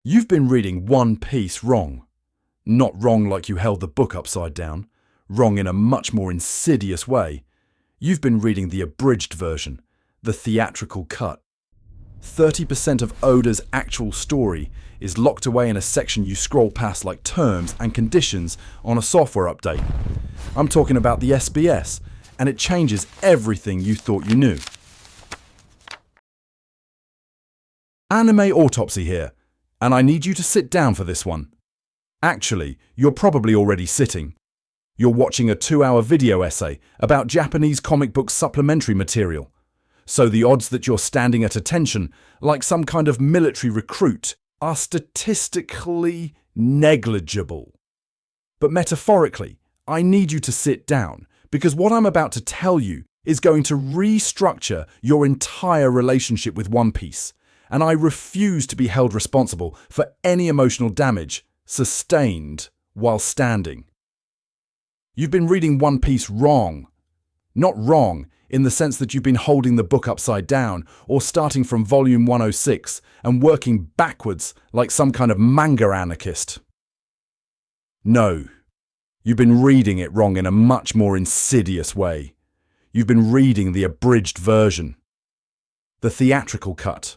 You've been reading One Piece wrong. Not wrong like you held the book upside down, wrong in a much more insidious way. You've been reading the abridged version, the theatrical cut. 30% of Oda's actual story is locked away in a section you scroll past like terms and conditions on a software update. I'm talking about the SBS, and it changes everything you thought you knew. Anime Autopsy here, and I need you to sit down for this one. Actually, you're probably already sitting. You're watching a 2-hour video essay about Japanese comic book supplementary material. So the odds that you're standing at attention, like some kind of military recruit, are statistically negligible. But metaphorically, I need you to sit down, because what I'm about to tell you is going to restructure your entire relationship with One Piece, and I refuse to be held responsible for any emotional damage sustained while standing. You've been reading One Piece wrong. Not wrong in the sense that you've been holding the book upside down or starting from volume 106 and working backwards like some kind of manga anarchist. No, you've been reading it wrong in a much more insidious way. You've been reading the abridged version, the theatrical cut,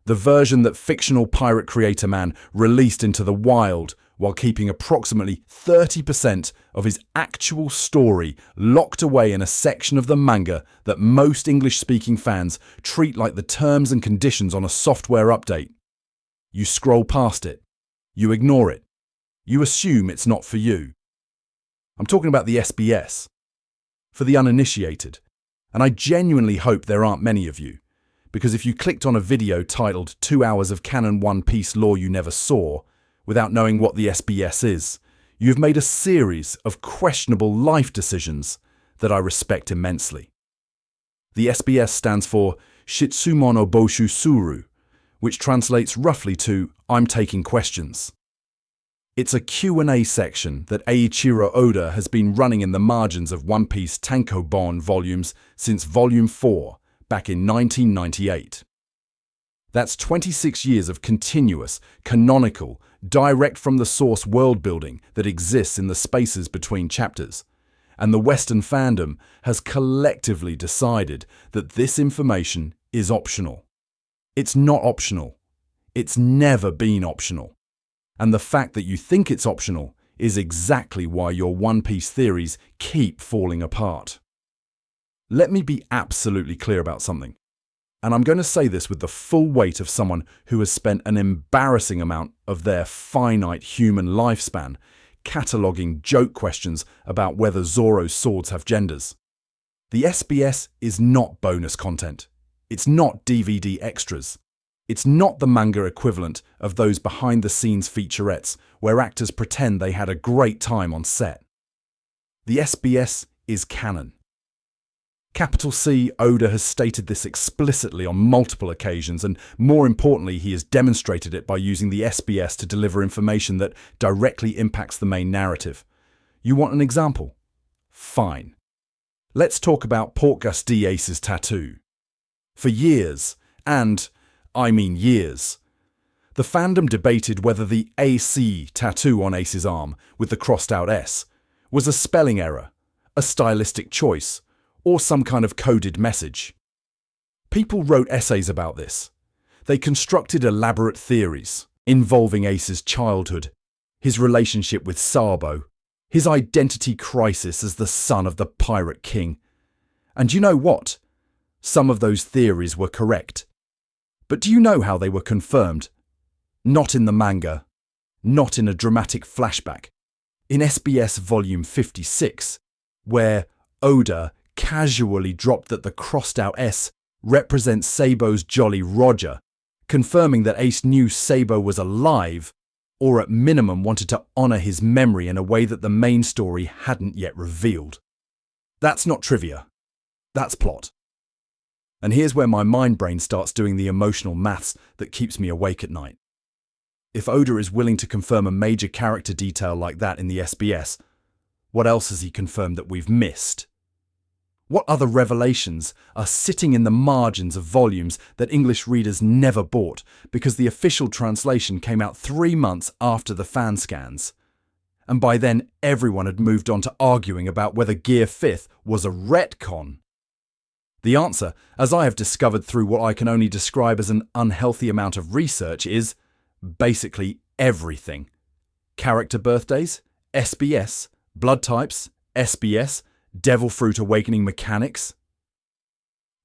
the version that fictional pirate creator man released into the wild while keeping approximately 30% of his actual story locked away in a section of the manga that most English-speaking fans treat like the terms and conditions on a software update. You scroll past it. You ignore it. You assume it's not for you. I'm talking about the SBS. For the uninitiated. And I genuinely hope there aren't many of you, because if you clicked on a video titled 2 Hours of Canon One Piece Lore You Never Saw, without knowing what the SBS is, you've made a series of questionable life decisions that I respect immensely. The SBS stands for Shitsumon o Boshu Suru, which translates roughly to I'm taking questions. It's a Q&A section that Eiichiro Oda has been running in the margins of One Piece Tankobon volumes since volume 4, back in 1998. That's 26 years of continuous, canonical, direct from the source world building that exists in the spaces between chapters. And the Western fandom has collectively decided that this information is optional. It's not optional. It's never been optional. And the fact that you think it's optional is exactly why your One Piece theories keep falling apart. Let me be absolutely clear about something. And I'm going to say this with the full weight of someone who has spent an embarrassing amount of their finite human lifespan cataloguing joke questions about whether Zoro's swords have genders. The SBS is not bonus content. It's not DVD extras. It's not the manga equivalent of those behind-the-scenes featurettes where actors pretend they had a great time on set. The SBS is canon. Capital C, Oda has stated this explicitly on multiple occasions, and more importantly, he has demonstrated it by using the SBS to deliver information that directly impacts the main narrative. You want an example? Fine. Let's talk about Portgas D. Ace's tattoo. For years, and I mean years, the fandom debated whether the AC tattoo on Ace's arm with the crossed out S was a spelling error, a stylistic choice, or some kind of coded message. People wrote essays about this. They constructed elaborate theories involving Ace's childhood, his relationship with Sabo, his identity crisis as the son of the Pirate King. And you know what? Some of those theories were correct. But do you know how they were confirmed? Not in the manga, not in a dramatic flashback. In SBS Volume 56, where Oda casually dropped that the crossed-out S represents Sabo's Jolly Roger, confirming that Ace knew Sabo was alive, or at minimum wanted to honour his memory in a way that the main story hadn't yet revealed. That's not trivia. That's plot. And here's where my mind brain starts doing the emotional maths that keeps me awake at night. If Oda is willing to confirm a major character detail like that in the SBS, what else has he confirmed that we've missed? What other revelations are sitting in the margins of volumes that English readers never bought because the official translation came out 3 months after the fan scans? And by then, everyone had moved on to arguing about whether Gear 5th was a retcon. The answer, as I have discovered through what I can only describe as an unhealthy amount of research, is basically everything. Character birthdays, SBS, blood types, SBS, Devil Fruit Awakening mechanics.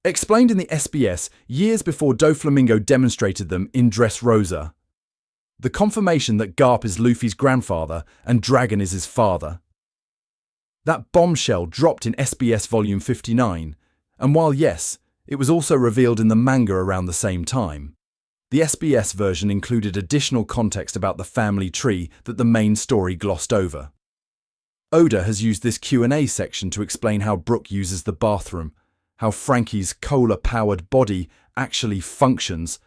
Explained in the SBS years before Doflamingo demonstrated them in Dressrosa. The confirmation that Garp is Luffy's grandfather and Dragon is his father. That bombshell dropped in SBS Volume 59, and while yes, it was also revealed in the manga around the same time, the SBS version included additional context about the family tree that the main story glossed over. Oda has used this Q&A section to explain how Brook uses the bathroom, how Frankie's cola-powered body actually functions,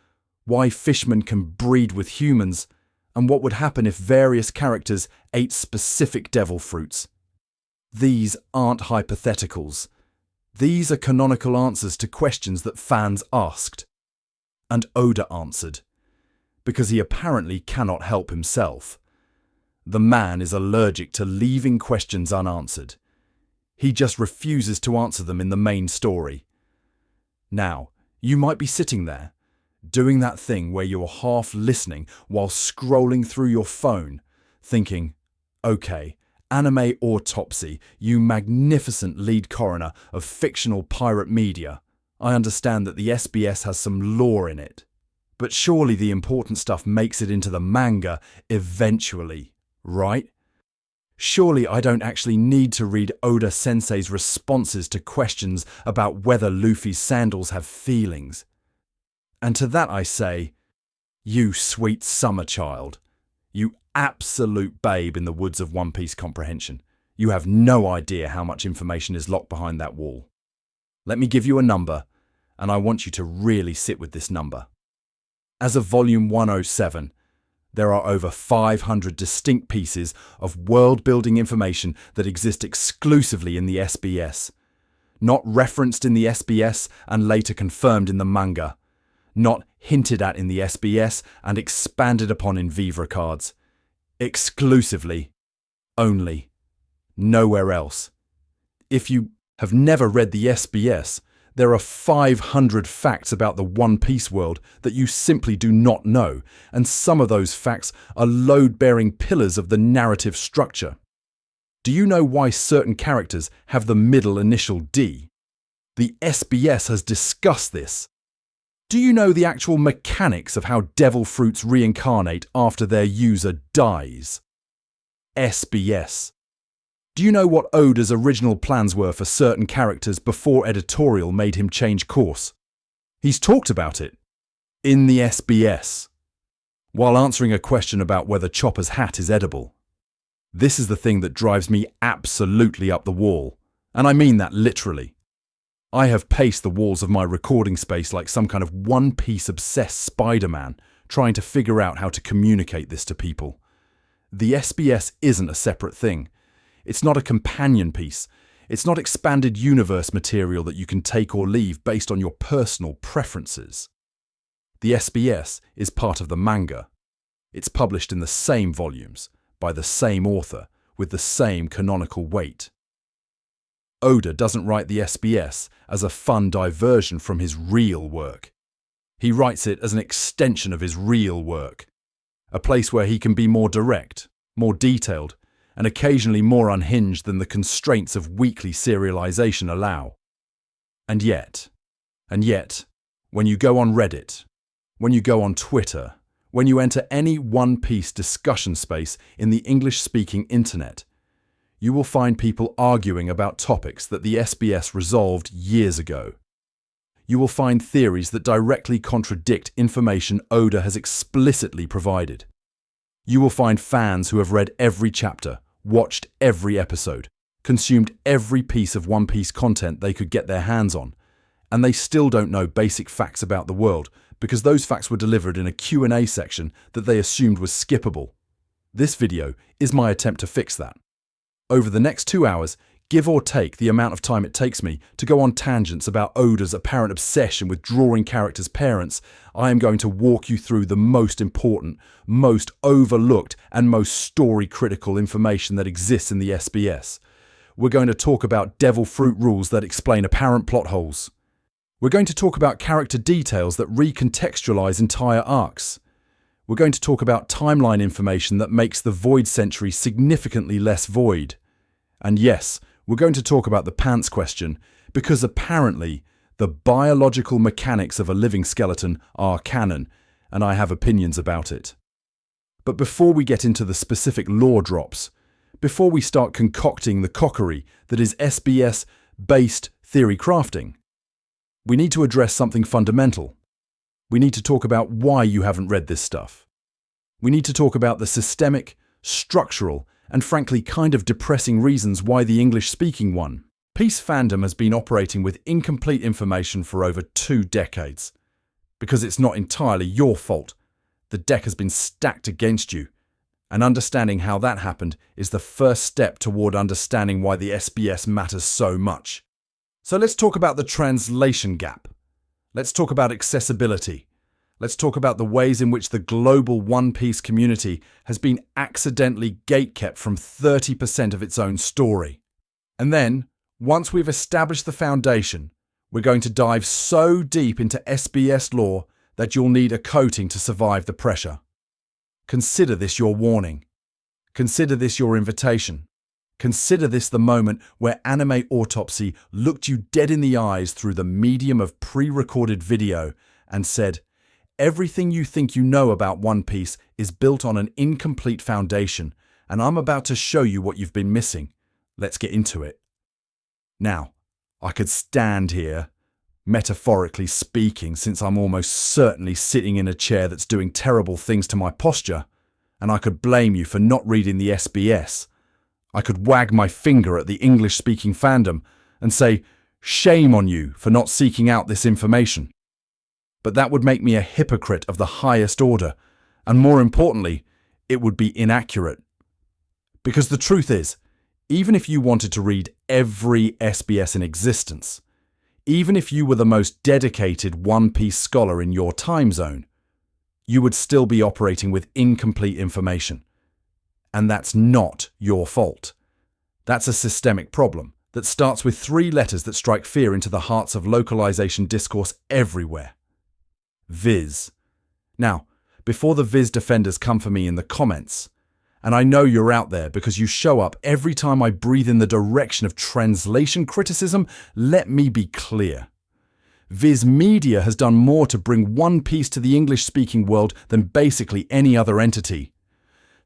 why fishmen can breed with humans, and what would happen if various characters ate specific devil fruits. These aren't hypotheticals. These are canonical answers to questions that fans asked. And Oda answered, because he apparently cannot help himself. The man is allergic to leaving questions unanswered. He just refuses to answer them in the main story. Now, you might be sitting there, doing that thing where you're half listening while scrolling through your phone, thinking, okay, Anime Autopsy, you magnificent lead coroner of fictional pirate media. I understand that the SBS has some lore in it, but surely the important stuff makes it into the manga eventually, right? Surely I don't actually need to read Oda Sensei's responses to questions about whether Luffy's sandals have feelings. And to that I say, you sweet summer child, you absolute babe in the woods of One Piece comprehension. You have no idea how much information is locked behind that wall. Let me give you a number, and I want you to really sit with this number. As of Volume 107, there are over 500 distinct pieces of world-building information that exist exclusively in the SBS, not referenced in the SBS and later confirmed in the manga, not hinted at in the SBS and expanded upon in Vivre cards. Exclusively. Only. Nowhere else. If you have never read the SBS, there are 500 facts about the One Piece world that you simply do not know, and some of those facts are load-bearing pillars of the narrative structure. Do you know why certain characters have the middle initial D? The SBS has discussed this. Do you know the actual mechanics of how devil fruits reincarnate after their user dies? SBS. Do you know what Oda's original plans were for certain characters before editorial made him change course? He's talked about it. In the SBS. While answering a question about whether Chopper's hat is edible. This is the thing that drives me absolutely up the wall. And I mean that literally. I have paced the walls of my recording space like some kind of One Piece obsessed Spider-Man, trying to figure out how to communicate this to people. The SBS isn't a separate thing. It's not a companion piece. It's not expanded universe material that you can take or leave based on your personal preferences. The SBS is part of the manga. It's published in the same volumes, by the same author, with the same canonical weight. Oda doesn't write the SBS as a fun diversion from his real work. He writes it as an extension of his real work, a place where he can be more direct, more detailed, and occasionally more unhinged than the constraints of weekly serialization allow. And yet, when you go on Reddit, when you go on Twitter, when you enter any One Piece discussion space in the English-speaking internet, you will find people arguing about topics that the SBS resolved years ago. You will find theories that directly contradict information Oda has explicitly provided. You will find fans who have read every chapter, watched every episode, consumed every piece of One Piece content they could get their hands on, and they still don't know basic facts about the world because those facts were delivered in a Q&A section that they assumed was skippable. This video is my attempt to fix that. Over the next 2 hours, Give or take the amount of time it takes me to go on tangents about Oda's apparent obsession with drawing characters' parents, I am going to walk you through the most important, most overlooked, and most story-critical information that exists in the SBS. We're going to talk about devil fruit rules that explain apparent plot holes. We're going to talk about character details that recontextualize entire arcs. We're going to talk about timeline information that makes the Void Century significantly less void. And yes, we're going to talk about the pants question, because apparently the biological mechanics of a living skeleton are canon, and I have opinions about it. But before we get into the specific lore drops, before we start concocting the cockery that is SBS-based theory crafting, we need to address something fundamental. We need to talk about why you haven't read this stuff. We need to talk about the systemic, structural, and frankly kind of depressing reasons why the English-speaking One Piece fandom has been operating with incomplete information for over 2 decades. Because it's not entirely your fault. The deck has been stacked against you. And understanding how that happened is the first step toward understanding why the SBS matters so much. So let's talk about the translation gap. Let's talk about accessibility. Let's talk about the ways in which the global One Piece community has been accidentally gatekept from 30% of its own story. And then, once we've established the foundation, we're going to dive so deep into SBS lore that you'll need a coating to survive the pressure. Consider this your warning. Consider this your invitation. Consider this the moment where Anime Autopsy looked you dead in the eyes through the medium of pre-recorded video and said, "Everything you think you know about One Piece is built on an incomplete foundation, and I'm about to show you what you've been missing. Let's get into it." Now, I could stand here, metaphorically speaking, since I'm almost certainly sitting in a chair that's doing terrible things to my posture, and I could blame you for not reading the SBS. I could wag my finger at the English-speaking fandom and say, "Shame on you for not seeking out this information." But that would make me a hypocrite of the highest order, and more importantly, it would be inaccurate. Because the truth is, even if you wanted to read every SBS in existence, even if you were the most dedicated One Piece scholar in your time zone, you would still be operating with incomplete information. And that's not your fault. That's a systemic problem that starts with 3 letters that strike fear into the hearts of localization discourse everywhere. Viz. Now, before the Viz defenders come for me in the comments, and I know you're out there because you show up every time I breathe in the direction of translation criticism, let me be clear. Viz Media has done more to bring One Piece to the English-speaking world than basically any other entity.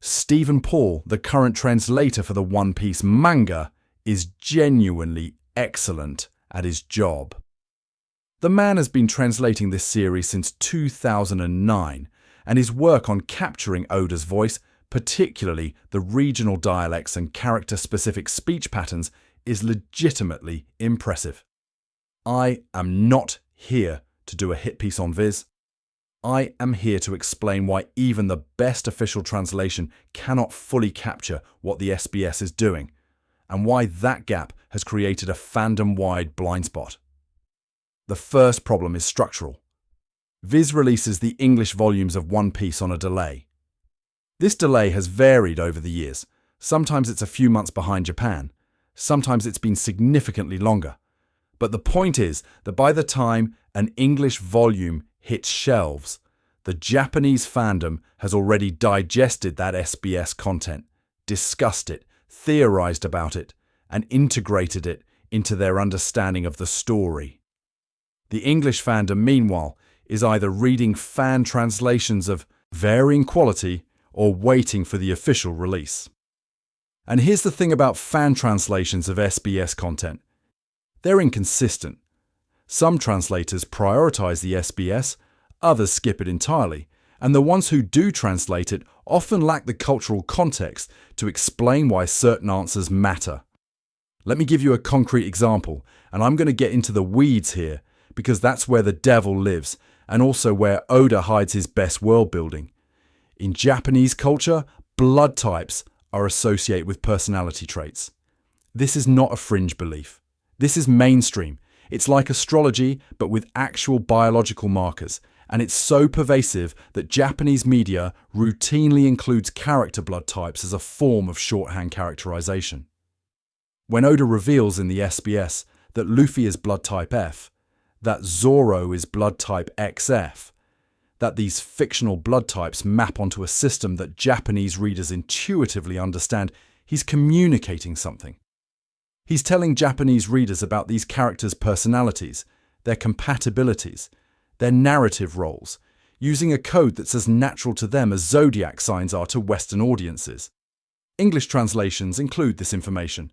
Stephen Paul, the current translator for the One Piece manga, is genuinely excellent at his job. The man has been translating this series since 2009, and his work on capturing Oda's voice, particularly the regional dialects and character-specific speech patterns, is legitimately impressive. I am not here to do a hit piece on Viz. I am here to explain why even the best official translation cannot fully capture what the SBS is doing, and why that gap has created a fandom-wide blind spot. The first problem is structural. Viz releases the English volumes of One Piece on a delay. This delay has varied over the years. Sometimes it's a few months behind Japan. Sometimes it's been significantly longer. But the point is that by the time an English volume hits shelves, the Japanese fandom has already digested that SBS content, discussed it, theorized about it, and integrated it into their understanding of the story. The English fandom, meanwhile, is either reading fan translations of varying quality or waiting for the official release. And here's the thing about fan translations of SBS content. They're inconsistent. Some translators prioritize the SBS, others skip it entirely, and the ones who do translate it often lack the cultural context to explain why certain answers matter. Let me give you a concrete example, and I'm going to get into the weeds here, because that's where the devil lives, and also where Oda hides his best world building. In Japanese culture, blood types are associated with personality traits. This is not a fringe belief. This is mainstream. It's like astrology, but with actual biological markers. And it's so pervasive that Japanese media routinely includes character blood types as a form of shorthand characterization. When Oda reveals in the SBS that Luffy is blood type F, that Zoro is blood type XF, that these fictional blood types map onto a system that Japanese readers intuitively understand, he's communicating something. He's telling Japanese readers about these characters' personalities, their compatibilities, their narrative roles, using a code that's as natural to them as zodiac signs are to Western audiences. English translations include this information.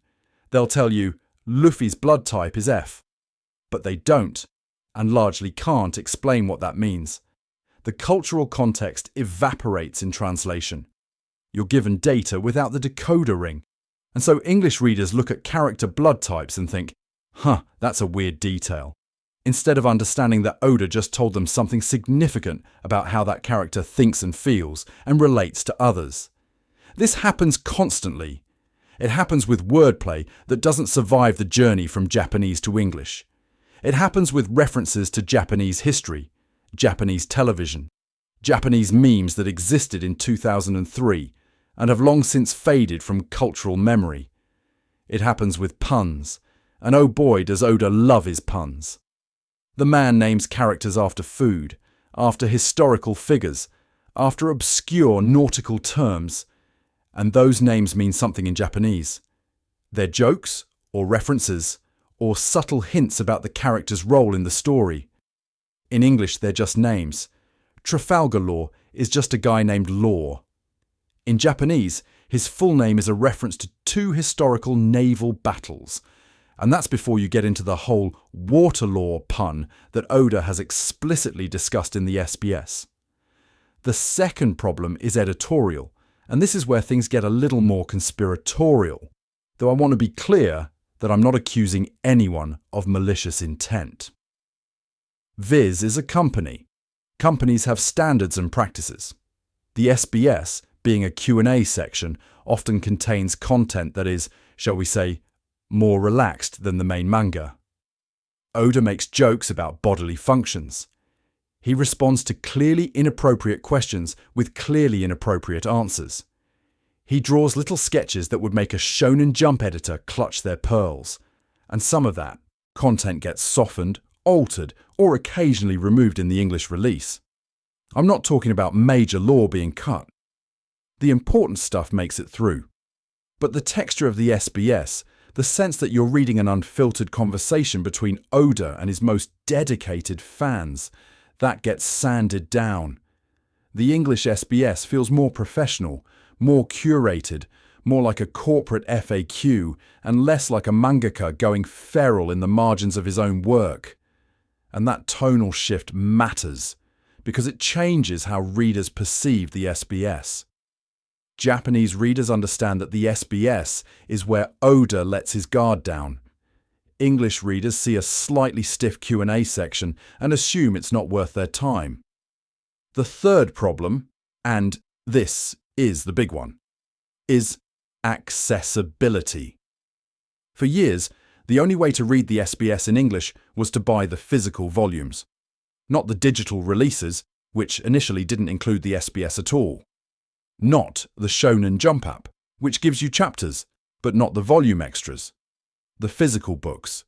They'll tell you, Luffy's blood type is F, but they don't, and largely can't explain what that means. The cultural context evaporates in translation. You're given data without the decoder ring. And so English readers look at character blood types and think, that's a weird detail, instead of understanding that Oda just told them something significant about how that character thinks and feels and relates to others. This happens constantly. It happens with wordplay that doesn't survive the journey from Japanese to English. It happens with references to Japanese history, Japanese television, Japanese memes that existed in 2003 and have long since faded from cultural memory. It happens with puns, and oh boy does Oda love his puns. The man names characters after food, after historical figures, after obscure nautical terms, and those names mean something in Japanese. They're jokes, or references, or subtle hints about the character's role in the story. In English, they're just names. Trafalgar Law is just a guy named Law. In Japanese, his full name is a reference to 2 historical naval battles, and that's before you get into the whole water law pun that Oda has explicitly discussed in the SBS. The second problem is editorial, and this is where things get a little more conspiratorial, though I want to be clear that I'm not accusing anyone of malicious intent. Viz is a company. Companies have standards and practices. The SBS, being a Q&A section, often contains content that is, shall we say, more relaxed than the main manga. Oda makes jokes about bodily functions. He responds to clearly inappropriate questions with clearly inappropriate answers. He draws little sketches that would make a Shonen Jump editor clutch their pearls, and some of that content gets softened, altered, or occasionally removed in the English release. I'm not talking about major lore being cut. The important stuff makes it through. But the texture of the SBS, the sense that you're reading an unfiltered conversation between Oda and his most dedicated fans, that gets sanded down. The English SBS feels more professional, more curated, more like a corporate FAQ, and less like a mangaka going feral in the margins of his own work. And that tonal shift matters, because it changes how readers perceive the SBS. Japanese readers understand that the SBS is where Oda lets his guard down. English readers see a slightly stiff Q&A section and assume it's not worth their time. The third problem, and this is the big one, is accessibility. For years, the only way to read the SBS in English was to buy the physical volumes, not the digital releases, which initially didn't include the SBS at all. Not the Shonen Jump app, which gives you chapters, but not the volume extras. The physical books,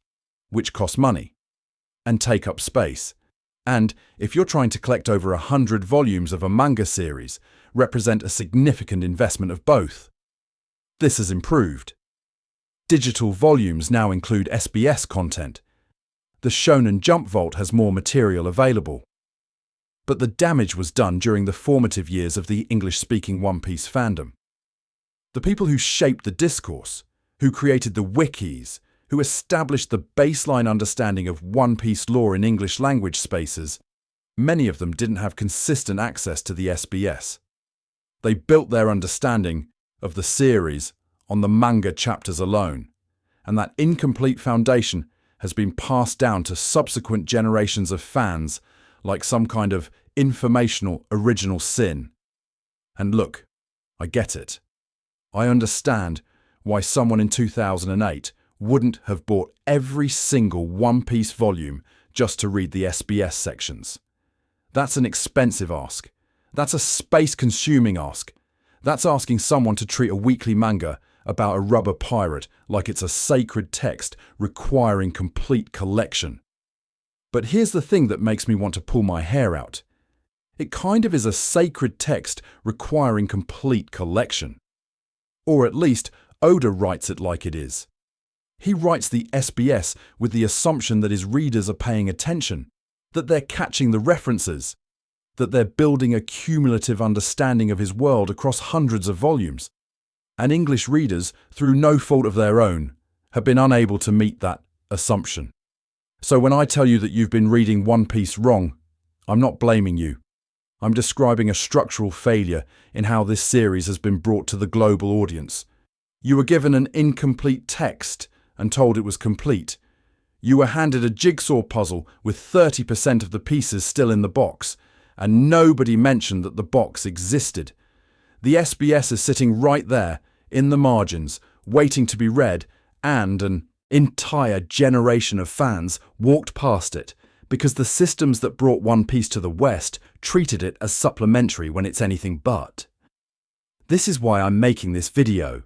which cost money and take up space. And, if you're trying to collect over 100 volumes of a manga series, represent a significant investment of both. This has improved. Digital volumes now include SBS content. The Shonen Jump Vault has more material available. But the damage was done during the formative years of the English-speaking One Piece fandom. The people who shaped the discourse, who created the wikis, who established the baseline understanding of One Piece lore in English language spaces, many of them didn't have consistent access to the SBS. They built their understanding of the series on the manga chapters alone, and that incomplete foundation has been passed down to subsequent generations of fans like some kind of informational original sin. And look, I get it. I understand why someone in 2008 wouldn't have bought every single One Piece volume just to read the SBS sections. That's an expensive ask. That's a space-consuming ask. That's asking someone to treat a weekly manga about a rubber pirate like it's a sacred text requiring complete collection. But here's the thing that makes me want to pull my hair out. It kind of is a sacred text requiring complete collection. Or at least, Oda writes it like it is. He writes the SBS with the assumption that his readers are paying attention, that they're catching the references, that they're building a cumulative understanding of his world across hundreds of volumes. And English readers, through no fault of their own, have been unable to meet that assumption. So when I tell you that you've been reading One Piece wrong, I'm not blaming you. I'm describing a structural failure in how this series has been brought to the global audience. You were given an incomplete text and told it was complete. You were handed a jigsaw puzzle with 30% of the pieces still in the box, and nobody mentioned that the box existed. The SBS is sitting right there, in the margins, waiting to be read, and an entire generation of fans walked past it because the systems that brought One Piece to the West treated it as supplementary when it's anything but. This is why I'm making this video.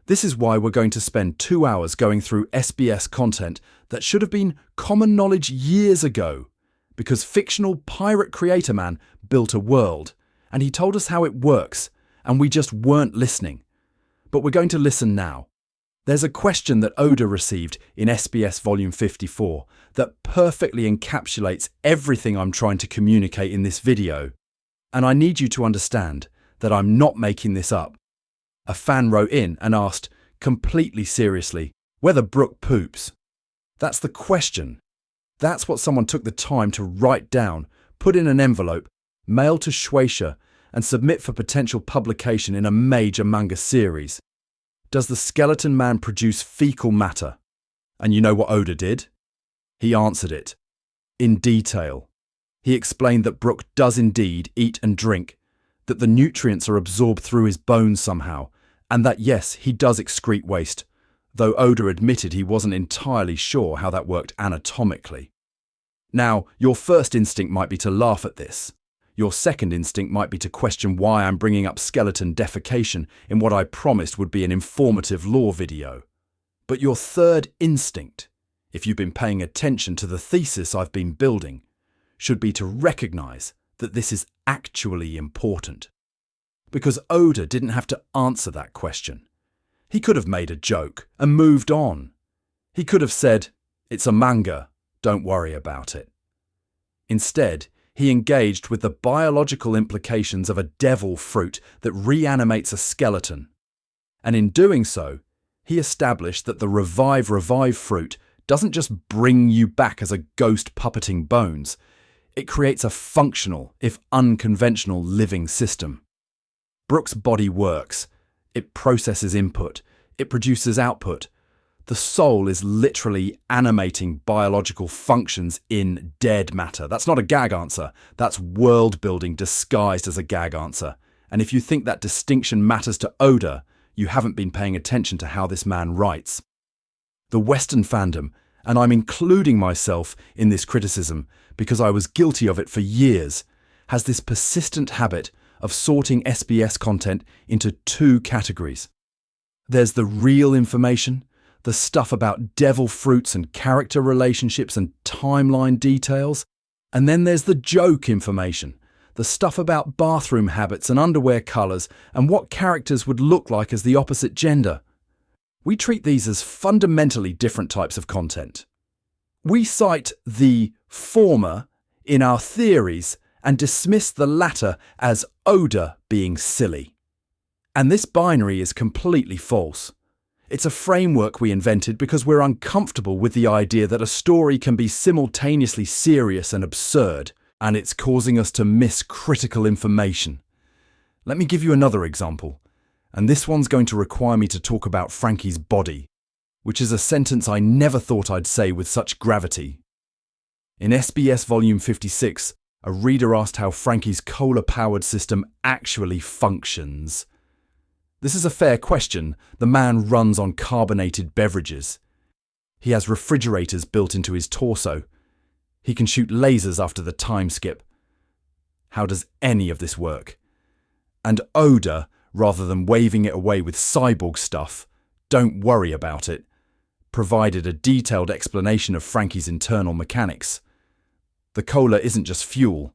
This is why we're going to spend 2 hours going through SBS content that should have been common knowledge years ago, because fictional pirate creator man built a world, and he told us how it works, and we just weren't listening. But we're going to listen now. There's a question that Oda received in SBS Volume 54 that perfectly encapsulates everything I'm trying to communicate in this video. And I need you to understand that I'm not making this up. A fan wrote in and asked, completely seriously, whether Brook poops. That's the question. That's what someone took the time to write down, put in an envelope, mail to Shueisha, and submit for potential publication in a major manga series. Does the skeleton man produce fecal matter? And you know what Oda did? He answered it. In detail. He explained that Brook does indeed eat and drink, that the nutrients are absorbed through his bones somehow, and that yes, he does excrete waste, though Oda admitted he wasn't entirely sure how that worked anatomically. Now, your first instinct might be to laugh at this. Your second instinct might be to question why I'm bringing up skeleton defecation in what I promised would be an informative lore video. But your third instinct, if you've been paying attention to the thesis I've been building, should be to recognize that this is actually important. Because Oda didn't have to answer that question. He could have made a joke and moved on. He could have said, "It's a manga, don't worry about it." Instead, he engaged with the biological implications of a devil fruit that reanimates a skeleton. And in doing so, he established that the revive fruit doesn't just bring you back as a ghost puppeting bones. It creates a functional, if unconventional, living system. Brook's body works. It processes input. It produces output. The soul is literally animating biological functions in dead matter. That's not a gag answer. That's world building disguised as a gag answer. And if you think that distinction matters to Oda, you haven't been paying attention to how this man writes. The Western fandom, and I'm including myself in this criticism because I was guilty of it for years, has this persistent habit of sorting SBS content into two categories. There's the real information, the stuff about devil fruits and character relationships and timeline details. And then there's the joke information, the stuff about bathroom habits and underwear colours and what characters would look like as the opposite gender. We treat these as fundamentally different types of content. We cite the former in our theories and dismiss the latter as Oda being silly. And this binary is completely false. It's a framework we invented because we're uncomfortable with the idea that a story can be simultaneously serious and absurd, and it's causing us to miss critical information. Let me give you another example, and this one's going to require me to talk about Frankie's body, which is a sentence I never thought I'd say with such gravity. In SBS Volume 56, a reader asked how Frankie's cola-powered system actually functions. This is a fair question. The man runs on carbonated beverages. He has refrigerators built into his torso. He can shoot lasers after the time skip. How does any of this work? And Oda, rather than waving it away with cyborg stuff, don't worry about it, provided a detailed explanation of Frankie's internal mechanics. The cola isn't just fuel.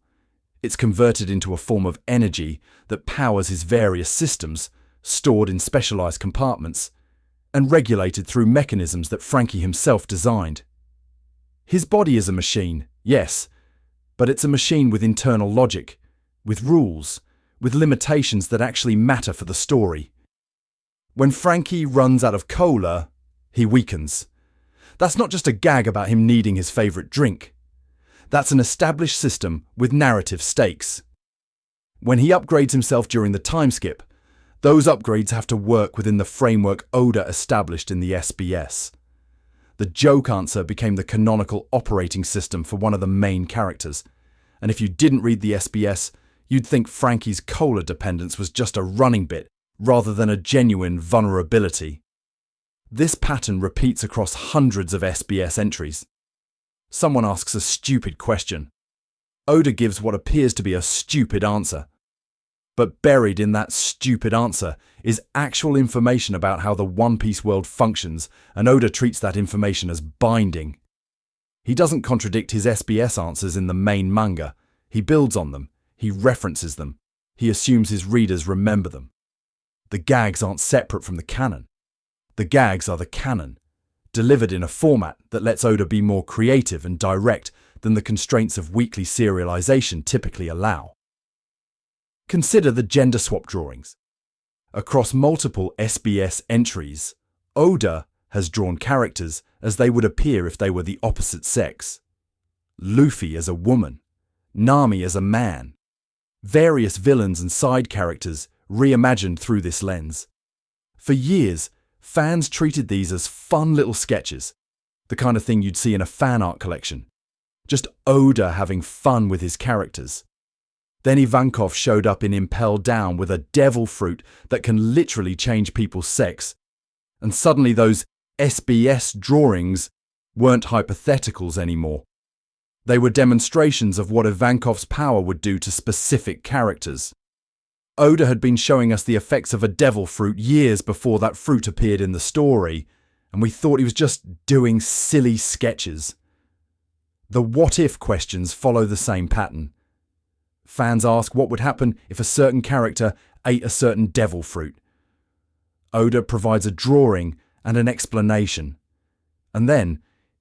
It's converted into a form of energy that powers his various systems, stored in specialized compartments, and regulated through mechanisms that Frankie himself designed. His body is a machine, yes, but it's a machine with internal logic, with rules, with limitations that actually matter for the story. When Frankie runs out of cola, he weakens. That's not just a gag about him needing his favorite drink. That's an established system with narrative stakes. When he upgrades himself during the time skip, those upgrades have to work within the framework Oda established in the SBS. The joke answer became the canonical operating system for one of the main characters, and if you didn't read the SBS, you'd think Frankie's cola dependence was just a running bit rather than a genuine vulnerability. This pattern repeats across hundreds of SBS entries. Someone asks a stupid question. Oda gives what appears to be a stupid answer. But buried in that stupid answer is actual information about how the One Piece world functions, and Oda treats that information as binding. He doesn't contradict his SBS answers in the main manga. He builds on them. He references them. He assumes his readers remember them. The gags aren't separate from the canon. The gags are the canon, delivered in a format that lets Oda be more creative and direct than the constraints of weekly serialization typically allow. Consider the gender swap drawings. Across multiple SBS entries, Oda has drawn characters as they would appear if they were the opposite sex. Luffy as a woman, Nami as a man. Various villains and side characters reimagined through this lens. For years, fans treated these as fun little sketches, the kind of thing you'd see in a fan art collection. Just Oda having fun with his characters. Then Ivankov showed up in Impel Down with a devil fruit that can literally change people's sex. And suddenly those SBS drawings weren't hypotheticals anymore. They were demonstrations of what Ivankov's power would do to specific characters. Oda had been showing us the effects of a devil fruit years before that fruit appeared in the story, and we thought he was just doing silly sketches. The what-if questions follow the same pattern. Fans ask what would happen if a certain character ate a certain devil fruit. Oda provides a drawing and an explanation. And then,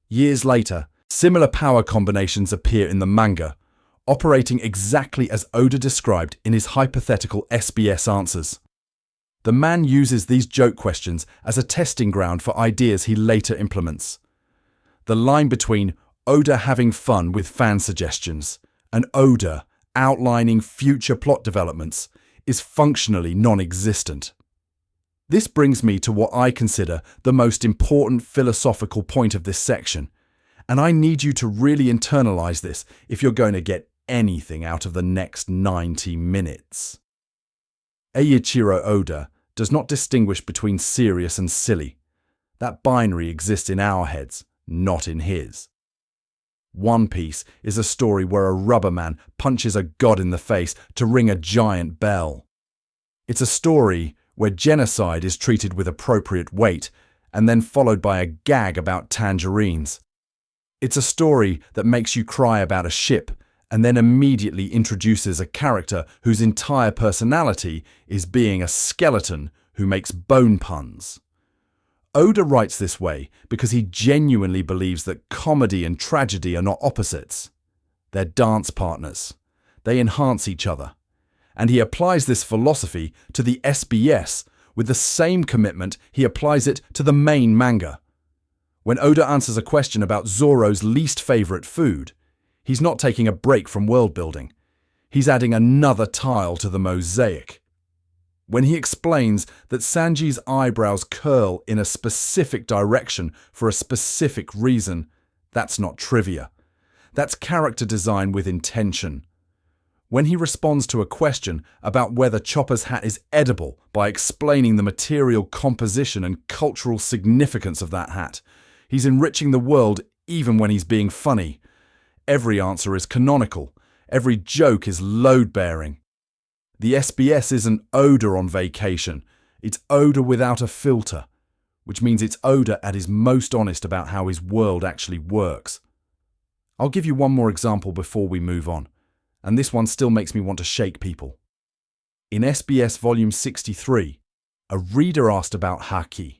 years later, similar power combinations appear in the manga, operating exactly as Oda described in his hypothetical SBS answers. The man uses these joke questions as a testing ground for ideas he later implements. The line between Oda having fun with fan suggestions and Oda outlining future plot developments is functionally non-existent. This brings me to what I consider the most important philosophical point of this section, and I need you to really internalize this if you're going to get anything out of the next 90 minutes. Eiichiro Oda does not distinguish between serious and silly. That binary exists in our heads, not in his. One Piece is a story where a rubber man punches a god in the face to ring a giant bell. It's a story where genocide is treated with appropriate weight and then followed by a gag about tangerines. It's a story that makes you cry about a ship and then immediately introduces a character whose entire personality is being a skeleton who makes bone puns. Oda writes this way because he genuinely believes that comedy and tragedy are not opposites. They're dance partners. They enhance each other. And he applies this philosophy to the SBS with the same commitment he applies it to the main manga. When Oda answers a question about Zoro's least favourite food, he's not taking a break from world building. He's adding another tile to the mosaic. When he explains that Sanji's eyebrows curl in a specific direction for a specific reason, that's not trivia. That's character design with intention. When he responds to a question about whether Chopper's hat is edible by explaining the material composition and cultural significance of that hat, he's enriching the world even when he's being funny. Every answer is canonical. Every joke is load-bearing. The SBS isn't Oda on vacation. It's Oda without a filter, which means it's Oda at his most honest about how his world actually works. I'll give you one more example before we move on, and this one still makes me want to shake people. In SBS Volume 63, a reader asked about haki.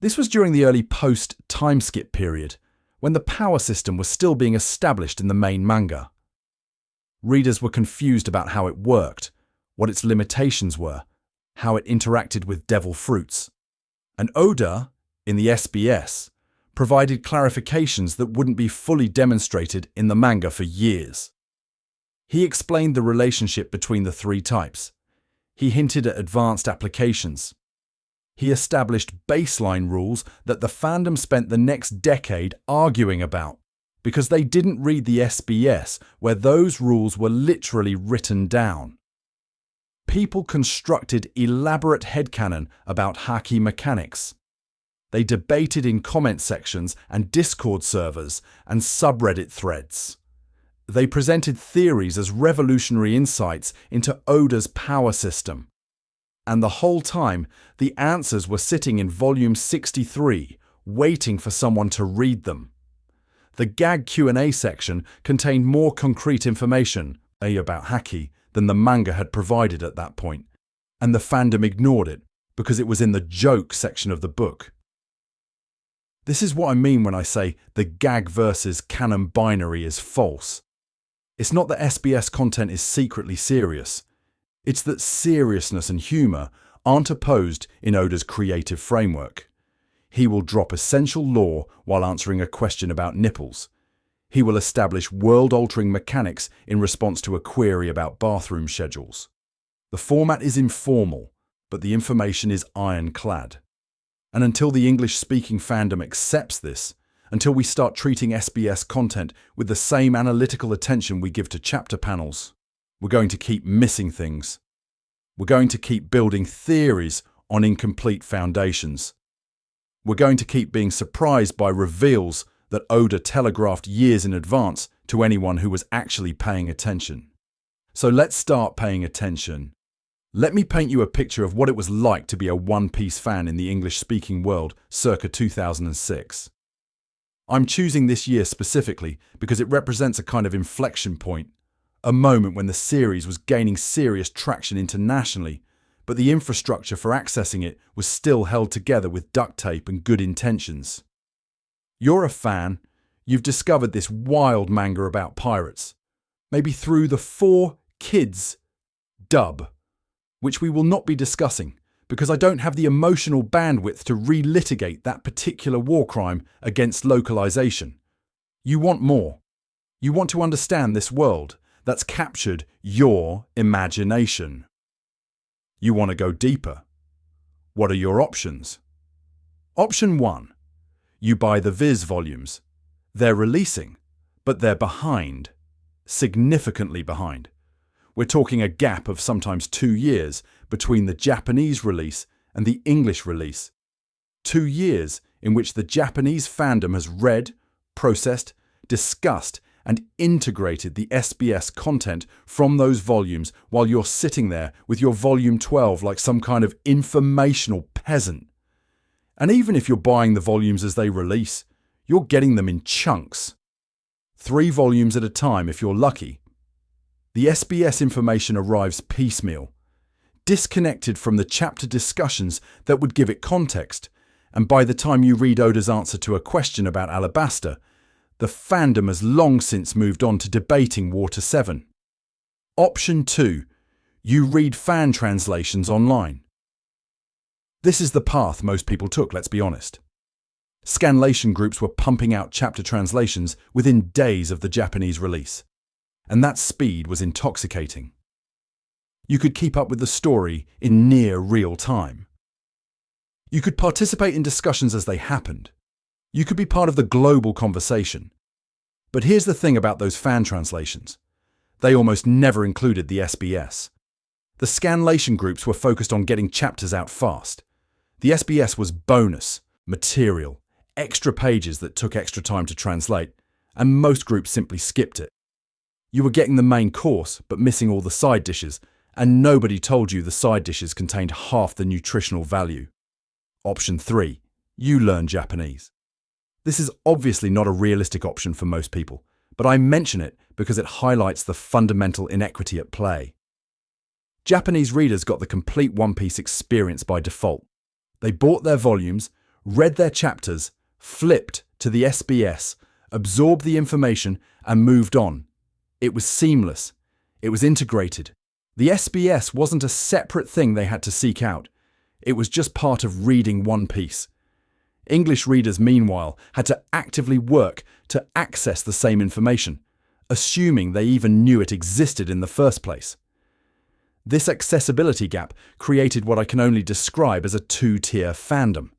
This was during the early post-time skip period, when the power system was still being established in the main manga. Readers were confused about how it worked, what its limitations were, how it interacted with devil fruits. And Oda, in the SBS, provided clarifications that wouldn't be fully demonstrated in the manga for years. He explained the relationship between the three types. He hinted at advanced applications. He established baseline rules that the fandom spent the next decade arguing about, because they didn't read the SBS, where those rules were literally written down. People constructed elaborate headcanon about haki mechanics. They debated in comment sections and Discord servers and subreddit threads. They presented theories as revolutionary insights into Oda's power system. And the whole time, the answers were sitting in Volume 63, waiting for someone to read them. The gag Q&A section contained more concrete information about haki than the manga had provided at that point, and the fandom ignored it because it was in the joke section of the book. This is what I mean when I say the gag versus canon binary is false. It's not that SBS content is secretly serious. It's that seriousness and humour aren't opposed in Oda's creative framework. He will drop essential lore while answering a question about nipples. He will establish world-altering mechanics in response to a query about bathroom schedules. The format is informal, but the information is ironclad. And until the English-speaking fandom accepts this, until we start treating SBS content with the same analytical attention we give to chapter panels, we're going to keep missing things. We're going to keep building theories on incomplete foundations. We're going to keep being surprised by reveals that Oda telegraphed years in advance to anyone who was actually paying attention. So let's start paying attention. Let me paint you a picture of what it was like to be a One Piece fan in the English-speaking world circa 2006. I'm choosing this year specifically because it represents a kind of inflection point, a moment when the series was gaining serious traction internationally, but the infrastructure for accessing it was still held together with duct tape and good intentions. You're a fan, you've discovered this wild manga about pirates, maybe through the 4Kids dub, which we will not be discussing because I don't have the emotional bandwidth to relitigate that particular war crime against localization. You want more. You want to understand this world that's captured your imagination. You want to go deeper. What are your options? Option 1. You buy the Viz volumes. They're releasing, but they're behind. Significantly behind. We're talking a gap of sometimes 2 years between the Japanese release and the English release. 2 years in which the Japanese fandom has read, processed, discussed, and integrated the SBS content from those volumes while you're sitting there with your volume 12 like some kind of informational peasant. And even if you're buying the volumes as they release, you're getting them in chunks. 3 volumes at a time if you're lucky. The SBS information arrives piecemeal, disconnected from the chapter discussions that would give it context, and by the time you read Oda's answer to a question about Alabasta, the fandom has long since moved on to debating Water 7. Option 2. You read fan translations online. This is the path most people took, let's be honest. Scanlation groups were pumping out chapter translations within days of the Japanese release, and that speed was intoxicating. You could keep up with the story in near real time. You could participate in discussions as they happened. You could be part of the global conversation. But here's the thing about those fan translations. They almost never included the SBS. The scanlation groups were focused on getting chapters out fast. The SBS was bonus, material, extra pages that took extra time to translate, and most groups simply skipped it. You were getting the main course, but missing all the side dishes, and nobody told you the side dishes contained half the nutritional value. Option 3. You learn Japanese. This is obviously not a realistic option for most people, but I mention it because it highlights the fundamental inequity at play. Japanese readers got the complete One Piece experience by default. They bought their volumes, read their chapters, flipped to the SBS, absorbed the information, and moved on. It was seamless. It was integrated. The SBS wasn't a separate thing they had to seek out. It was just part of reading One Piece. English readers, meanwhile, had to actively work to access the same information, assuming they even knew it existed in the first place. This accessibility gap created what I can only describe as a two-tier fandom.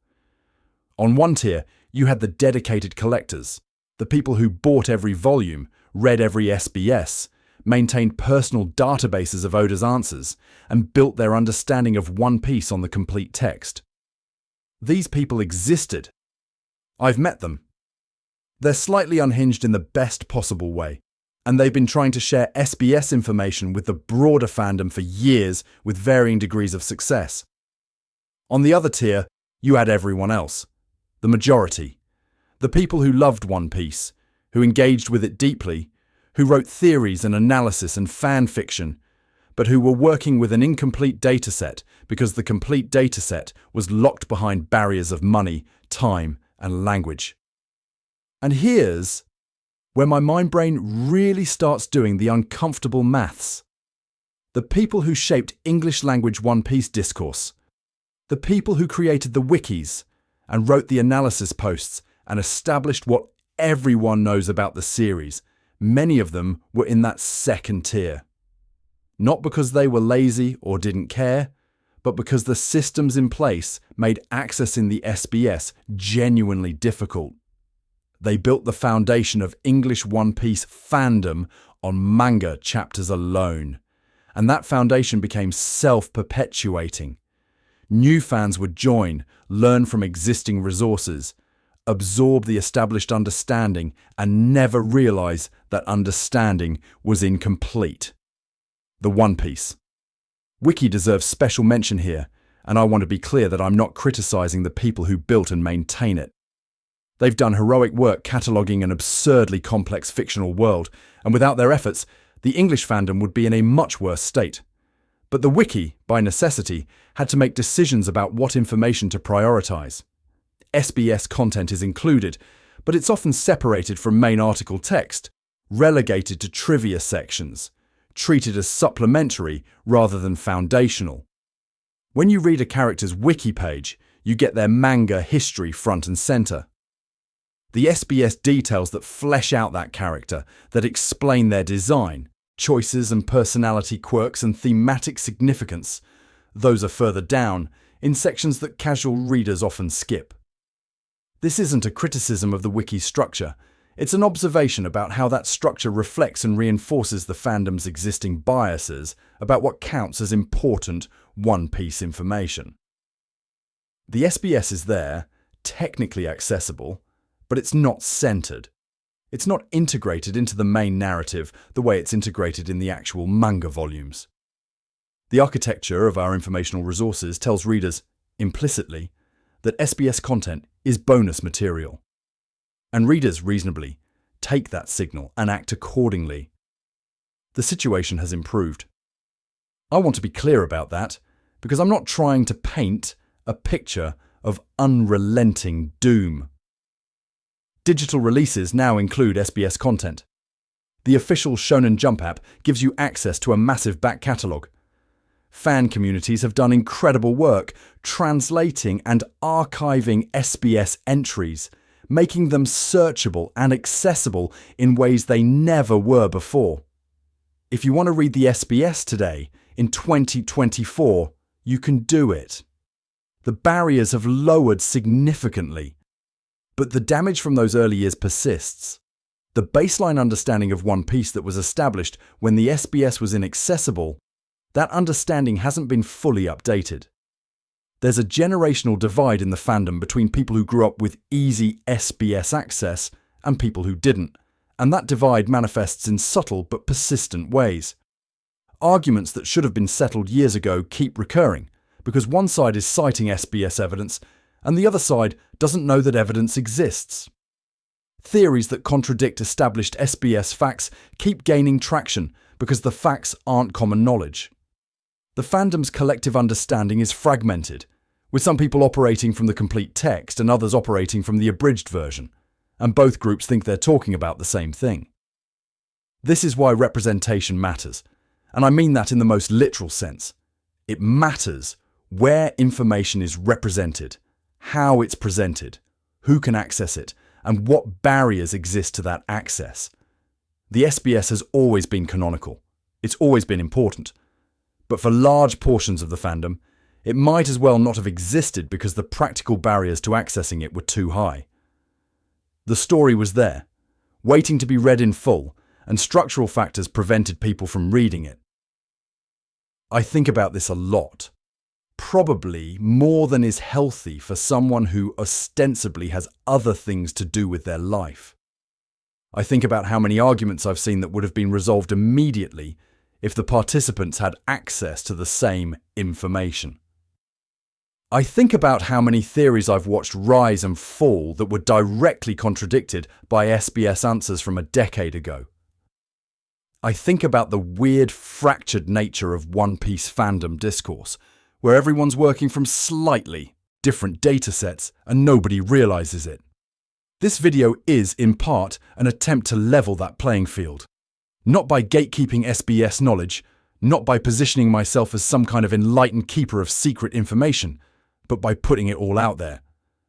On one tier, you had the dedicated collectors, the people who bought every volume, read every SBS, maintained personal databases of Oda's answers, and built their understanding of One Piece on the complete text. These people existed. I've met them. They're slightly unhinged in the best possible way, and they've been trying to share SBS information with the broader fandom for years with varying degrees of success. On the other tier, you had everyone else. The majority. The people who loved One Piece, who engaged with it deeply, who wrote theories and analysis and fan fiction, but who were working with an incomplete dataset because the complete dataset was locked behind barriers of money, time, and language. And here's where my mind-brain really starts doing the uncomfortable maths. The people who shaped English-language One Piece discourse, the people who created the wikis and wrote the analysis posts and established what everyone knows about the series, many of them were in that second tier. Not because they were lazy or didn't care, but because the systems in place made accessing the SBS genuinely difficult. They built the foundation of English One Piece fandom on manga chapters alone, and that foundation became self-perpetuating. New fans would join, learn from existing resources, absorb the established understanding, and never realize that understanding was incomplete. The One Piece. Wiki deserves special mention here, and I want to be clear that I'm not criticizing the people who built and maintain it. They've done heroic work cataloguing an absurdly complex fictional world, and without their efforts, the English fandom would be in a much worse state. But the wiki, by necessity, had to make decisions about what information to prioritize. SBS content is included, but it's often separated from main article text, relegated to trivia sections, treated as supplementary rather than foundational. When you read a character's wiki page, you get their manga history front and center. The SBS details that flesh out that character, that explain their design, choices and personality quirks and thematic significance, those are further down, in sections that casual readers often skip. This isn't a criticism of the wiki's structure, it's an observation about how that structure reflects and reinforces the fandom's existing biases about what counts as important One Piece information. The SBS is there, technically accessible, but it's not centered. It's not integrated into the main narrative the way it's integrated in the actual manga volumes. The architecture of our informational resources tells readers, implicitly, that SBS content is bonus material. And readers, reasonably, take that signal and act accordingly. The situation has improved. I want to be clear about that, because I'm not trying to paint a picture of unrelenting doom. Digital releases now include SBS content. The official Shonen Jump app gives you access to a massive back catalogue. Fan communities have done incredible work translating and archiving SBS entries, making them searchable and accessible in ways they never were before. If you want to read the SBS today, in 2024, you can do it. The barriers have lowered significantly. But the damage from those early years persists. The baseline understanding of One Piece that was established when the SBS was inaccessible, that understanding hasn't been fully updated. There's a generational divide in the fandom between people who grew up with easy SBS access and people who didn't, and that divide manifests in subtle but persistent ways. Arguments that should have been settled years ago keep recurring, because one side is citing SBS evidence and the other side doesn't know that evidence exists. Theories that contradict established SBS facts keep gaining traction because the facts aren't common knowledge. The fandom's collective understanding is fragmented, with some people operating from the complete text and others operating from the abridged version, and both groups think they're talking about the same thing. This is why representation matters, and I mean that in the most literal sense. It matters where information is represented, how it's presented, who can access it, and what barriers exist to that access. The SBS has always been canonical. It's always been important. But for large portions of the fandom, it might as well not have existed because the practical barriers to accessing it were too high. The story was there, waiting to be read in full, and structural factors prevented people from reading it. I think about this a lot. Probably more than is healthy for someone who ostensibly has other things to do with their life. I think about how many arguments I've seen that would have been resolved immediately if the participants had access to the same information. I think about how many theories I've watched rise and fall that were directly contradicted by SBS answers from a decade ago. I think about the weird, fractured nature of One Piece fandom discourse, where everyone's working from slightly different datasets and nobody realizes it. This video is, in part, an attempt to level that playing field. Not by gatekeeping SBS knowledge, not by positioning myself as some kind of enlightened keeper of secret information, but by putting it all out there,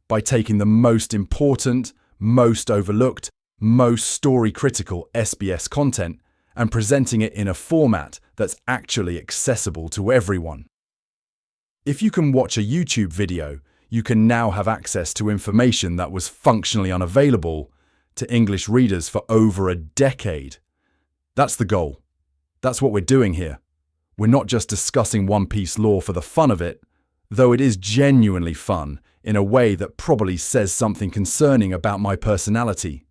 by taking the most important, most overlooked, most story-critical SBS content and presenting it in a format that's actually accessible to everyone. If you can watch a YouTube video, you can now have access to information that was functionally unavailable to English readers for over a decade. That's the goal. That's what we're doing here. We're not just discussing One Piece lore for the fun of it, though it is genuinely fun in a way that probably says something concerning about my personality.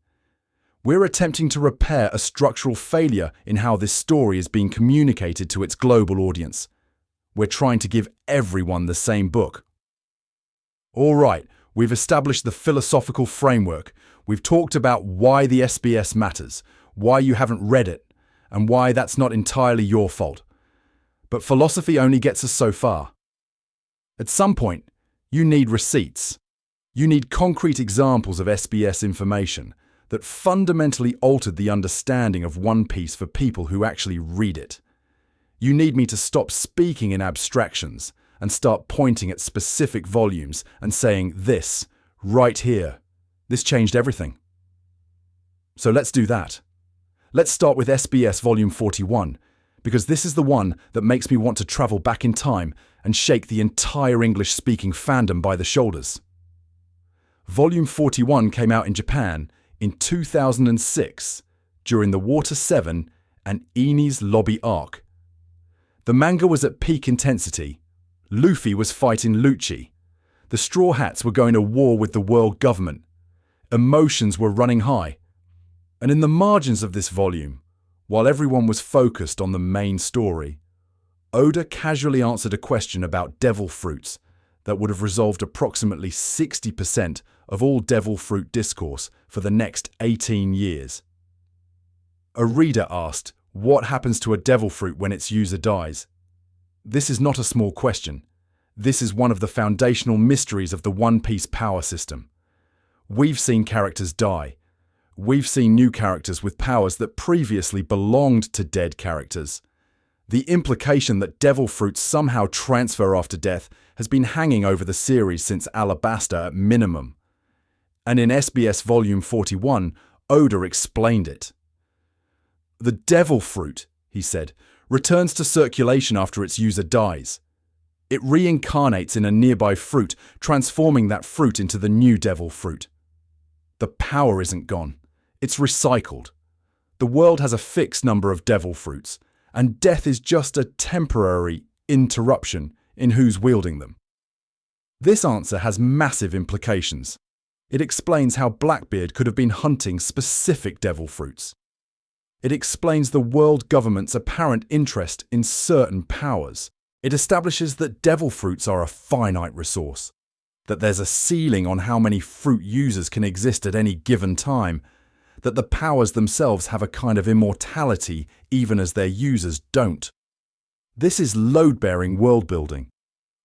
We're attempting to repair a structural failure in how this story is being communicated to its global audience. We're trying to give everyone the same book. All right, we've established the philosophical framework. We've talked about why the SBS matters, why you haven't read it, and why that's not entirely your fault. But philosophy only gets us so far. At some point, you need receipts. You need concrete examples of SBS information that fundamentally altered the understanding of One Piece for people who actually read it. You need me to stop speaking in abstractions and start pointing at specific volumes and saying this, right here, this changed everything. So let's do that. Let's start with SBS Volume 41, because this is the one that makes me want to travel back in time and shake the entire English-speaking fandom by the shoulders. Volume 41 came out in Japan in 2006 during the Water 7 and Enies Lobby arc. The manga was at peak intensity. Luffy was fighting Lucci. The Straw Hats were going to war with the world government. Emotions were running high. And in the margins of this volume, while everyone was focused on the main story, Oda casually answered a question about devil fruits that would have resolved approximately 60% of all devil fruit discourse for the next 18 years. A reader asked, what happens to a devil fruit when its user dies? This is not a small question. This is one of the foundational mysteries of the One Piece power system. We've seen characters die. We've seen new characters with powers that previously belonged to dead characters. The implication that devil fruits somehow transfer after death has been hanging over the series since Alabasta at minimum. And in SBS Volume 41, Oda explained it. The devil fruit, he said, returns to circulation after its user dies. It reincarnates in a nearby fruit, transforming that fruit into the new devil fruit. The power isn't gone. It's recycled. The world has a fixed number of devil fruits, and death is just a temporary interruption in who's wielding them. This answer has massive implications. It explains how Blackbeard could have been hunting specific devil fruits. It explains the world government's apparent interest in certain powers. It establishes that devil fruits are a finite resource, that there's a ceiling on how many fruit users can exist at any given time, that the powers themselves have a kind of immortality even as their users don't. This is load-bearing world building.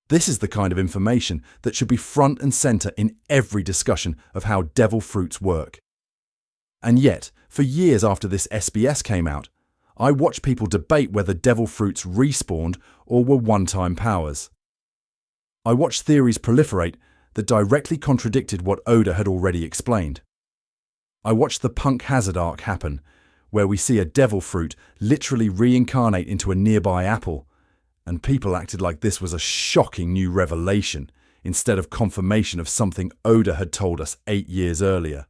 This is the kind of information that should be front and center in every discussion of how devil fruits work. And yet, for years after this SBS came out, I watched people debate whether devil fruits respawned or were one-time powers. I watched theories proliferate that directly contradicted what Oda had already explained. I watched the Punk Hazard arc happen, where we see a devil fruit literally reincarnate into a nearby apple, and people acted like this was a shocking new revelation instead of confirmation of something Oda had told us 8 years earlier.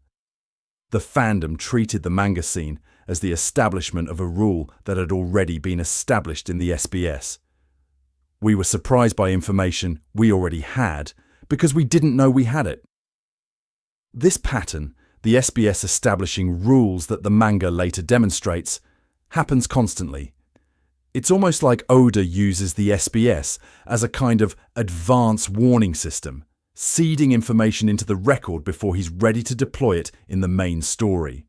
The fandom treated the manga scene as the establishment of a rule that had already been established in the SBS. We were surprised by information we already had because we didn't know we had it. This pattern, the SBS establishing rules that the manga later demonstrates, happens constantly. It's almost like Oda uses the SBS as a kind of advance warning system, seeding information into the record before he's ready to deploy it in the main story.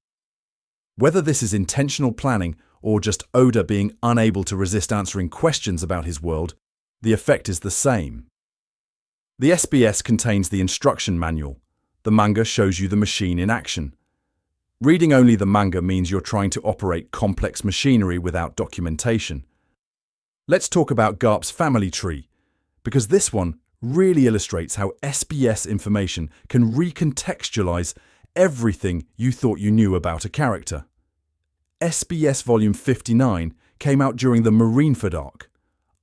Whether this is intentional planning or just Oda being unable to resist answering questions about his world, the effect is the same. The SBS contains the instruction manual. The manga shows you the machine in action. Reading only the manga means you're trying to operate complex machinery without documentation. Let's talk about Garp's family tree, because this one really illustrates how SBS information can recontextualize everything you thought you knew about a character. SBS Volume 59 came out during the Marineford arc,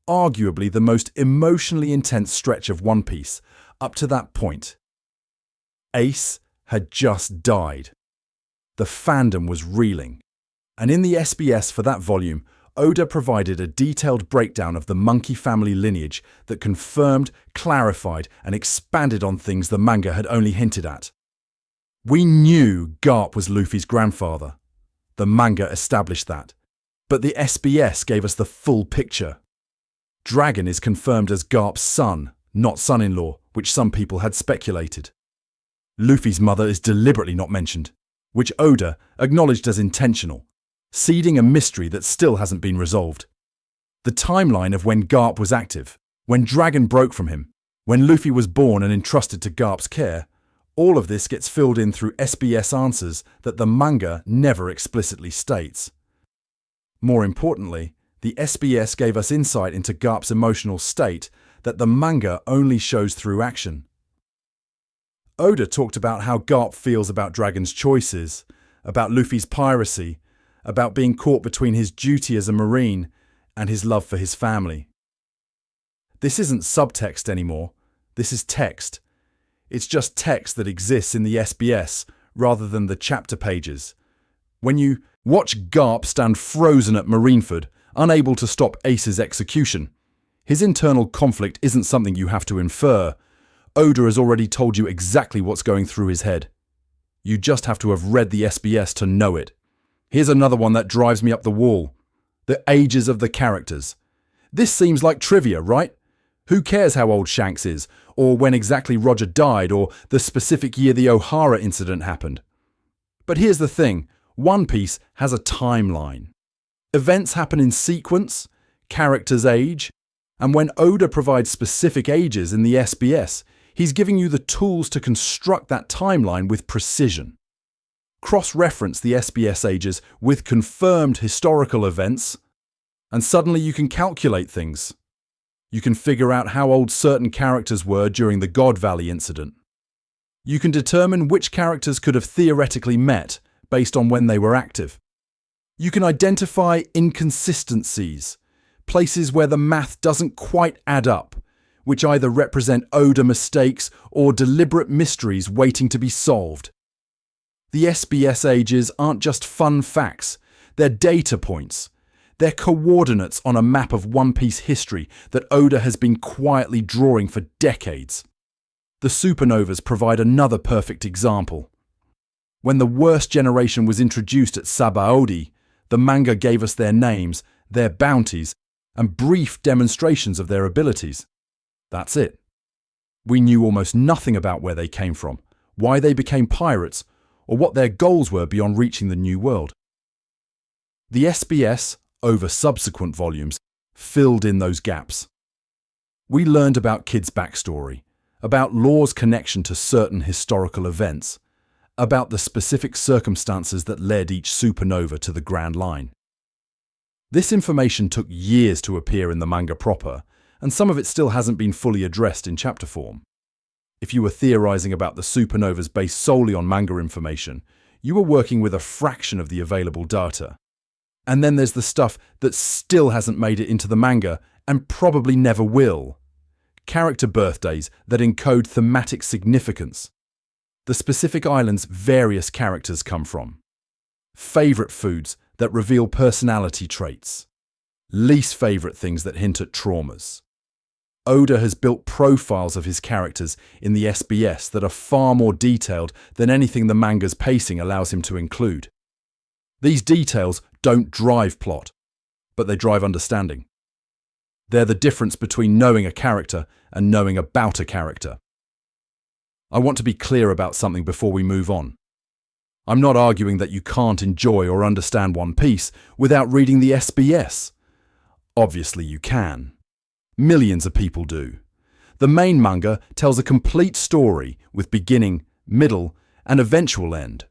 arguably the most emotionally intense stretch of One Piece up to that point. Ace had just died. The fandom was reeling, and in the SBS for that volume, Oda provided a detailed breakdown of the monkey family lineage that confirmed, clarified, and expanded on things the manga had only hinted at. We knew Garp was Luffy's grandfather. The manga established that. But the SBS gave us the full picture. Dragon is confirmed as Garp's son, not son-in-law, which some people had speculated. Luffy's mother is deliberately not mentioned, which Oda acknowledged as intentional, seeding a mystery that still hasn't been resolved. The timeline of when Garp was active, when Dragon broke from him, when Luffy was born and entrusted to Garp's care, all of this gets filled in through SBS answers that the manga never explicitly states. More importantly, the SBS gave us insight into Garp's emotional state that the manga only shows through action. Oda talked about how Garp feels about Dragon's choices, about Luffy's piracy, about being caught between his duty as a Marine and his love for his family. This isn't subtext anymore, this is text. It's just text that exists in the SBS rather than the chapter pages. When you watch Garp stand frozen at Marineford, unable to stop Ace's execution, his internal conflict isn't something you have to infer. Oda has already told you exactly what's going through his head. You just have to have read the SBS to know it. Here's another one that drives me up the wall. The ages of the characters. This seems like trivia, right? Who cares how old Shanks is, or when exactly Roger died, or the specific year the O'Hara incident happened? But here's the thing, One Piece has a timeline. Events happen in sequence, characters age, and when Oda provides specific ages in the SBS, he's giving you the tools to construct that timeline with precision. Cross-reference the SBS ages with confirmed historical events, and suddenly you can calculate things. You can figure out how old certain characters were during the God Valley incident. You can determine which characters could have theoretically met based on when they were active. You can identify inconsistencies, places where the math doesn't quite add up, which either represent Oda mistakes or deliberate mysteries waiting to be solved. The SBS ages aren't just fun facts, they're data points. They're coordinates on a map of One Piece history that Oda has been quietly drawing for decades. The supernovas provide another perfect example. When the worst generation was introduced at Sabaody, the manga gave us their names, their bounties, and brief demonstrations of their abilities. That's it. We knew almost nothing about where they came from, why they became pirates, or what their goals were beyond reaching the New World. The SBS, over subsequent volumes, filled in those gaps. We learned about Kid's backstory, about Law's connection to certain historical events, about the specific circumstances that led each supernova to the Grand Line. This information took years to appear in the manga proper, and some of it still hasn't been fully addressed in chapter form. If you were theorizing about the supernovas based solely on manga information, you were working with a fraction of the available data. And then there's the stuff that still hasn't made it into the manga and probably never will. Character birthdays that encode thematic significance. The specific islands various characters come from. Favorite foods that reveal personality traits. Least favorite things that hint at traumas. Oda has built profiles of his characters in the SBS that are far more detailed than anything the manga's pacing allows him to include. These details don't drive plot, but they drive understanding. They're the difference between knowing a character and knowing about a character. I want to be clear about something before we move on. I'm not arguing that you can't enjoy or understand One Piece without reading the SBS. Obviously you can. Millions of people do. The main manga tells a complete story with beginning, middle, and eventual end.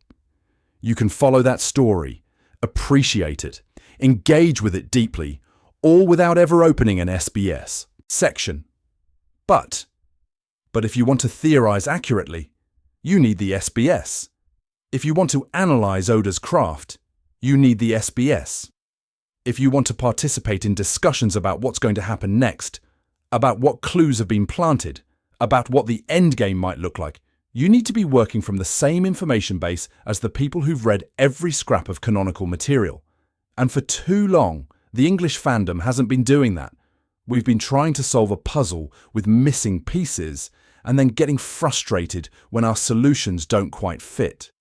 You can follow that story, appreciate it, engage with it deeply, all without ever opening an SBS section. But if you want to theorize accurately, you need the SBS. If you want to analyze Oda's craft, you need the SBS. If you want to participate in discussions about what's going to happen next, about what clues have been planted, about what the endgame might look like, you need to be working from the same information base as the people who've read every scrap of canonical material. And for too long, the English fandom hasn't been doing that. We've been trying to solve a puzzle with missing pieces and then getting frustrated when our solutions don't quite fit.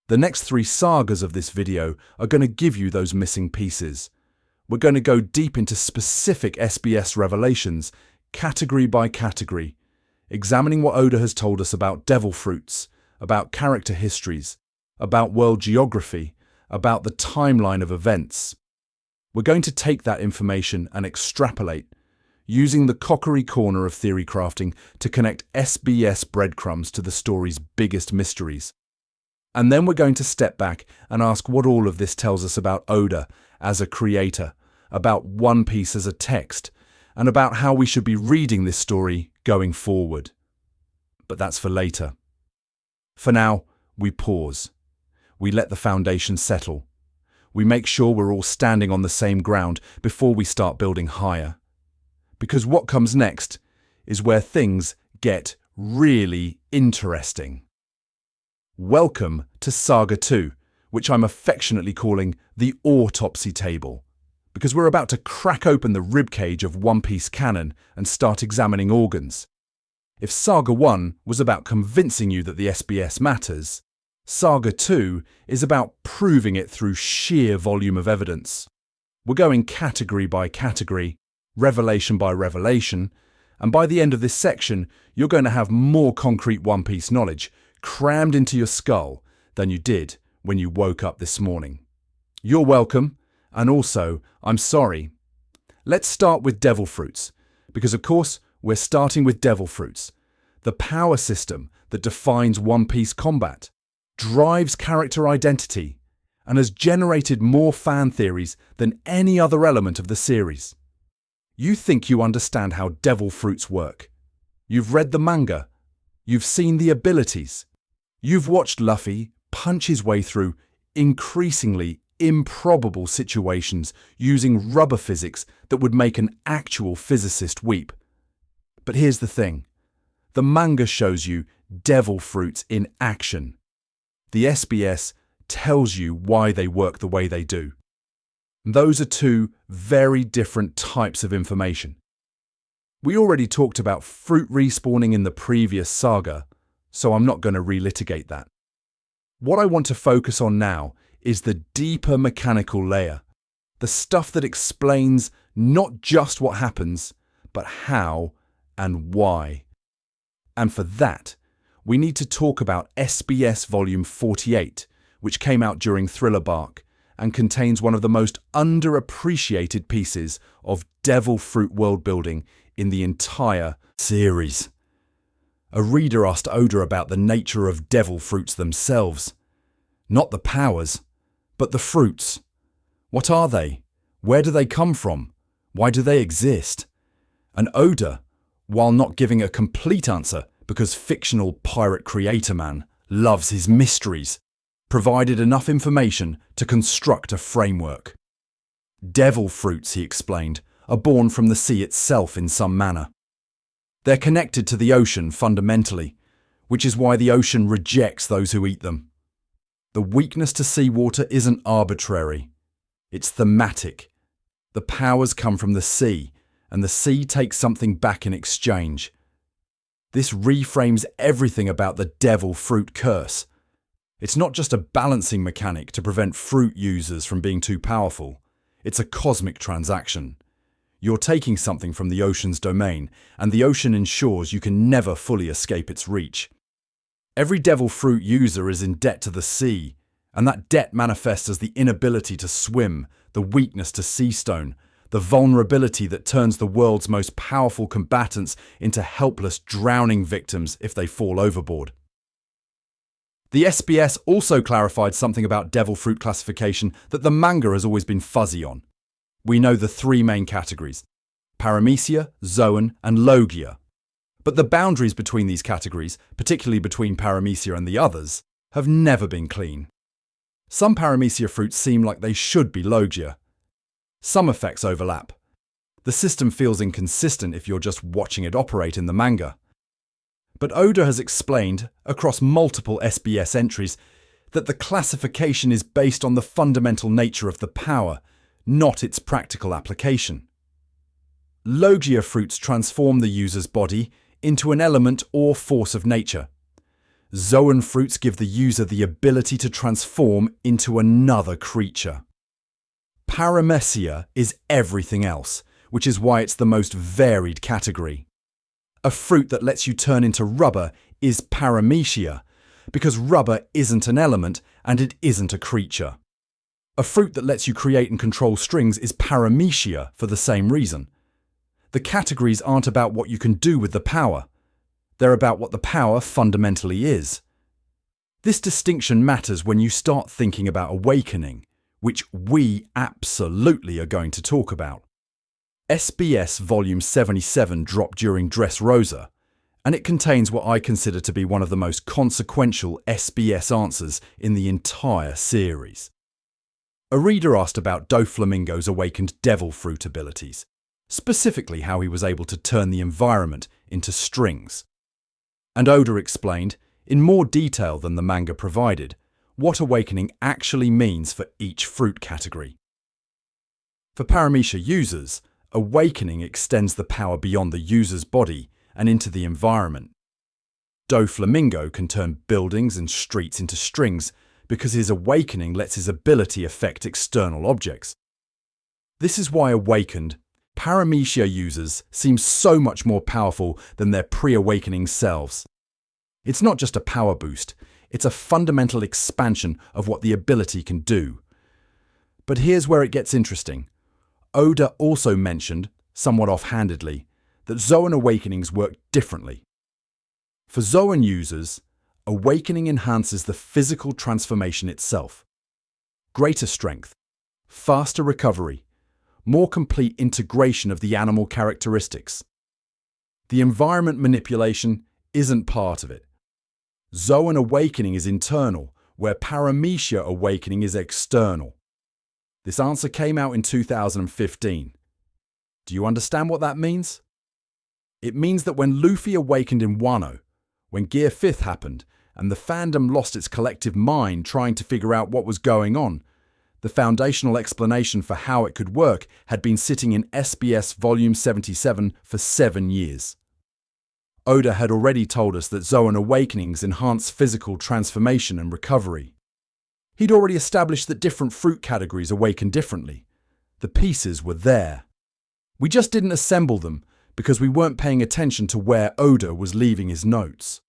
The next 3 sagas of this video are going to give you those missing pieces. We're going to go deep into specific SBS revelations, category by category, examining what Oda has told us about devil fruits, about character histories, about world geography, about the timeline of events. We're going to take that information and extrapolate, using the cockery corner of theory crafting to connect SBS breadcrumbs to the story's biggest mysteries. And then we're going to step back and ask what all of this tells us about Oda as a creator, about One Piece as a text, and about how we should be reading this story going forward. But that's for later. For now, we pause. We let the foundation settle. We make sure we're all standing on the same ground before we start building higher. Because what comes next is where things get really interesting. Welcome to Saga 2, which I'm affectionately calling the autopsy table, because we're about to crack open the ribcage of One Piece canon and start examining organs. If Saga 1 was about convincing you that the SBS matters, Saga 2 is about proving it through sheer volume of evidence. We're going category by category, revelation by revelation, and by the end of this section, you're going to have more concrete One Piece knowledge crammed into your skull than you did when you woke up this morning. You're welcome, and also, I'm sorry. Let's start with devil fruits, because of course, we're starting with devil fruits, the power system that defines One Piece combat, drives character identity, and has generated more fan theories than any other element of the series. You think you understand how devil fruits work. You've read the manga. You've seen the abilities. You've watched Luffy punch his way through increasingly improbable situations using rubber physics that would make an actual physicist weep. But here's the thing. The manga shows you devil fruits in action. the SBS tells you why they work the way they do. Those are two very different types of information. We already talked about fruit respawning in the previous saga, so I'm not going to relitigate that. What I want to focus on now is the deeper mechanical layer, the stuff that explains not just what happens, but how and why. And for that, we need to talk about SBS Volume 48, which came out during Thriller Bark and contains one of the most underappreciated pieces of devil fruit world building in the entire series. A reader asked Oda about the nature of devil fruits themselves. Not the powers, but the fruits. What are they? Where do they come from? Why do they exist? And Oda, while not giving a complete answer because fictional pirate creator man loves his mysteries, provided enough information to construct a framework. Devil fruits, he explained, are born from the sea itself in some manner. They're connected to the ocean fundamentally, which is why the ocean rejects those who eat them. The weakness to seawater isn't arbitrary. It's thematic. The powers come from the sea, and the sea takes something back in exchange. This reframes everything about the devil fruit curse. It's not just a balancing mechanic to prevent fruit users from being too powerful. It's a cosmic transaction. You're taking something from the ocean's domain, and the ocean ensures you can never fully escape its reach. Every devil fruit user is in debt to the sea, and that debt manifests as the inability to swim, the weakness to sea stone, the vulnerability that turns the world's most powerful combatants into helpless, drowning victims if they fall overboard. The SBS also clarified something about devil fruit classification that the manga has always been fuzzy on. We know the three main categories: Paramecia, Zoan, and Logia. But the boundaries between these categories, particularly between Paramecia and the others, have never been clean. Some Paramecia fruits seem like they should be Logia. Some effects overlap. The system feels inconsistent if you're just watching it operate in the manga. But Oda has explained, across multiple SBS entries, that the classification is based on the fundamental nature of the power, not its practical application. Logia fruits transform the user's body into an element or force of nature. Zoan fruits give the user the ability to transform into another creature. Paramecia is everything else, which is why it's the most varied category. A fruit that lets you turn into rubber is Paramecia, because rubber isn't an element and it isn't a creature. A fruit that lets you create and control strings is Paramecia for the same reason. The categories aren't about what you can do with the power. They're about what the power fundamentally is. This distinction matters when you start thinking about awakening, which we absolutely are going to talk about. SBS Volume 77 dropped during Dressrosa, and it contains what I consider to be one of the most consequential SBS answers in the entire series. A reader asked about Doflamingo's awakened devil fruit abilities, specifically how he was able to turn the environment into strings. And Oda explained, in more detail than the manga provided, what awakening actually means for each fruit category. For Paramecia users, awakening extends the power beyond the user's body and into the environment. Doflamingo can turn buildings and streets into strings because his awakening lets his ability affect external objects. This is why awakened, Paramecia users seem so much more powerful than their pre-awakening selves. It's not just a power boost, it's a fundamental expansion of what the ability can do. But here's where it gets interesting. Oda also mentioned, somewhat offhandedly, that Zoan awakenings work differently. For Zoan users, awakening enhances the physical transformation itself. Greater strength, faster recovery, more complete integration of the animal characteristics. The environment manipulation isn't part of it. Zoan awakening is internal, where Paramecia awakening is external. This answer came out in 2015. Do you understand what that means? It means that when Luffy awakened in Wano, when Gear 5th happened, and the fandom lost its collective mind trying to figure out what was going on. The foundational explanation for how it could work had been sitting in SBS Volume 77 for 7 years. Oda had already told us that Zoan awakenings enhance physical transformation and recovery. He'd already established that different fruit categories awaken differently. The pieces were there. We just didn't assemble them because we weren't paying attention to where Oda was leaving his notes.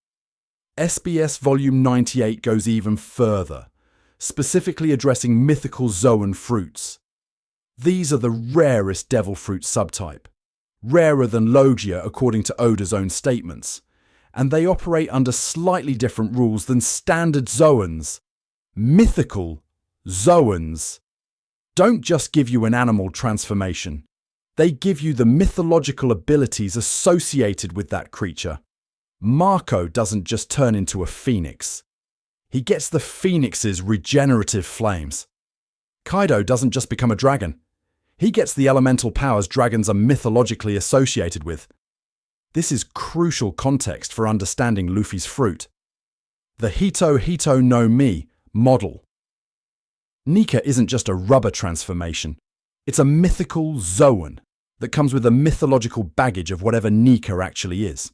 SBS Volume 98 goes even further, specifically addressing mythical Zoan fruits. These are the rarest devil fruit subtype, rarer than Logia according to Oda's own statements, and they operate under slightly different rules than standard Zoans. Mythical Zoans don't just give you an animal transformation, they give you the mythological abilities associated with that creature. Marco doesn't just turn into a phoenix. He gets the phoenix's regenerative flames. Kaido doesn't just become a dragon. He gets the elemental powers dragons are mythologically associated with. This is crucial context for understanding Luffy's fruit. The Hito Hito no Mi model. Nika isn't just a rubber transformation. It's a mythical Zoan that comes with a mythological baggage of whatever Nika actually is.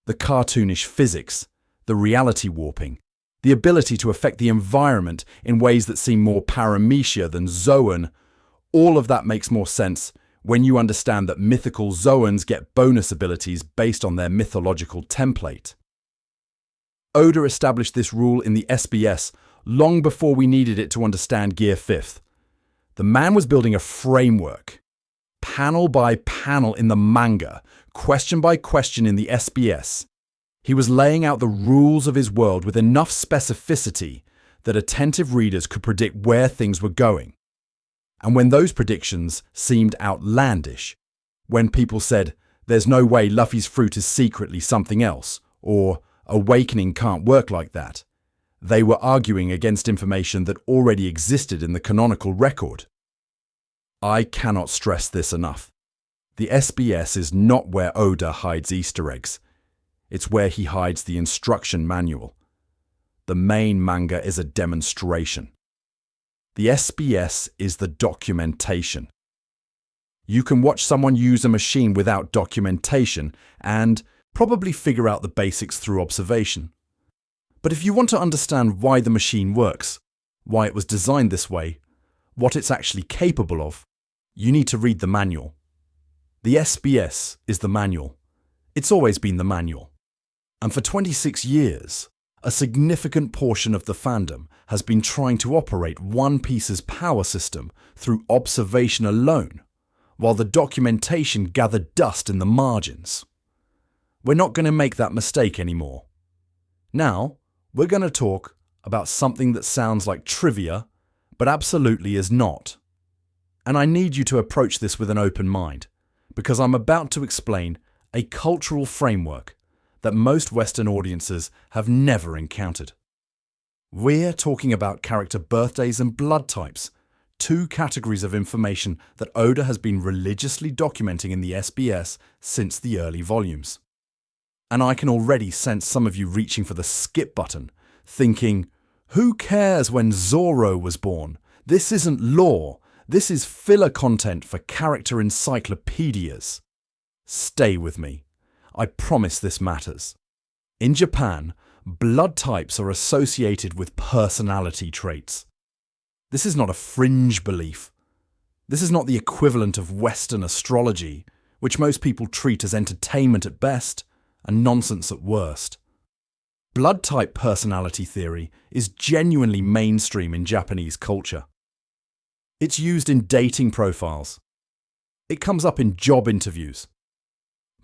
The cartoonish physics, the reality warping, the ability to affect the environment in ways that seem more paramecia than Zoan, all of that makes more sense when you understand that mythical Zoans get bonus abilities based on their mythological template. Oda established this rule in the SBS long before we needed it to understand Gear 5th. The man was building a framework, panel by panel in the manga, question by question in the SBS. He was laying out the rules of his world with enough specificity that attentive readers could predict where things were going. And when those predictions seemed outlandish, when people said, "There's no way Luffy's fruit is secretly something else," or "Awakening can't work like that," they were arguing against information that already existed in the canonical record. I cannot stress this enough. The SBS is not where Oda hides Easter eggs. It's where he hides the instruction manual. The main manga is a demonstration. The SBS is the documentation. You can watch someone use a machine without documentation and probably figure out the basics through observation. But if you want to understand why the machine works, why it was designed this way, what it's actually capable of, you need to read the manual. The SBS is the manual. It's always been the manual. And for 26 years, a significant portion of the fandom has been trying to operate One Piece's power system through observation alone, while the documentation gathered dust in the margins. We're not going to make that mistake anymore. Now, we're going to talk about something that sounds like trivia, but absolutely is not. And I need you to approach this with an open mind, because I'm about to explain a cultural framework that most Western audiences have never encountered. We're talking about character birthdays and blood types, two categories of information that Oda has been religiously documenting in the SBS since the early volumes. And I can already sense some of you reaching for the skip button, thinking, who cares when Zoro was born? This isn't lore. This is filler content for character encyclopedias. Stay with me. I promise this matters. In Japan, blood types are associated with personality traits. This is not a fringe belief. This is not the equivalent of Western astrology, which most people treat as entertainment at best and nonsense at worst. Blood type personality theory is genuinely mainstream in Japanese culture. It's used in dating profiles. It comes up in job interviews.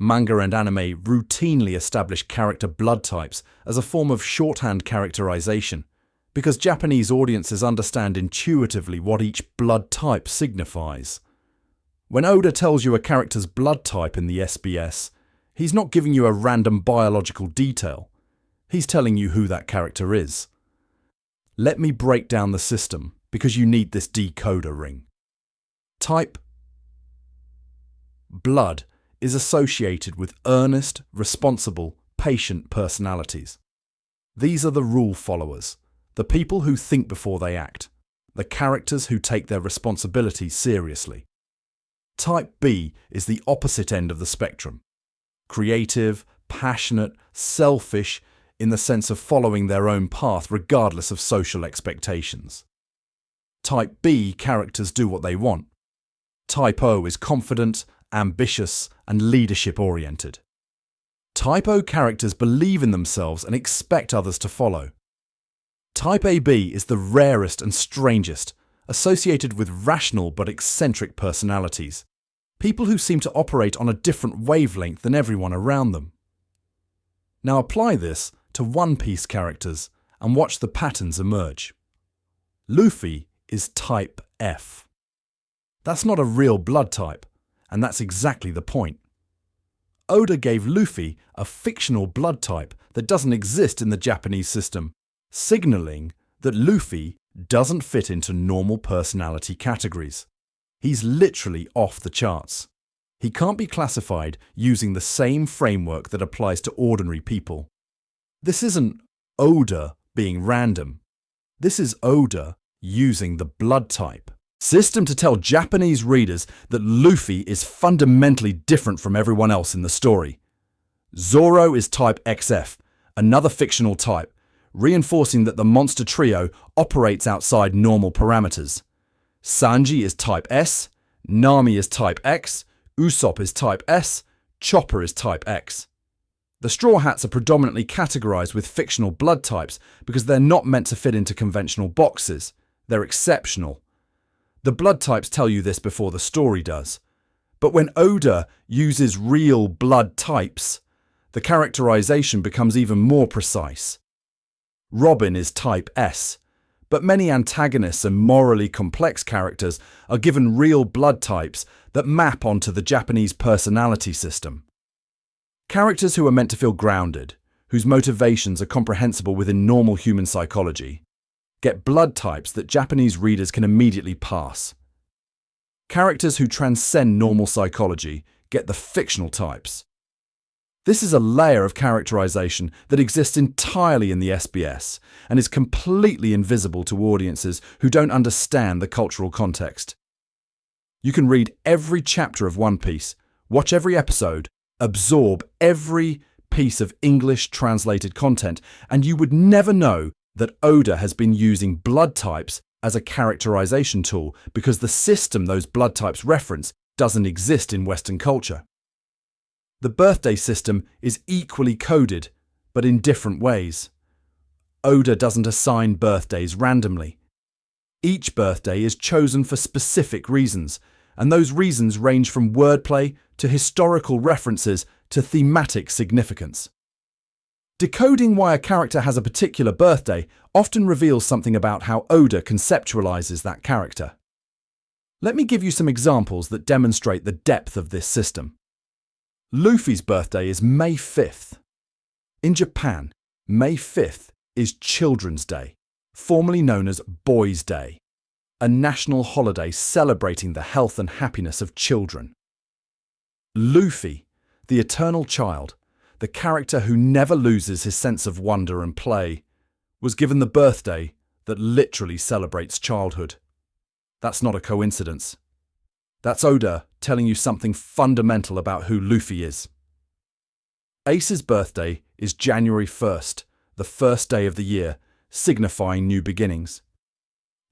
Manga and anime routinely establish character blood types as a form of shorthand characterization, because Japanese audiences understand intuitively what each blood type signifies. When Oda tells you a character's blood type in the SBS, he's not giving you a random biological detail. He's telling you who that character is. Let me break down the system, because you need this decoder ring. Type blood is associated with earnest, responsible, patient personalities. These are the rule followers, the people who think before they act, the characters who take their responsibilities seriously. Type B is the opposite end of the spectrum. Creative, passionate, selfish, in the sense of following their own path regardless of social expectations. Type B characters do what they want. Type O is confident, ambitious, and leadership-oriented. Type O characters believe in themselves and expect others to follow. Type AB is the rarest and strangest, associated with rational but eccentric personalities. People who seem to operate on a different wavelength than everyone around them. Now apply this to One Piece characters and watch the patterns emerge. Luffy is Type F. That's not a real blood type, and that's exactly the point. Oda gave Luffy a fictional blood type that doesn't exist in the Japanese system, signalling that Luffy doesn't fit into normal personality categories. He's literally off the charts. He can't be classified using the same framework that applies to ordinary people. This isn't Oda being random. This is Oda using the blood type system to tell Japanese readers that Luffy is fundamentally different from everyone else in the story. Zoro is Type XF, another fictional type, reinforcing that the monster trio operates outside normal parameters. Sanji is Type S, Nami is Type X, Usopp is Type S, Chopper is Type X. The Straw Hats are predominantly categorized with fictional blood types because they're not meant to fit into conventional boxes. They're exceptional. The blood types tell you this before the story does. But when Oda uses real blood types, the characterization becomes even more precise. Robin is Type S, but many antagonists and morally complex characters are given real blood types that map onto the Japanese personality system. Characters who are meant to feel grounded, whose motivations are comprehensible within normal human psychology, get blood types that Japanese readers can immediately pass. Characters who transcend normal psychology get the fictional types. This is a layer of characterization that exists entirely in the SBS and is completely invisible to audiences who don't understand the cultural context. You can read every chapter of One Piece, watch every episode, absorb every piece of English translated content, and you would never know that Oda has been using blood types as a characterization tool because the system those blood types reference doesn't exist in Western culture. The birthday system is equally coded, but in different ways. Oda doesn't assign birthdays randomly. Each birthday is chosen for specific reasons, and those reasons range from wordplay to historical references to thematic significance. Decoding why a character has a particular birthday often reveals something about how Oda conceptualizes that character. Let me give you some examples that demonstrate the depth of this system. Luffy's birthday is May 5th. In Japan, May 5th is Children's Day, formerly known as Boys' Day, a national holiday celebrating the health and happiness of children. Luffy, the eternal child, the character who never loses his sense of wonder and play, was given the birthday that literally celebrates childhood. That's not a coincidence. That's Oda telling you something fundamental about who Luffy is. Ace's birthday is January 1st, the first day of the year, signifying new beginnings.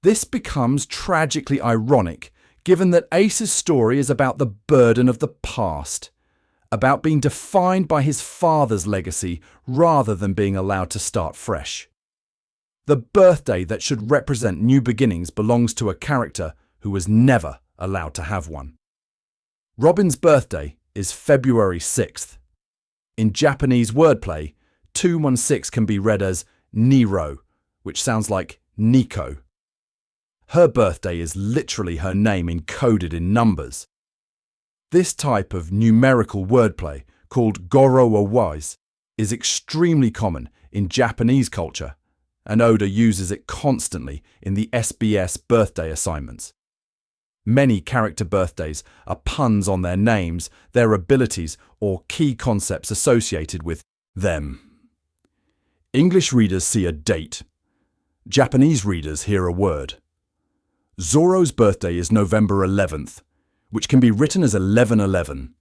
This becomes tragically ironic given that Ace's story is about the burden of the past, about being defined by his father's legacy rather than being allowed to start fresh. The birthday that should represent new beginnings belongs to a character who was never allowed to have one. Robin's birthday is February 6th. In Japanese wordplay, 216 can be read as Nero, which sounds like Nico. Her birthday is literally her name encoded in numbers. This type of numerical wordplay, called Goro or Wise, is extremely common in Japanese culture, and Oda uses it constantly in the SBS birthday assignments. Many character birthdays are puns on their names, their abilities, or key concepts associated with them. English readers see a date. Japanese readers hear a word. Zoro's birthday is November 11th, which can be written as 1111.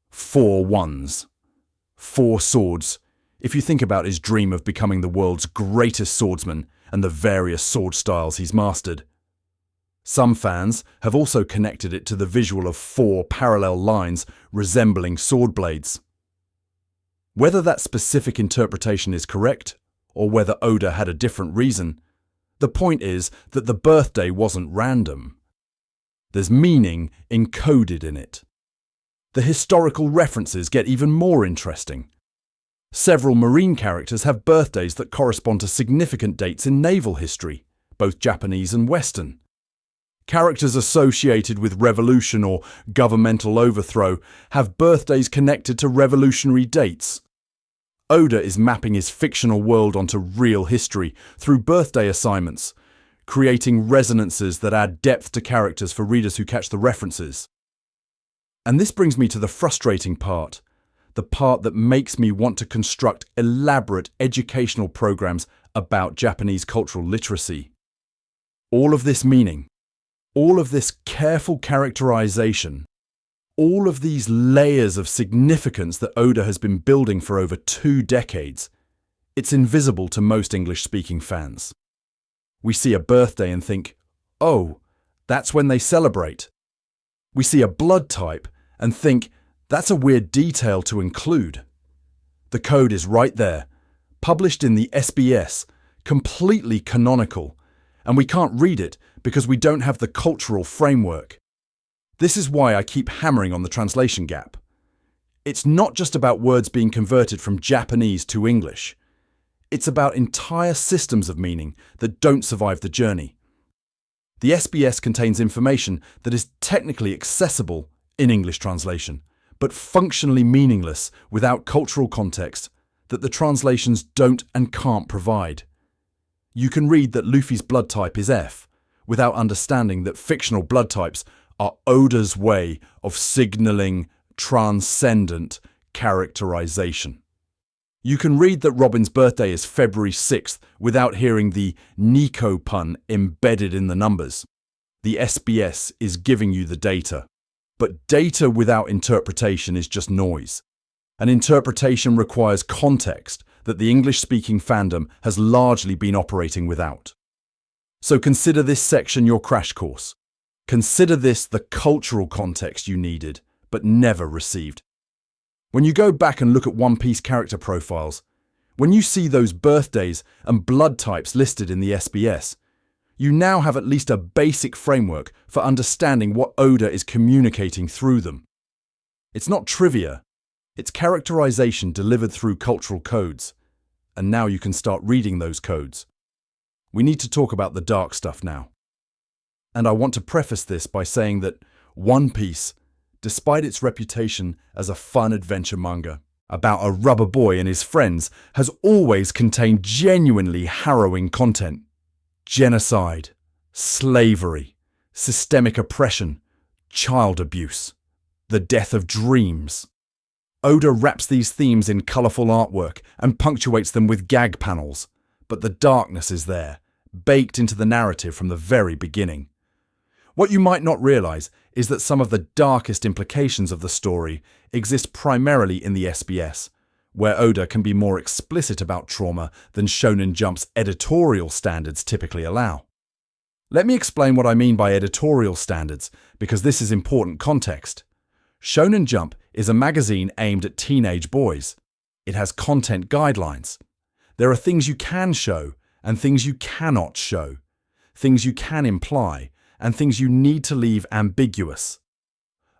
4 ones. 4 swords, if you think about his dream of becoming the world's greatest swordsman and the various sword styles he's mastered. Some fans have also connected it to the visual of 4 parallel lines resembling sword blades. Whether that specific interpretation is correct, or whether Oda had a different reason, the point is that the birthday wasn't random. There's meaning encoded in it. The historical references get even more interesting. Several marine characters have birthdays that correspond to significant dates in naval history, both Japanese and Western. Characters associated with revolution or governmental overthrow have birthdays connected to revolutionary dates. Oda is mapping his fictional world onto real history through birthday assignments, creating resonances that add depth to characters for readers who catch the references. And this brings me to the frustrating part, the part that makes me want to construct elaborate educational programs about Japanese cultural literacy. All of this meaning, all of this careful characterization, all of these layers of significance that Oda has been building for over 2 decades, it's invisible to most English-speaking fans. We see a birthday and think, oh, that's when they celebrate. We see a blood type and think, that's a weird detail to include. The code is right there, published in the SBS, completely canonical, and we can't read it because we don't have the cultural framework. This is why I keep hammering on the translation gap. It's not just about words being converted from Japanese to English. It's about entire systems of meaning that don't survive the journey. The SBS contains information that is technically accessible in English translation, but functionally meaningless without cultural context that the translations don't and can't provide. You can read that Luffy's blood type is F, without understanding that fictional blood types are Oda's way of signaling transcendent characterization. You can read that Robin's birthday is February 6th without hearing the Nico pun embedded in the numbers. The SBS is giving you the data. But data without interpretation is just noise. And interpretation requires context that the English-speaking fandom has largely been operating without. So consider this section your crash course. Consider this the cultural context you needed, but never received. When you go back and look at One Piece character profiles, when you see those birthdays and blood types listed in the SBS, you now have at least a basic framework for understanding what Oda is communicating through them. It's not trivia, it's characterization delivered through cultural codes. And now you can start reading those codes. We need to talk about the dark stuff now. And I want to preface this by saying that One Piece, despite its reputation as a fun adventure manga about a rubber boy and his friends, has always contained genuinely harrowing content. Genocide, slavery, systemic oppression, child abuse, the death of dreams. Oda wraps these themes in colourful artwork and punctuates them with gag panels, but the darkness is there, baked into the narrative from the very beginning. What you might not realise is that some of the darkest implications of the story exist primarily in the SBS, where Oda can be more explicit about trauma than Shonen Jump's editorial standards typically allow. Let me explain what I mean by editorial standards, because this is important context. Shonen Jump is a magazine aimed at teenage boys. It has content guidelines. There are things you can show and things you cannot show, things you can imply, and things you need to leave ambiguous.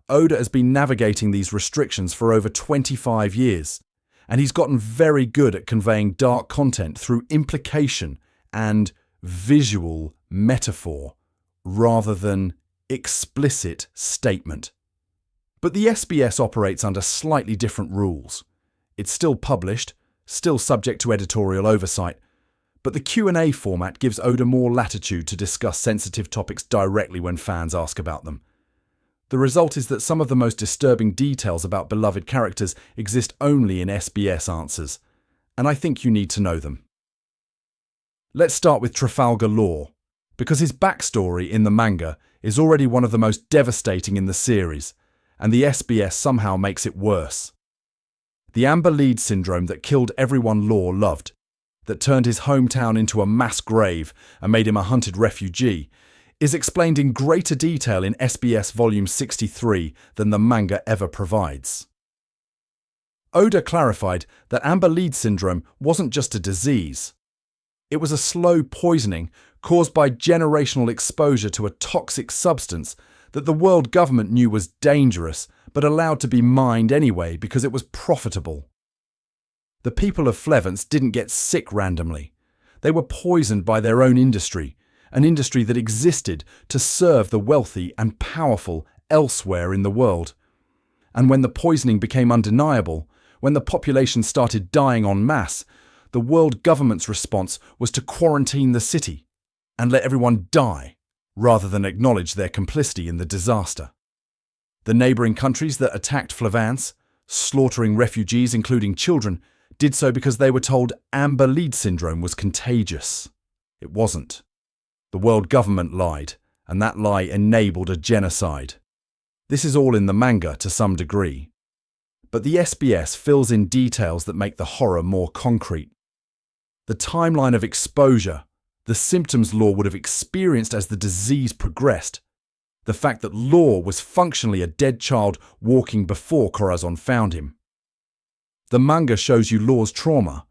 Oda has been navigating these restrictions for over 25 years, and he's gotten very good at conveying dark content through implication and visual metaphor, rather than explicit statement. But the SBS operates under slightly different rules. It's still published, still subject to editorial oversight, but the Q&A format gives Oda more latitude to discuss sensitive topics directly when fans ask about them. The result is that some of the most disturbing details about beloved characters exist only in SBS answers, and I think you need to know them. Let's start with Trafalgar Law, because his backstory in the manga is already one of the most devastating in the series, and the SBS somehow makes it worse. The Amber Lead syndrome that killed everyone Law loved, that turned his hometown into a mass grave and made him a hunted refugee, is explained in greater detail in SBS Volume 63 than the manga ever provides. Oda clarified that Amber Lead syndrome wasn't just a disease. It was a slow poisoning caused by generational exposure to a toxic substance that the world government knew was dangerous but allowed to be mined anyway because it was profitable. The people of Flevance didn't get sick randomly. They were poisoned by their own industry, an industry that existed to serve the wealthy and powerful elsewhere in the world. And when the poisoning became undeniable, when the population started dying en masse, the world government's response was to quarantine the city and let everyone die, rather than acknowledge their complicity in the disaster. The neighbouring countries that attacked Flevance, slaughtering refugees including children, did so because they were told Amber Lead syndrome was contagious. It wasn't. The world government lied, and that lie enabled a genocide. This is all in the manga to some degree. But the SBS fills in details that make the horror more concrete. The timeline of exposure, the symptoms Law would have experienced as the disease progressed, the fact that Law was functionally a dead child walking before Corazon found him. The manga shows you Law's trauma.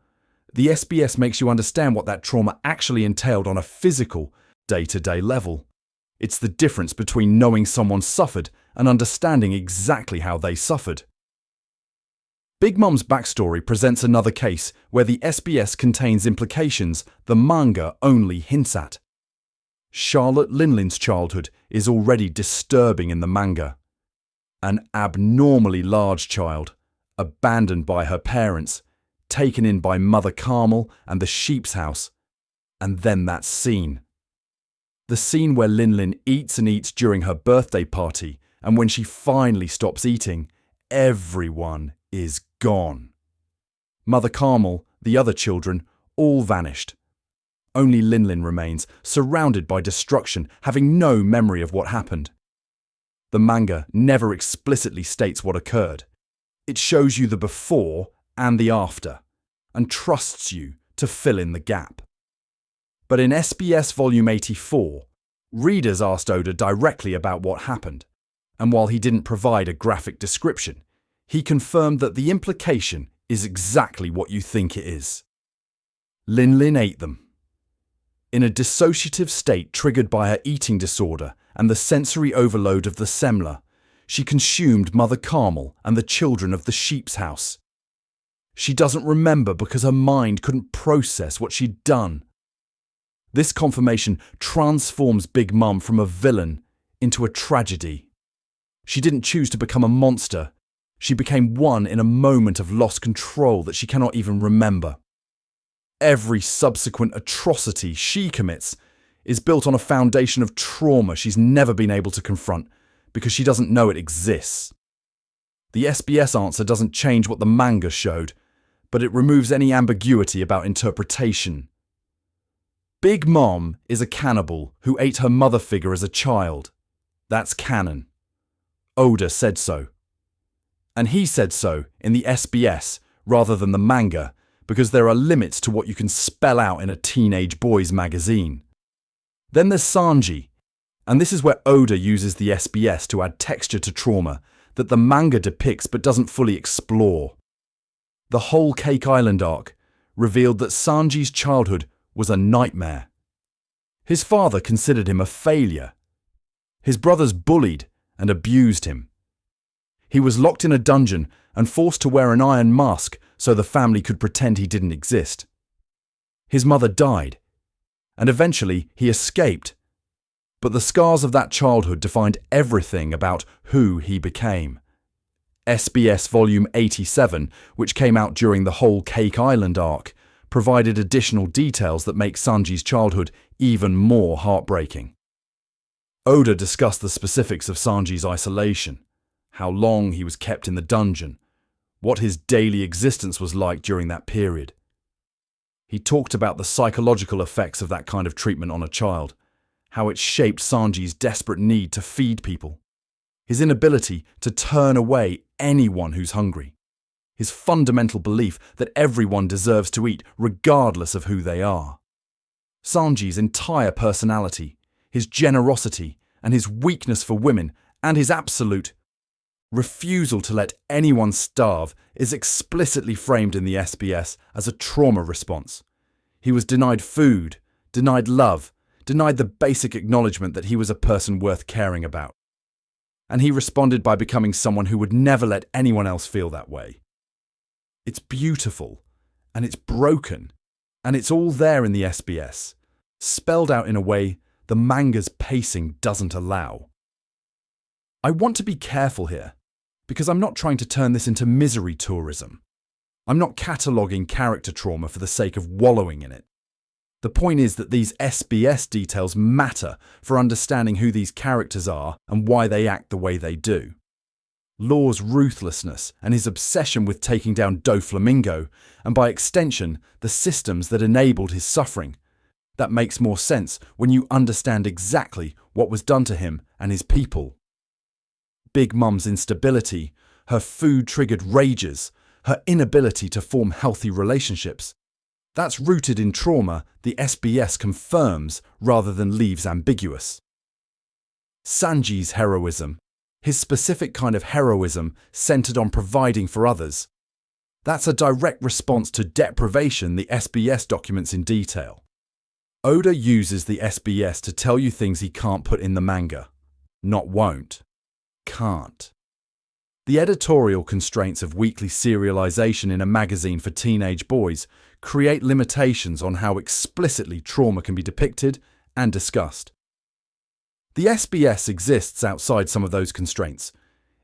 The SBS makes you understand what that trauma actually entailed on a physical, day-to-day level. It's the difference between knowing someone suffered and understanding exactly how they suffered. Big Mom's backstory presents another case where the SBS contains implications the manga only hints at. Charlotte Linlin's childhood is already disturbing in the manga. An abnormally large child, abandoned by her parents, taken in by Mother Carmel and the sheep's house, and then that scene. The scene where Linlin eats and eats during her birthday party, and when she finally stops eating, everyone is gone. Mother Carmel, the other children, all vanished. Only Linlin remains, surrounded by destruction, having no memory of what happened. The manga never explicitly states what occurred. It shows you the before and the after, and trusts you to fill in the gap. But in SBS Volume 84, readers asked Oda directly about what happened, and while he didn't provide a graphic description, he confirmed that the implication is exactly what you think it is. Linlin ate them. In a dissociative state triggered by her eating disorder and the sensory overload of the semla, she consumed Mother Carmel and the children of the sheep's house. She doesn't remember because her mind couldn't process what she'd done. This confirmation transforms Big Mum from a villain into a tragedy. She didn't choose to become a monster. She became one in a moment of lost control that she cannot even remember. Every subsequent atrocity she commits is built on a foundation of trauma she's never been able to confront because she doesn't know it exists. The SBS answer doesn't change what the manga showed, but it removes any ambiguity about interpretation. Big Mom is a cannibal who ate her mother figure as a child. That's canon. Oda said so. And he said so in the SBS rather than the manga because there are limits to what you can spell out in a teenage boys magazine. Then there's Sanji, and this is where Oda uses the SBS to add texture to trauma that the manga depicts but doesn't fully explore. The whole Cake Island arc revealed that Sanji's childhood was a nightmare. His father considered him a failure. His brothers bullied and abused him. He was locked in a dungeon and forced to wear an iron mask so the family could pretend he didn't exist. His mother died, and eventually he escaped. But the scars of that childhood defined everything about who he became. SBS Volume 87, which came out during the whole Cake Island arc, provided additional details that make Sanji's childhood even more heartbreaking. Oda discussed the specifics of Sanji's isolation, how long he was kept in the dungeon, what his daily existence was like during that period. He talked about the psychological effects of that kind of treatment on a child, how it shaped Sanji's desperate need to feed people, his inability to turn away anyone who's hungry, his fundamental belief that everyone deserves to eat regardless of who they are. Sanji's entire personality, his generosity and his weakness for women, and his absolute refusal to let anyone starve is explicitly framed in the SBS as a trauma response. He was denied food, denied love, denied the basic acknowledgement that he was a person worth caring about. And he responded by becoming someone who would never let anyone else feel that way. It's beautiful, and it's broken, and it's all there in the SBS, spelled out in a way the manga's pacing doesn't allow. I want to be careful here, because I'm not trying to turn this into misery tourism. I'm not cataloguing character trauma for the sake of wallowing in it. The point is that these SBS details matter for understanding who these characters are and why they act the way they do. Law's ruthlessness and his obsession with taking down Doflamingo, and by extension, the systems that enabled his suffering. That makes more sense when you understand exactly what was done to him and his people. Big Mum's instability, her food-triggered rages, her inability to form healthy relationships. That's rooted in trauma the SBS confirms rather than leaves ambiguous. Sanji's heroism, his specific kind of heroism centered on providing for others. That's a direct response to deprivation the SBS documents in detail. Oda uses the SBS to tell you things he can't put in the manga. Not won't. Can't. The editorial constraints of weekly serialization in a magazine for teenage boys create limitations on how explicitly trauma can be depicted and discussed. The SBS exists outside some of those constraints.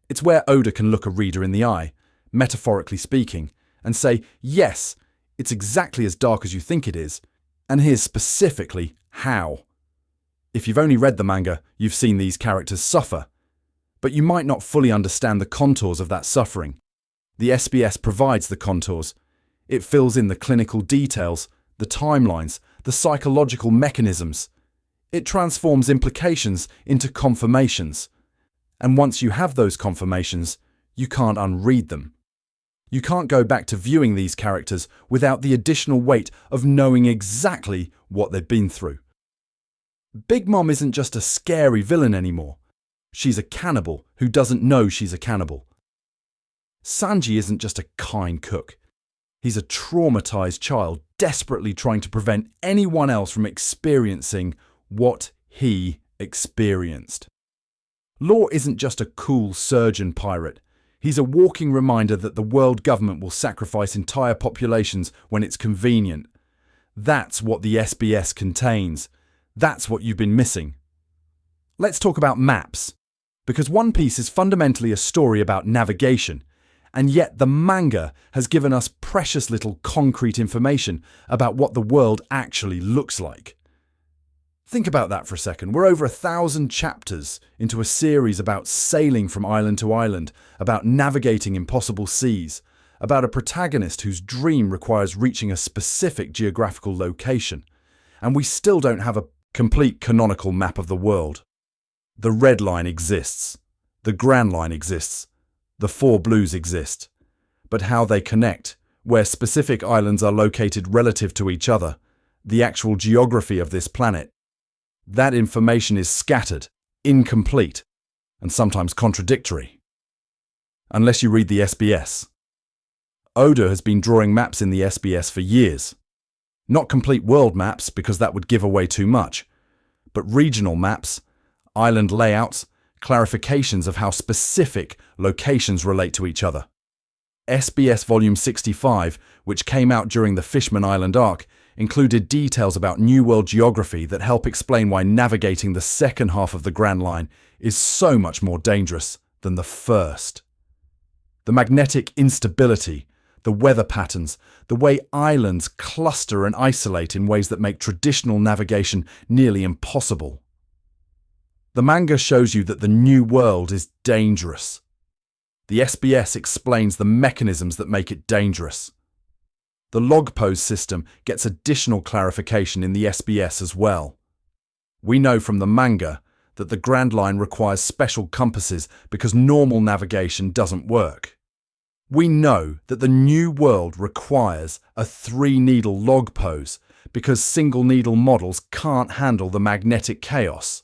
It's where Oda can look a reader in the eye, metaphorically speaking, and say, yes, it's exactly as dark as you think it is, and here's specifically how. If you've only read the manga, you've seen these characters suffer, but you might not fully understand the contours of that suffering. The SBS provides the contours. It fills in the clinical details, the timelines, the psychological mechanisms. It transforms implications into confirmations. And once you have those confirmations, you can't unread them. You can't go back to viewing these characters without the additional weight of knowing exactly what they've been through. Big Mom isn't just a scary villain anymore. She's a cannibal who doesn't know she's a cannibal. Sanji isn't just a kind cook. He's a traumatized child desperately trying to prevent anyone else from experiencing what he experienced. Law isn't just a cool surgeon pirate. He's a walking reminder that the world government will sacrifice entire populations when it's convenient. That's what the SBS contains. That's what you've been missing. Let's talk about maps. Because One Piece is fundamentally a story about navigation, and yet the manga has given us precious little concrete information about what the world actually looks like. Think about that for a second. We're over 1,000 chapters into a series about sailing from island to island, about navigating impossible seas, about a protagonist whose dream requires reaching a specific geographical location, and we still don't have a complete canonical map of the world. The Red Line exists, the Grand Line exists, the Four Blues exist, but how they connect, where specific islands are located relative to each other, the actual geography of this planet, that information is scattered, incomplete, and sometimes contradictory. Unless you read the SBS. Oda has been drawing maps in the SBS for years. Not complete world maps, because that would give away too much, but regional maps, island layouts, clarifications of how specific locations relate to each other. SBS Volume 65, which came out during the Fishman Island arc, included details about New World geography that help explain why navigating the second half of the Grand Line is so much more dangerous than the first. The magnetic instability, the weather patterns, the way islands cluster and isolate in ways that make traditional navigation nearly impossible. The manga shows you that the New World is dangerous. The SBS explains the mechanisms that make it dangerous. The log pose system gets additional clarification in the SBS as well. We know from the manga that the Grand Line requires special compasses because normal navigation doesn't work. We know that the New World requires a 3-needle log pose because single-needle models can't handle the magnetic chaos.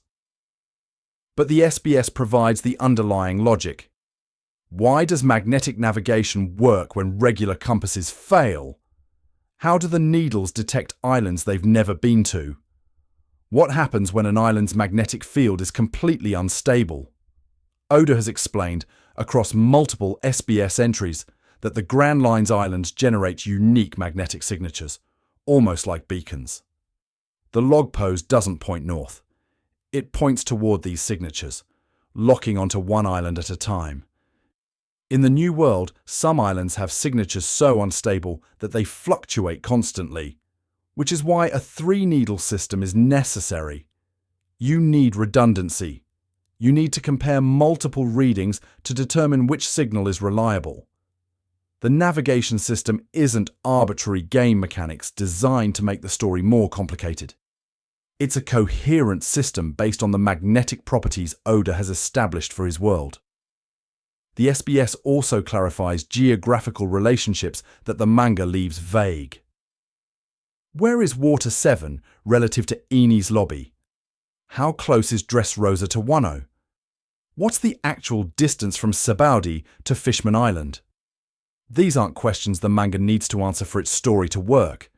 But the SBS provides the underlying logic. Why does magnetic navigation work when regular compasses fail? How do the needles detect islands they've never been to? What happens when an island's magnetic field is completely unstable? Oda has explained across multiple SBS entries that the Grand Line's islands generate unique magnetic signatures, almost like beacons. The log pose doesn't point north. It points toward these signatures, locking onto one island at a time. In the New World, some islands have signatures so unstable that they fluctuate constantly, which is why a 3-needle system is necessary. You need redundancy. You need to compare multiple readings to determine which signal is reliable. The navigation system isn't arbitrary game mechanics designed to make the story more complicated. It's a coherent system based on the magnetic properties Oda has established for his world. The SBS also clarifies geographical relationships that the manga leaves vague. Where is Water 7 relative to Eni's lobby? How close is Dressrosa to Wano? What's the actual distance from Sabaudi to Fishman Island? These aren't questions the manga needs to answer for its story to work,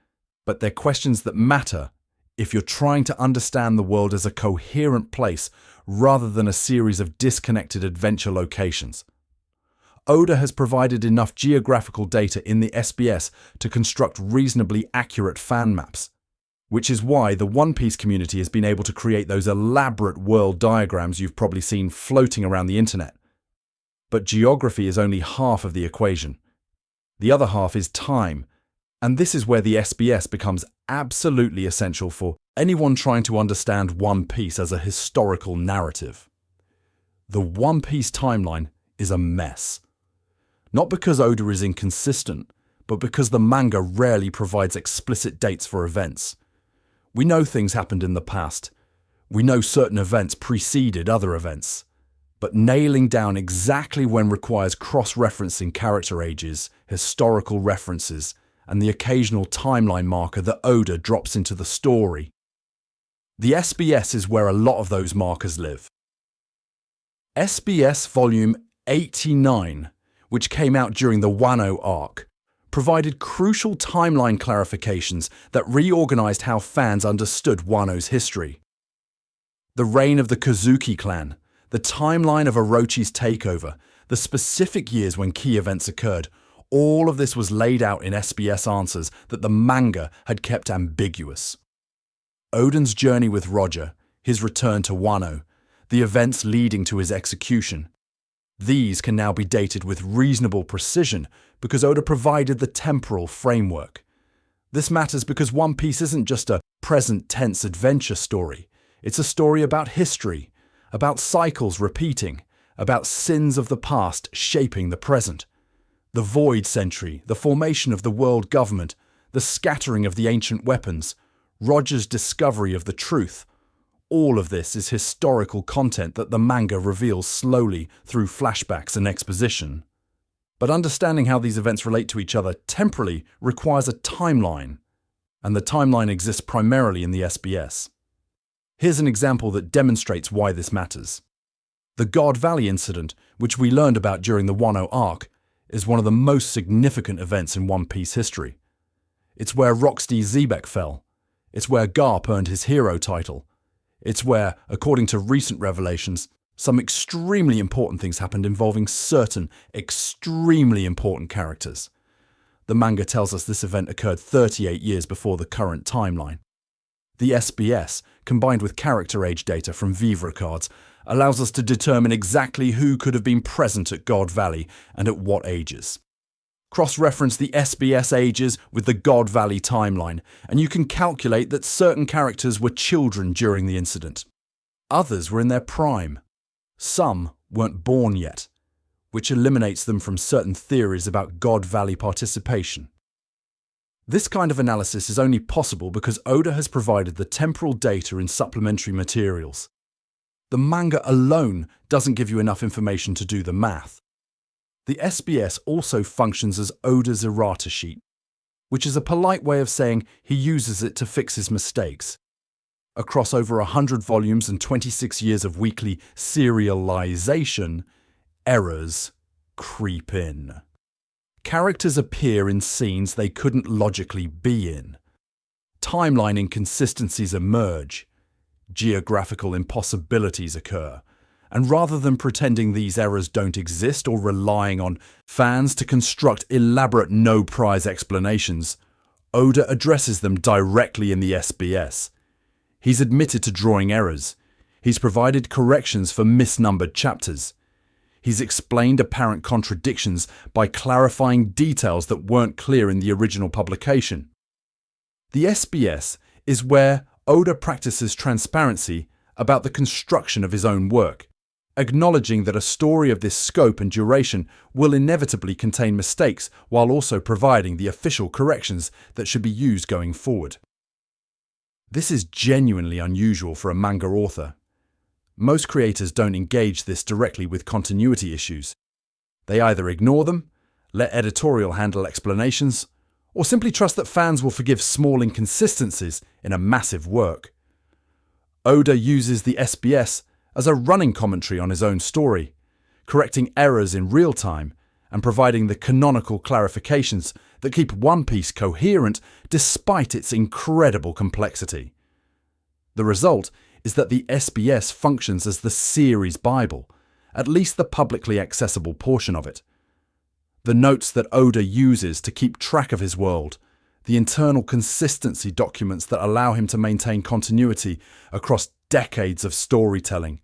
but they're questions that matter if you're trying to understand the world as a coherent place rather than a series of disconnected adventure locations. Oda has provided enough geographical data in the SBS to construct reasonably accurate fan maps, which is why the One Piece community has been able to create those elaborate world diagrams you've probably seen floating around the internet. But geography is only half of the equation. The other half is time, and this is where the SBS becomes absolutely essential for anyone trying to understand One Piece as a historical narrative. The One Piece timeline is a mess. Not because Oda is inconsistent, but because the manga rarely provides explicit dates for events. We know things happened in the past. We know certain events preceded other events. But nailing down exactly when requires cross-referencing character ages, historical references, and the occasional timeline marker that Oda drops into the story. The SBS is where a lot of those markers live. SBS Volume 89, which came out during the Wano arc, provided crucial timeline clarifications that reorganized how fans understood Wano's history. The reign of the Kozuki clan, the timeline of Orochi's takeover, the specific years when key events occurred, all of this was laid out in SBS answers that the manga had kept ambiguous. Oden's journey with Roger, his return to Wano, the events leading to his execution. These can now be dated with reasonable precision because Oda provided the temporal framework. This matters because One Piece isn't just a present-tense adventure story. It's a story about history, about cycles repeating, about sins of the past shaping the present. The Void Century, the formation of the world government, the scattering of the ancient weapons, Roger's discovery of the truth. All of this is historical content that the manga reveals slowly through flashbacks and exposition. But understanding how these events relate to each other temporally requires a timeline, and the timeline exists primarily in the SBS. Here's an example that demonstrates why this matters. The God Valley incident, which we learned about during the Wano arc, is one of the most significant events in One Piece history. It's where Rocksteady Zebek fell. It's where Garp earned his hero title. It's where, according to recent revelations, some extremely important things happened involving certain extremely important characters. The manga tells us this event occurred 38 years before the current timeline. The SBS, combined with character age data from Vivre cards, allows us to determine exactly who could have been present at God Valley and at what ages. Cross-reference the SBS ages with the God Valley timeline, and you can calculate that certain characters were children during the incident. Others were in their prime. Some weren't born yet, which eliminates them from certain theories about God Valley participation. This kind of analysis is only possible because Oda has provided the temporal data in supplementary materials. The manga alone doesn't give you enough information to do the math. The SBS also functions as Oda's errata sheet, which is a polite way of saying he uses it to fix his mistakes. Across over 100 volumes and 26 years of weekly serialization, errors creep in. Characters appear in scenes they couldn't logically be in. Timeline inconsistencies emerge. Geographical impossibilities occur. And rather than pretending these errors don't exist or relying on fans to construct elaborate no-prize explanations, Oda addresses them directly in the SBS. He's admitted to drawing errors. He's provided corrections for misnumbered chapters. He's explained apparent contradictions by clarifying details that weren't clear in the original publication. The SBS is where Oda practices transparency about the construction of his own work, acknowledging that a story of this scope and duration will inevitably contain mistakes while also providing the official corrections that should be used going forward. This is genuinely unusual for a manga author. Most creators don't engage this directly with continuity issues. They either ignore them, let editorial handle explanations, or simply trust that fans will forgive small inconsistencies in a massive work. Oda uses the SBS as a running commentary on his own story, correcting errors in real time and providing the canonical clarifications that keep One Piece coherent despite its incredible complexity. The result is that the SBS functions as the series Bible, at least the publicly accessible portion of it. The notes that Oda uses to keep track of his world, the internal consistency documents that allow him to maintain continuity across decades of storytelling.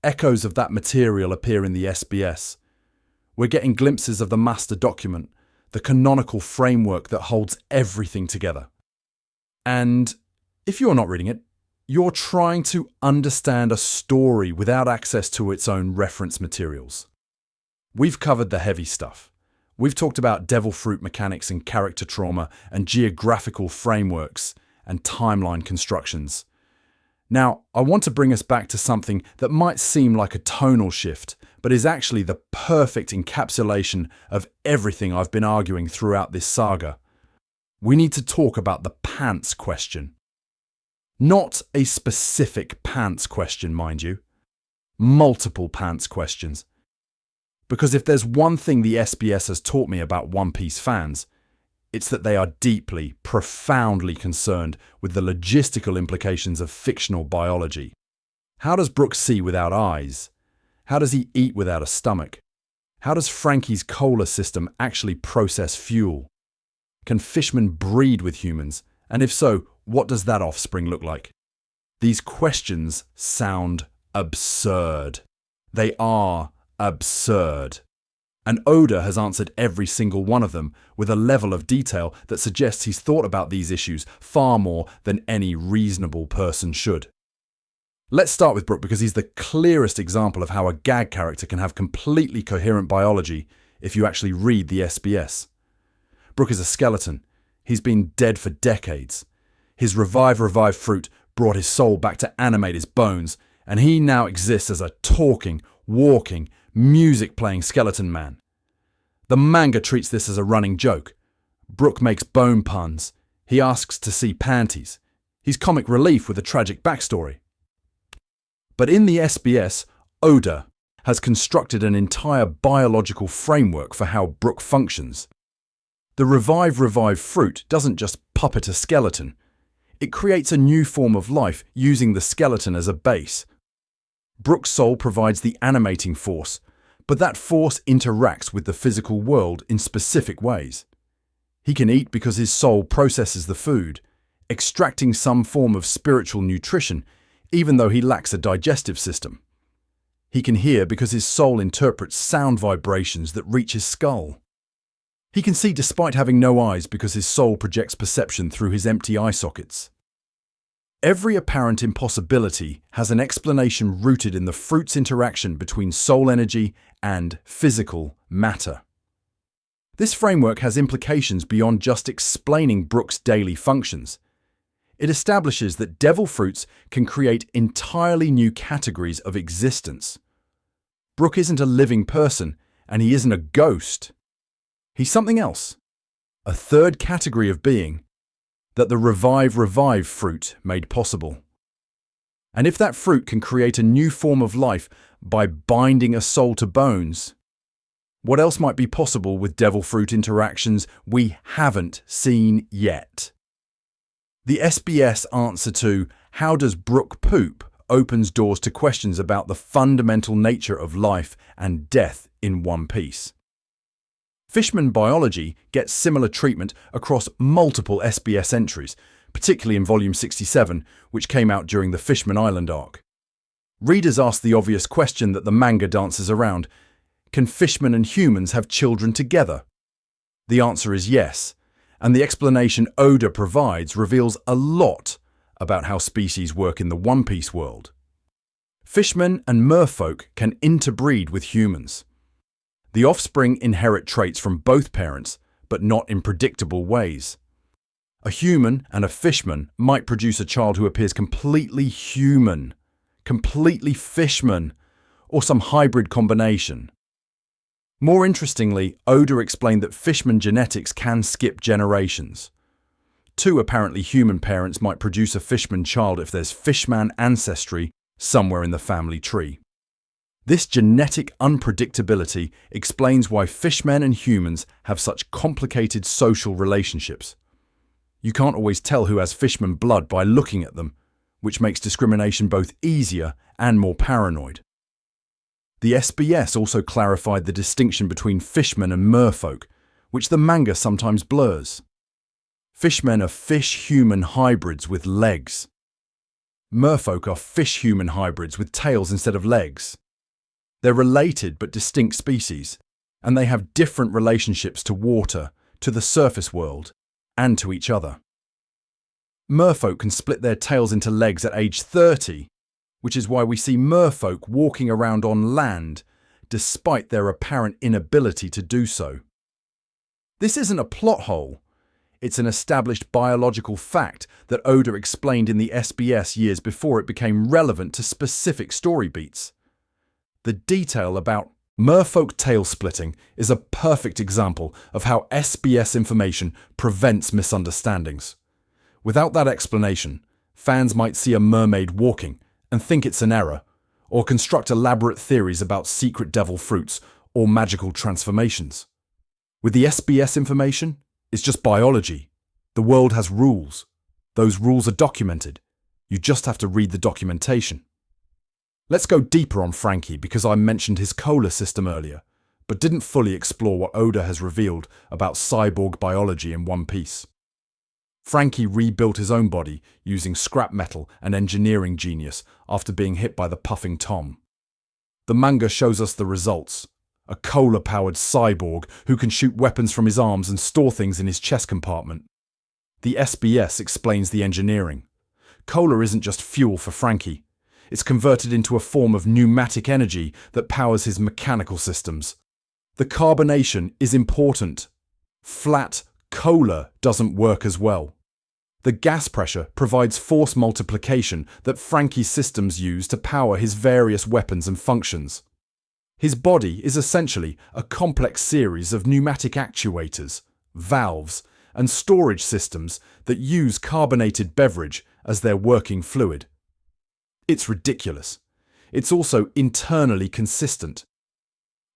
Echoes of that material appear in the SBS. We're getting glimpses of the master document, the canonical framework that holds everything together. And if you're not reading it, you're trying to understand a story without access to its own reference materials. We've covered the heavy stuff. We've talked about devil fruit mechanics and character trauma and geographical frameworks and timeline constructions. Now, I want to bring us back to something that might seem like a tonal shift, but is actually the perfect encapsulation of everything I've been arguing throughout this saga. We need to talk about the pants question. Not a specific pants question, mind you. Multiple pants questions. Because if there's one thing the SBS has taught me about One Piece fans, it's that they are deeply, profoundly concerned with the logistical implications of fictional biology. How does Brook see without eyes? How does he eat without a stomach? How does Frankie's cola system actually process fuel? Can fishmen breed with humans? And if so, what does that offspring look like? These questions sound absurd. They are absurd. And Oda has answered every single one of them with a level of detail that suggests he's thought about these issues far more than any reasonable person should. Let's start with Brook because he's the clearest example of how a gag character can have completely coherent biology if you actually read the SBS. Brook is a skeleton. He's been dead for decades. His revive fruit brought his soul back to animate his bones, and he now exists as a talking, walking, music-playing skeleton man. The manga treats this as a running joke. Brook makes bone puns. He asks to see panties. He's comic relief with a tragic backstory. But in the SBS, Oda has constructed an entire biological framework for how Brook functions. The revive fruit doesn't just puppet a skeleton. It creates a new form of life using the skeleton as a base. Brook's soul provides the animating force, but that force interacts with the physical world in specific ways. He can eat because his soul processes the food, extracting some form of spiritual nutrition, even though he lacks a digestive system. He can hear because his soul interprets sound vibrations that reach his skull. He can see despite having no eyes because his soul projects perception through his empty eye sockets. Every apparent impossibility has an explanation rooted in the fruit's interaction between soul energy and physical matter. This framework has implications beyond just explaining Brook's daily functions. It establishes that devil fruits can create entirely new categories of existence. Brook isn't a living person, and he isn't a ghost. He's something else. A third category of being that the revive fruit made possible. And if that fruit can create a new form of life by binding a soul to bones, what else might be possible with devil fruit interactions we haven't seen yet? The SBS answer to "How does Brook poop?" opens doors to questions about the fundamental nature of life and death in One Piece. Fishman biology gets similar treatment across multiple SBS entries, particularly in Volume 67, which came out during the Fishman Island arc. Readers ask the obvious question that the manga dances around: can fishmen and humans have children together? The answer is yes, and the explanation Oda provides reveals a lot about how species work in the One Piece world. Fishmen and merfolk can interbreed with humans. The offspring inherit traits from both parents, but not in predictable ways. A human and a fishman might produce a child who appears completely human, completely fishman, or some hybrid combination. More interestingly, Oda explained that fishman genetics can skip generations. Two apparently human parents might produce a fishman child if there's fishman ancestry somewhere in the family tree. This genetic unpredictability explains why fishmen and humans have such complicated social relationships. You can't always tell who has fishman blood by looking at them, which makes discrimination both easier and more paranoid. The SBS also clarified the distinction between fishmen and merfolk, which the manga sometimes blurs. Fishmen are fish-human hybrids with legs. Merfolk are fish-human hybrids with tails instead of legs. They're related but distinct species, and they have different relationships to water, to the surface world, and to each other. Merfolk can split their tails into legs at age 30, which is why we see merfolk walking around on land despite their apparent inability to do so. This isn't a plot hole. It's an established biological fact that Oda explained in the SBS years before it became relevant to specific story beats. The detail about merfolk tail splitting is a perfect example of how SBS information prevents misunderstandings. Without that explanation, fans might see a mermaid walking and think it's an error, or construct elaborate theories about secret devil fruits or magical transformations. With the SBS information, it's just biology. The world has rules. Those rules are documented. You just have to read the documentation. Let's go deeper on Franky because I mentioned his cola system earlier, but didn't fully explore what Oda has revealed about cyborg biology in One Piece. Franky rebuilt his own body using scrap metal and engineering genius after being hit by the puffing Tom. The manga shows us the results. A cola-powered cyborg who can shoot weapons from his arms and store things in his chest compartment. The SBS explains the engineering. Cola isn't just fuel for Franky. It's converted into a form of pneumatic energy that powers his mechanical systems. The carbonation is important. Flat cola doesn't work as well. The gas pressure provides force multiplication that Franky's systems use to power his various weapons and functions. His body is essentially a complex series of pneumatic actuators, valves, and storage systems that use carbonated beverage as their working fluid. It's ridiculous. It's also internally consistent.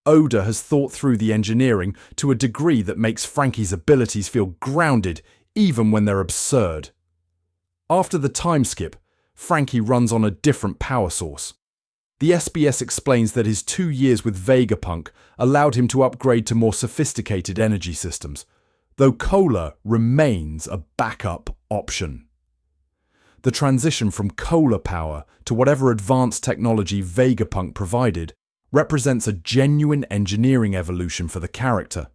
Oda has thought through the engineering to a degree that makes Franky's abilities feel grounded even when they're absurd. After the time skip, Franky runs on a different power source. The SBS explains that his 2 years with Vegapunk allowed him to upgrade to more sophisticated energy systems, though cola remains a backup option. The transition from cola power to whatever advanced technology Vegapunk provided represents a genuine engineering evolution for the character.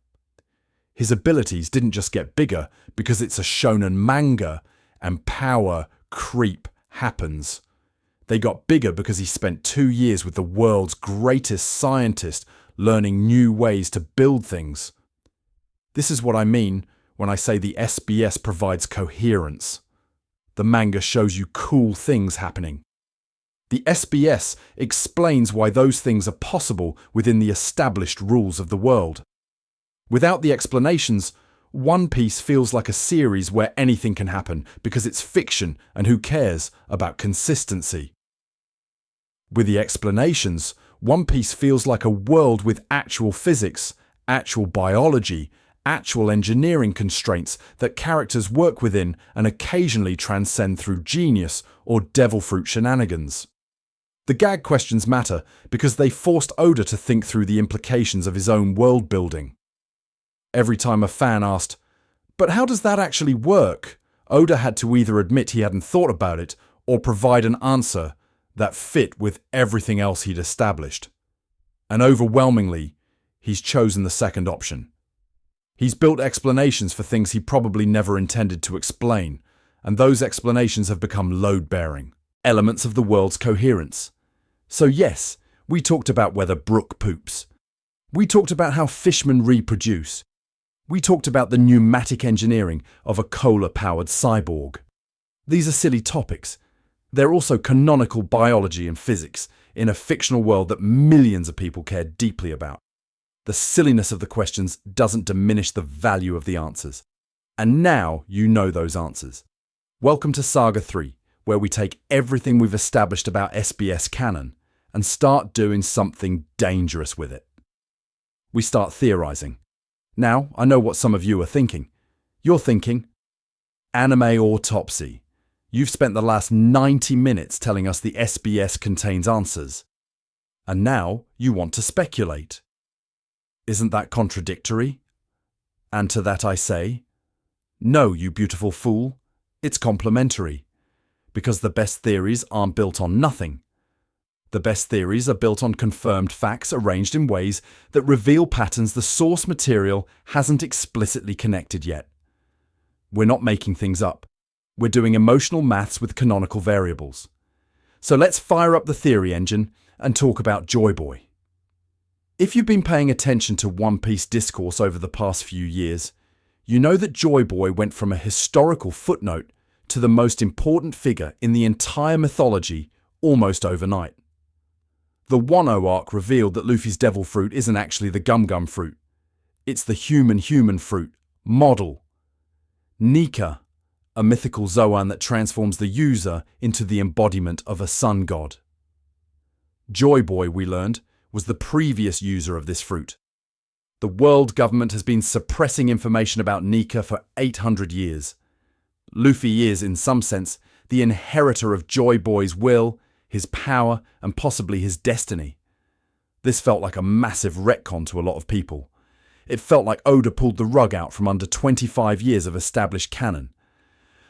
His abilities didn't just get bigger because it's a shonen manga and power creep happens. They got bigger because he spent 2 years with the world's greatest scientist learning new ways to build things. This is what I mean when I say the SBS provides coherence. The manga shows you cool things happening. The SBS explains why those things are possible within the established rules of the world. Without the explanations, One Piece feels like a series where anything can happen because it's fiction and who cares about consistency. With the explanations, One Piece feels like a world with actual physics, actual biology, actual engineering constraints that characters work within and occasionally transcend through genius or devil fruit shenanigans. The gag questions matter because they forced Oda to think through the implications of his own world building. Every time a fan asked, "But how does that actually work?" Oda had to either admit he hadn't thought about it or provide an answer that fit with everything else he'd established. And overwhelmingly, he's chosen the second option. He's built explanations for things he probably never intended to explain, and those explanations have become load-bearing, elements of the world's coherence. So yes, we talked about whether Brook poops. We talked about how fishmen reproduce. We talked about the pneumatic engineering of a cola-powered cyborg. These are silly topics. They're also canonical biology and physics in a fictional world that millions of people care deeply about. The silliness of the questions doesn't diminish the value of the answers. And now you know those answers. Welcome to Saga 3, where we take everything we've established about SBS canon and start doing something dangerous with it. We start theorizing. Now, I know what some of you are thinking. You're thinking, anime autopsy. You've spent the last 90 minutes telling us the SBS contains answers. And now you want to speculate. Isn't that contradictory? And to that I say, no, you beautiful fool, it's complementary. Because the best theories aren't built on nothing. The best theories are built on confirmed facts arranged in ways that reveal patterns the source material hasn't explicitly connected yet. We're not making things up. We're doing emotional maths with canonical variables. So let's fire up the theory engine and talk about Joy Boy. If you've been paying attention to One Piece discourse over the past few years, you know that Joy Boy went from a historical footnote to the most important figure in the entire mythology almost overnight. The Wano arc revealed that Luffy's devil fruit isn't actually the gum-gum fruit. It's the human fruit, model. Nika, a mythical Zoan that transforms the user into the embodiment of a sun god. Joy Boy, we learned, was the previous user of this fruit. The world government has been suppressing information about Nika for 800 years. Luffy is, in some sense, the inheritor of Joy Boy's will, his power, and possibly his destiny. This felt like a massive retcon to a lot of people. It felt like Oda pulled the rug out from under 25 years of established canon.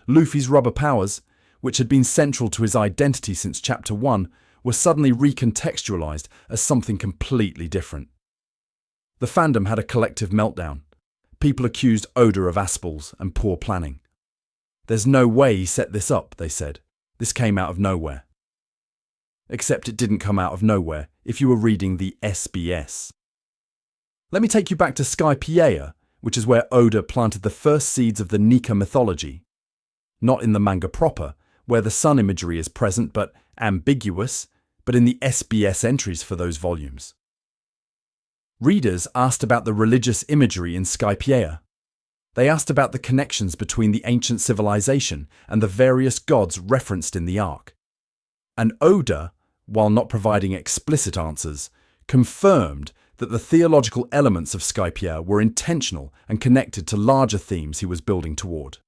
Luffy's rubber powers, which had been central to his identity since Chapter 1, were suddenly recontextualized as something completely different. The fandom had a collective meltdown. People accused Oda of aspals and poor planning. There's no way he set this up, they said. This came out of nowhere. Except it didn't come out of nowhere if you were reading the SBS. Let me take you back to Skypiea, which is where Oda planted the first seeds of the Nika mythology. Not in the manga proper, where the sun imagery is present but ambiguous, but in the SBS entries for those volumes. Readers asked about the religious imagery in Skypiea. They asked about the connections between the ancient civilization and the various gods referenced in the arc. And Oda, while not providing explicit answers, confirmed that the theological elements of Skypiea were intentional and connected to larger themes he was building toward.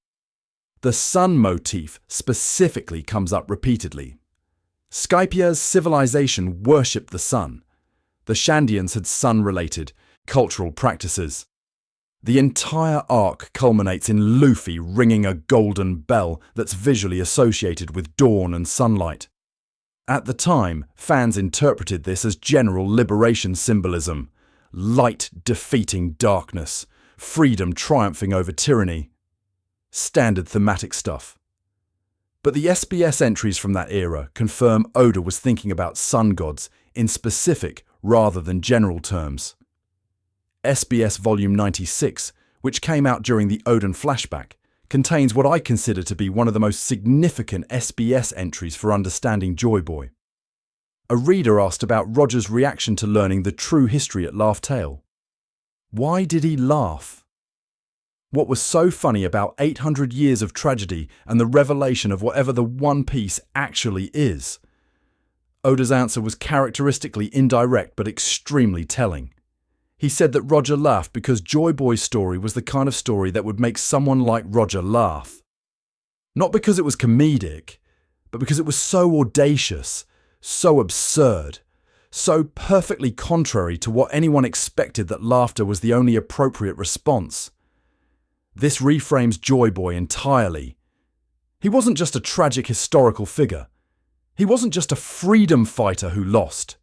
The sun motif specifically comes up repeatedly. Skypiea's civilization worshipped the sun. The Shandians had sun-related cultural practices. The entire arc culminates in Luffy ringing a golden bell that's visually associated with dawn and sunlight. At the time, fans interpreted this as general liberation symbolism, light defeating darkness, freedom triumphing over tyranny. Standard thematic stuff. But the SBS entries from that era confirm Oda was thinking about sun gods in specific rather than general terms. SBS Volume 96, which came out during the Oden flashback, contains what I consider to be one of the most significant SBS entries for understanding Joy Boy. A reader asked about Roger's reaction to learning the true history at Laugh Tale. Why did he laugh? What was so funny about 800 years of tragedy and the revelation of whatever the One Piece actually is? Oda's answer was characteristically indirect but extremely telling. He said that Roger laughed because Joy Boy's story was the kind of story that would make someone like Roger laugh. Not because it was comedic, but because it was so audacious, so absurd, so perfectly contrary to what anyone expected that laughter was the only appropriate response. This reframes Joy Boy entirely. He wasn't just a tragic historical figure. He wasn't just a freedom fighter who lost.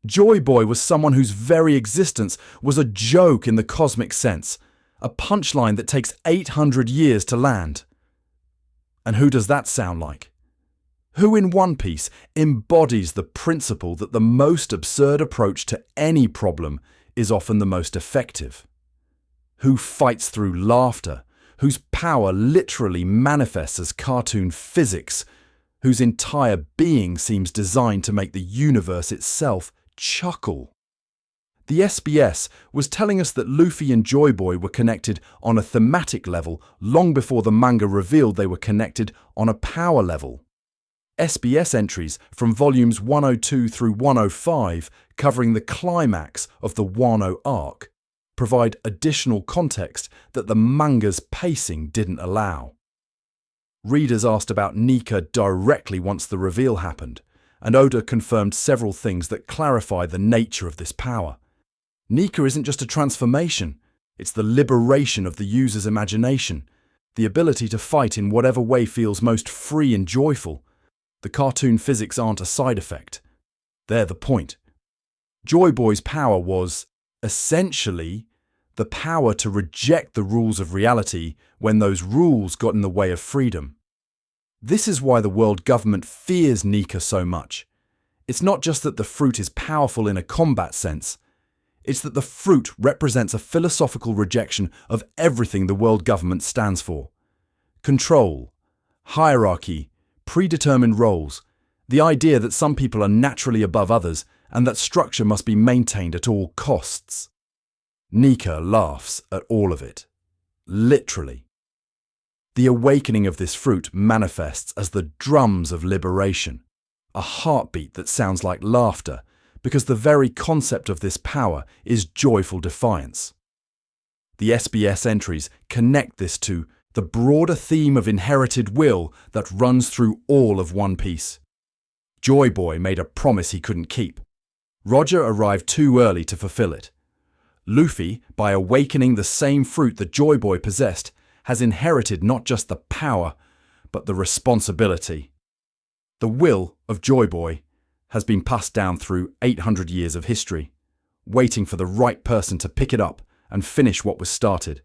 Joy Boy was someone whose very existence was a joke in the cosmic sense, a punchline that takes 800 years to land. And who does that sound like? Who in One Piece embodies the principle that the most absurd approach to any problem is often the most effective? Who fights through laughter, whose power literally manifests as cartoon physics, whose entire being seems designed to make the universe itself chuckle? The SBS was telling us that Luffy and Joy Boy were connected on a thematic level long before the manga revealed they were connected on a power level. SBS entries from volumes 102 through 105, covering the climax of the Wano arc, provide additional context that the manga's pacing didn't allow. Readers asked about Nika directly once the reveal happened, and Oda confirmed several things that clarify the nature of this power. Nika isn't just a transformation, it's the liberation of the user's imagination, the ability to fight in whatever way feels most free and joyful. The cartoon physics aren't a side effect. They're the point. Joy Boy's power was, essentially, the power to reject the rules of reality when those rules got in the way of freedom. This is why the world government fears Nika so much. It's not just that the fruit is powerful in a combat sense, it's that the fruit represents a philosophical rejection of everything the world government stands for. Control, hierarchy, predetermined roles, the idea that some people are naturally above others and that structure must be maintained at all costs. Nika laughs at all of it. Literally. The awakening of this fruit manifests as the drums of liberation, a heartbeat that sounds like laughter, because the very concept of this power is joyful defiance. The SBS entries connect this to the broader theme of inherited will that runs through all of One Piece. Joy Boy made a promise he couldn't keep. Roger arrived too early to fulfill it. Luffy, by awakening the same fruit that Joy Boy possessed, has inherited not just the power, but the responsibility. The will of Joy Boy has been passed down through 800 years of history, waiting for the right person to pick it up and finish what was started.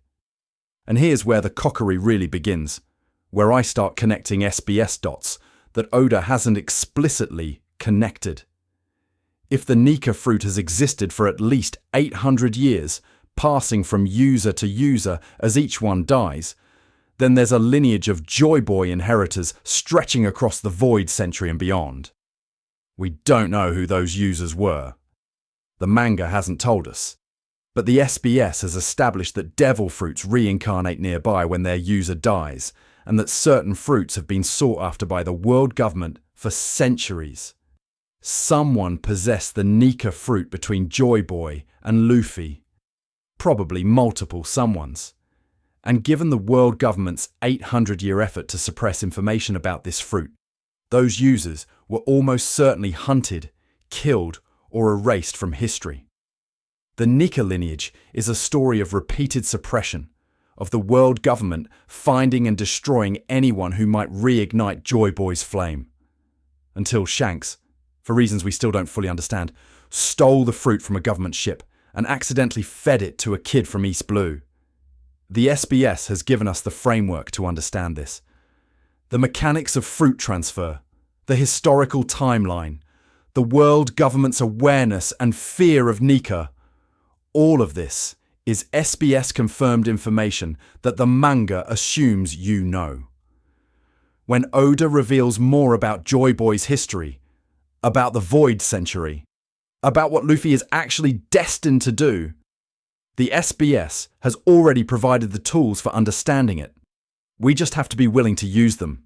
And here's where the cockery really begins, where I start connecting SBS dots that Oda hasn't explicitly connected. If the Nika fruit has existed for at least 800 years, passing from user to user as each one dies, then there's a lineage of Joy Boy inheritors stretching across the Void Century and beyond. We don't know who those users were. The manga hasn't told us. But the SBS has established that devil fruits reincarnate nearby when their user dies, and that certain fruits have been sought after by the world government for centuries. Someone possessed the Nika fruit between Joy Boy and Luffy. Probably multiple someones. And given the world government's 800-year effort to suppress information about this fruit, those users were almost certainly hunted, killed, or erased from history. The Nika lineage is a story of repeated suppression, of the world government finding and destroying anyone who might reignite Joy Boy's flame. Until Shanks, for reasons we still don't fully understand, stole the fruit from a government ship and accidentally fed it to a kid from East Blue. The SBS has given us the framework to understand this. The mechanics of fruit transfer, the historical timeline, the world government's awareness and fear of Nika. All of this is SBS-confirmed information that the manga assumes you know. When Oda reveals more about Joy Boy's history, about the Void Century, about what Luffy is actually destined to do, the SBS has already provided the tools for understanding it. We just have to be willing to use them.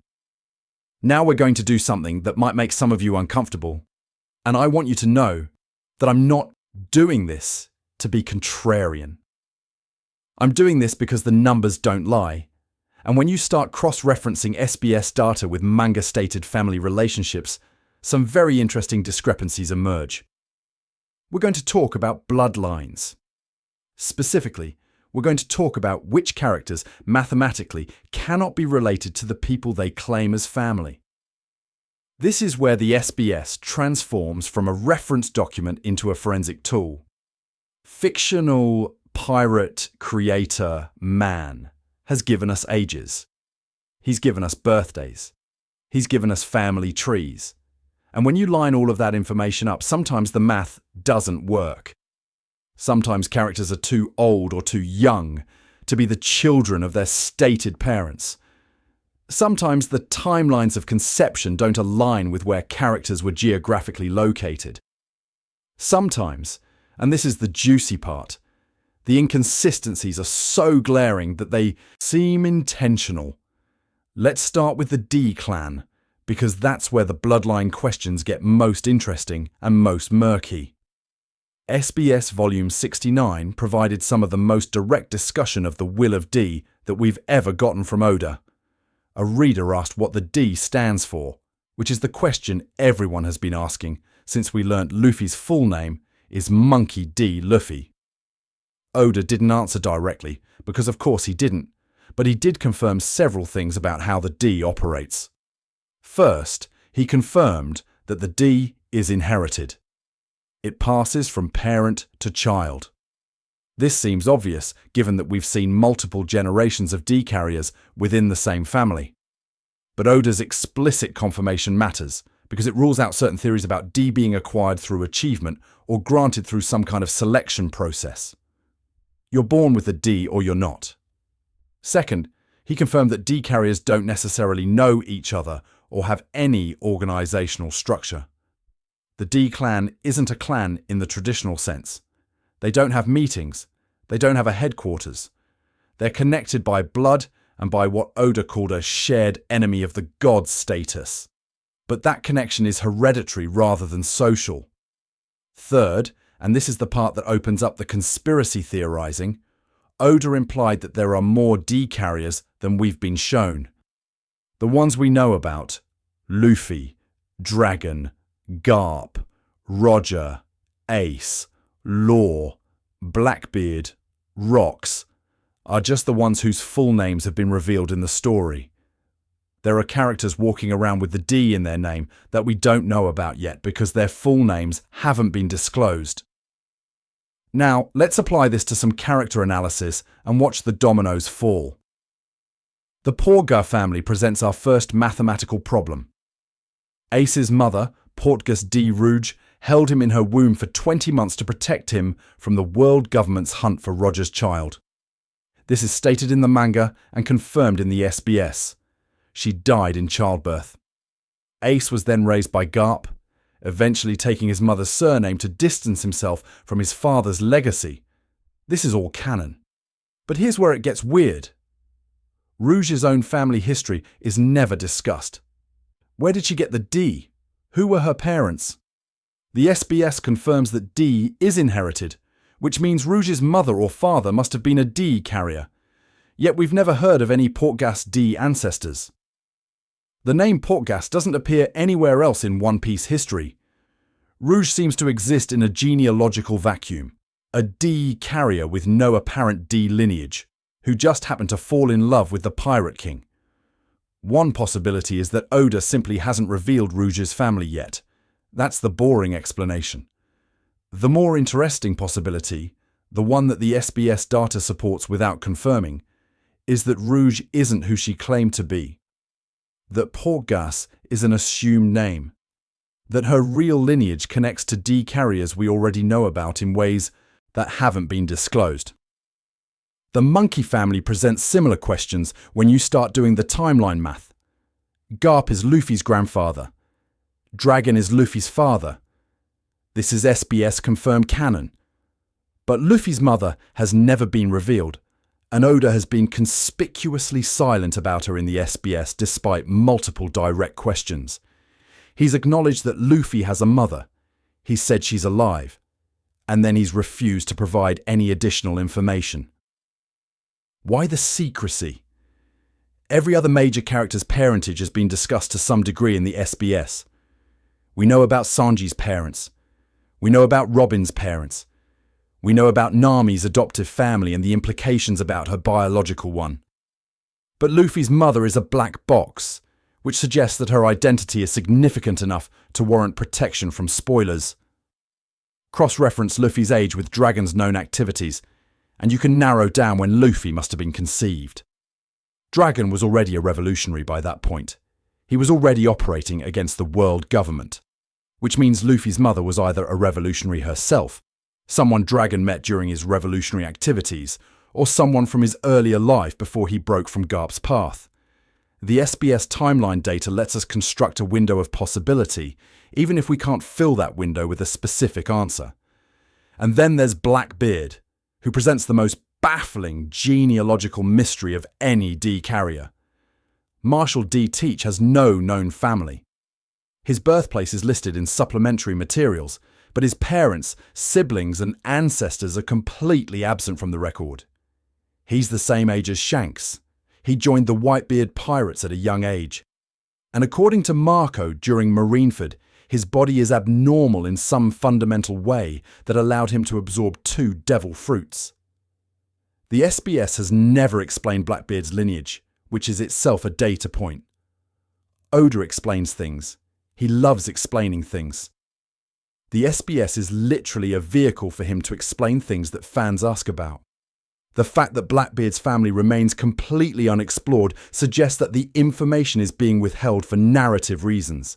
Now we're going to do something that might make some of you uncomfortable, and I want you to know that I'm not doing this to be contrarian. I'm doing this because the numbers don't lie, and when you start cross-referencing SBS data with manga-stated family relationships, some very interesting discrepancies emerge. We're going to talk about bloodlines. Specifically, we're going to talk about which characters mathematically cannot be related to the people they claim as family. This is where the SBS transforms from a reference document into a forensic tool. Fictional pirate creator man has given us ages. He's given us birthdays. He's given us family trees. And when you line all of that information up, sometimes the math doesn't work. Sometimes characters are too old or too young to be the children of their stated parents. Sometimes the timelines of conception don't align with where characters were geographically located. Sometimes, and this is the juicy part, the inconsistencies are so glaring that they seem intentional. Let's start with the D clan, because that's where the bloodline questions get most interesting and most murky. SBS Volume 69 provided some of the most direct discussion of the will of D that we've ever gotten from Oda. A reader asked what the D stands for, which is the question everyone has been asking since we learnt Luffy's full name is Monkey D. Luffy. Oda didn't answer directly, because of course he didn't, but he did confirm several things about how the D operates. First, he confirmed that the D is inherited. It passes from parent to child. This seems obvious, given that we've seen multiple generations of D carriers within the same family. But Oda's explicit confirmation matters, because it rules out certain theories about D being acquired through achievement or granted through some kind of selection process. You're born with a D or you're not. Second, he confirmed that D carriers don't necessarily know each other or have any organizational structure. The D clan isn't a clan in the traditional sense. They don't have meetings. They don't have a headquarters. They're connected by blood and by what Oda called a shared enemy of the gods status. But that connection is hereditary rather than social. Third, and this is the part that opens up the conspiracy theorizing, Oda implied that there are more D carriers than we've been shown. The ones we know about, Luffy, Dragon, Garp, Roger, Ace, Law, Blackbeard, Rocks, are just the ones whose full names have been revealed in the story. There are characters walking around with the D in their name that we don't know about yet because their full names haven't been disclosed. Now, let's apply this to some character analysis and watch the dominoes fall. The Porga family presents our first mathematical problem. Ace's mother, Portgas D. Rouge, held him in her womb for 20 months to protect him from the world government's hunt for Roger's child. This is stated in the manga and confirmed in the SBS. She died in childbirth. Ace was then raised by Garp, eventually taking his mother's surname to distance himself from his father's legacy. This is all canon. But here's where it gets weird. Rouge's own family history is never discussed. Where did she get the D? Who were her parents? The SBS confirms that D is inherited, which means Rouge's mother or father must have been a D carrier. Yet we've never heard of any Portgas D ancestors. The name Portgas doesn't appear anywhere else in One Piece history. Rouge seems to exist in a genealogical vacuum, a D carrier with no apparent D lineage, who just happened to fall in love with the Pirate King. One possibility is that Oda simply hasn't revealed Rouge's family yet. That's the boring explanation. The more interesting possibility, the one that the SBS data supports without confirming, is that Rouge isn't who she claimed to be. That Portgas is an assumed name. That her real lineage connects to D carriers we already know about in ways that haven't been disclosed. The monkey family presents similar questions when you start doing the timeline math. Garp is Luffy's grandfather. Dragon is Luffy's father. This is SBS confirmed canon. But Luffy's mother has never been revealed, and Oda has been conspicuously silent about her in the SBS despite multiple direct questions. He's acknowledged that Luffy has a mother. He's said she's alive. And then he's refused to provide any additional information. Why the secrecy? Every other major character's parentage has been discussed to some degree in the SBS. We know about Sanji's parents. We know about Robin's parents. We know about Nami's adoptive family and the implications about her biological one. But Luffy's mother is a black box, which suggests that her identity is significant enough to warrant protection from spoilers. Cross-reference Luffy's age with Dragon's known activities, and you can narrow down when Luffy must have been conceived. Dragon was already a revolutionary by that point. He was already operating against the world government, which means Luffy's mother was either a revolutionary herself, someone Dragon met during his revolutionary activities, or someone from his earlier life before he broke from Garp's path. The SBS timeline data lets us construct a window of possibility, even if we can't fill that window with a specific answer. And then there's Blackbeard, who presents the most baffling genealogical mystery of any D carrier. Marshall D. Teach has no known family. His birthplace is listed in supplementary materials, but his parents, siblings, and ancestors are completely absent from the record. He's the same age as Shanks. He joined the Whitebeard Pirates at a young age. And according to Marco during Marineford, his body is abnormal in some fundamental way that allowed him to absorb 2 devil fruits. The SBS has never explained Blackbeard's lineage, which is itself a data point. Oda explains things. He loves explaining things. The SBS is literally a vehicle for him to explain things that fans ask about. The fact that Blackbeard's family remains completely unexplored suggests that the information is being withheld for narrative reasons.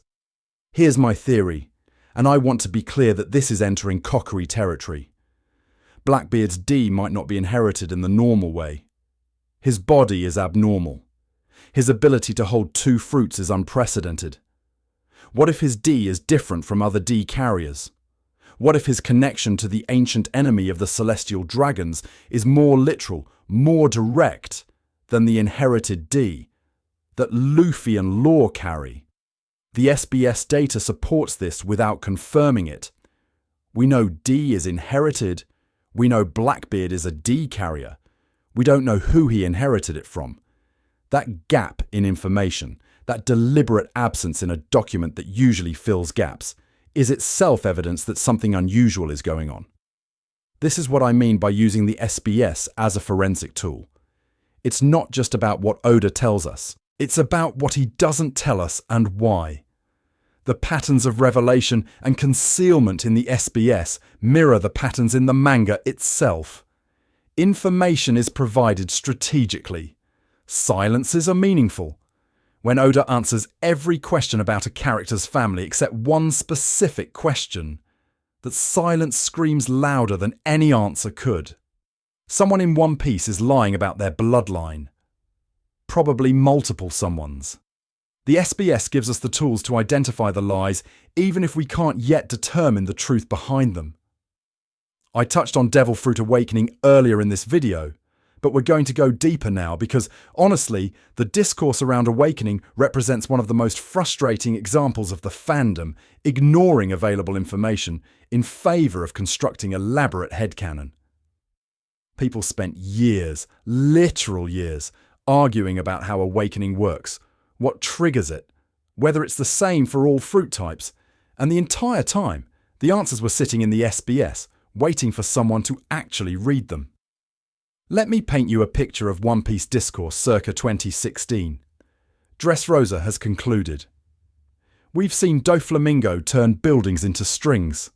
Here's my theory, and I want to be clear that this is entering cockery territory. Blackbeard's D might not be inherited in the normal way. His body is abnormal. His ability to hold 2 fruits is unprecedented. What if his D is different from other D carriers? What if his connection to the ancient enemy of the celestial dragons is more literal, more direct than the inherited D that Luffy and Law carry? The SBS data supports this without confirming it. We know D is inherited. We know Blackbeard is a D carrier. We don't know who he inherited it from. That gap in information, that deliberate absence in a document that usually fills gaps, is itself evidence that something unusual is going on. This is what I mean by using the SBS as a forensic tool. It's not just about what Oda tells us. It's about what he doesn't tell us and why. The patterns of revelation and concealment in the SBS mirror the patterns in the manga itself. Information is provided strategically. Silences are meaningful. When Oda answers every question about a character's family except one specific question, that silence screams louder than any answer could. Someone in One Piece is lying about their bloodline. Probably multiple someones. The SBS gives us the tools to identify the lies, even if we can't yet determine the truth behind them. I touched on Devil Fruit Awakening earlier in this video, but we're going to go deeper now because, honestly, the discourse around Awakening represents one of the most frustrating examples of the fandom ignoring available information in favour of constructing elaborate headcanon. People spent years, literal years, arguing about how Awakening works, what triggers it, whether it's the same for all fruit types, and the entire time, the answers were sitting in the SBS, waiting for someone to actually read them. Let me paint you a picture of One Piece discourse circa 2016. Dressrosa has concluded. We've seen Doflamingo turn buildings into strings.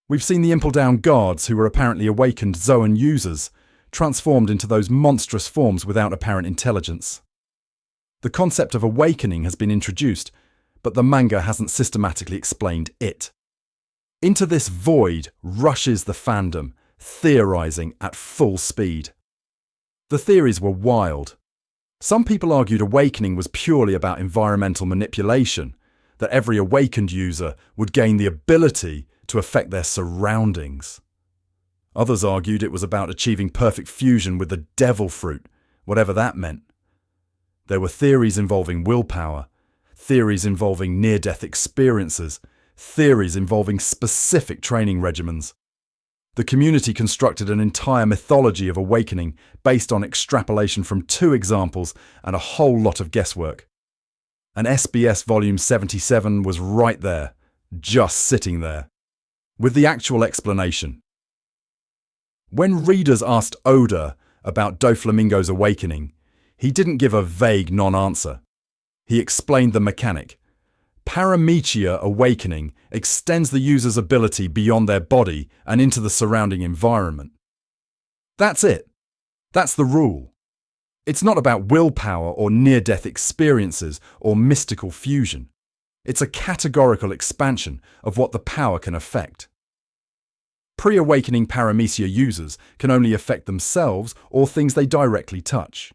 We've seen the Impeldown guards, who were apparently awakened Zoan users, transformed into those monstrous forms without apparent intelligence. The concept of awakening has been introduced, but the manga hasn't systematically explained it. Into this void rushes the fandom, theorizing at full speed. The theories were wild. Some people argued awakening was purely about environmental manipulation, that every awakened user would gain the ability to affect their surroundings. Others argued it was about achieving perfect fusion with the devil fruit, whatever that meant. There were theories involving willpower, theories involving near-death experiences, theories involving specific training regimens. The community constructed an entire mythology of awakening based on extrapolation from 2 examples and a whole lot of guesswork. And SBS Volume 77 was right there, just sitting there, with the actual explanation. When readers asked Oda about Doflamingo's awakening, he didn't give a vague non-answer. He explained the mechanic. Paramecia awakening extends the user's ability beyond their body and into the surrounding environment. That's it. That's the rule. It's not about willpower or near-death experiences or mystical fusion. It's a categorical expansion of what the power can affect. Pre-awakening paramecia users can only affect themselves or things they directly touch.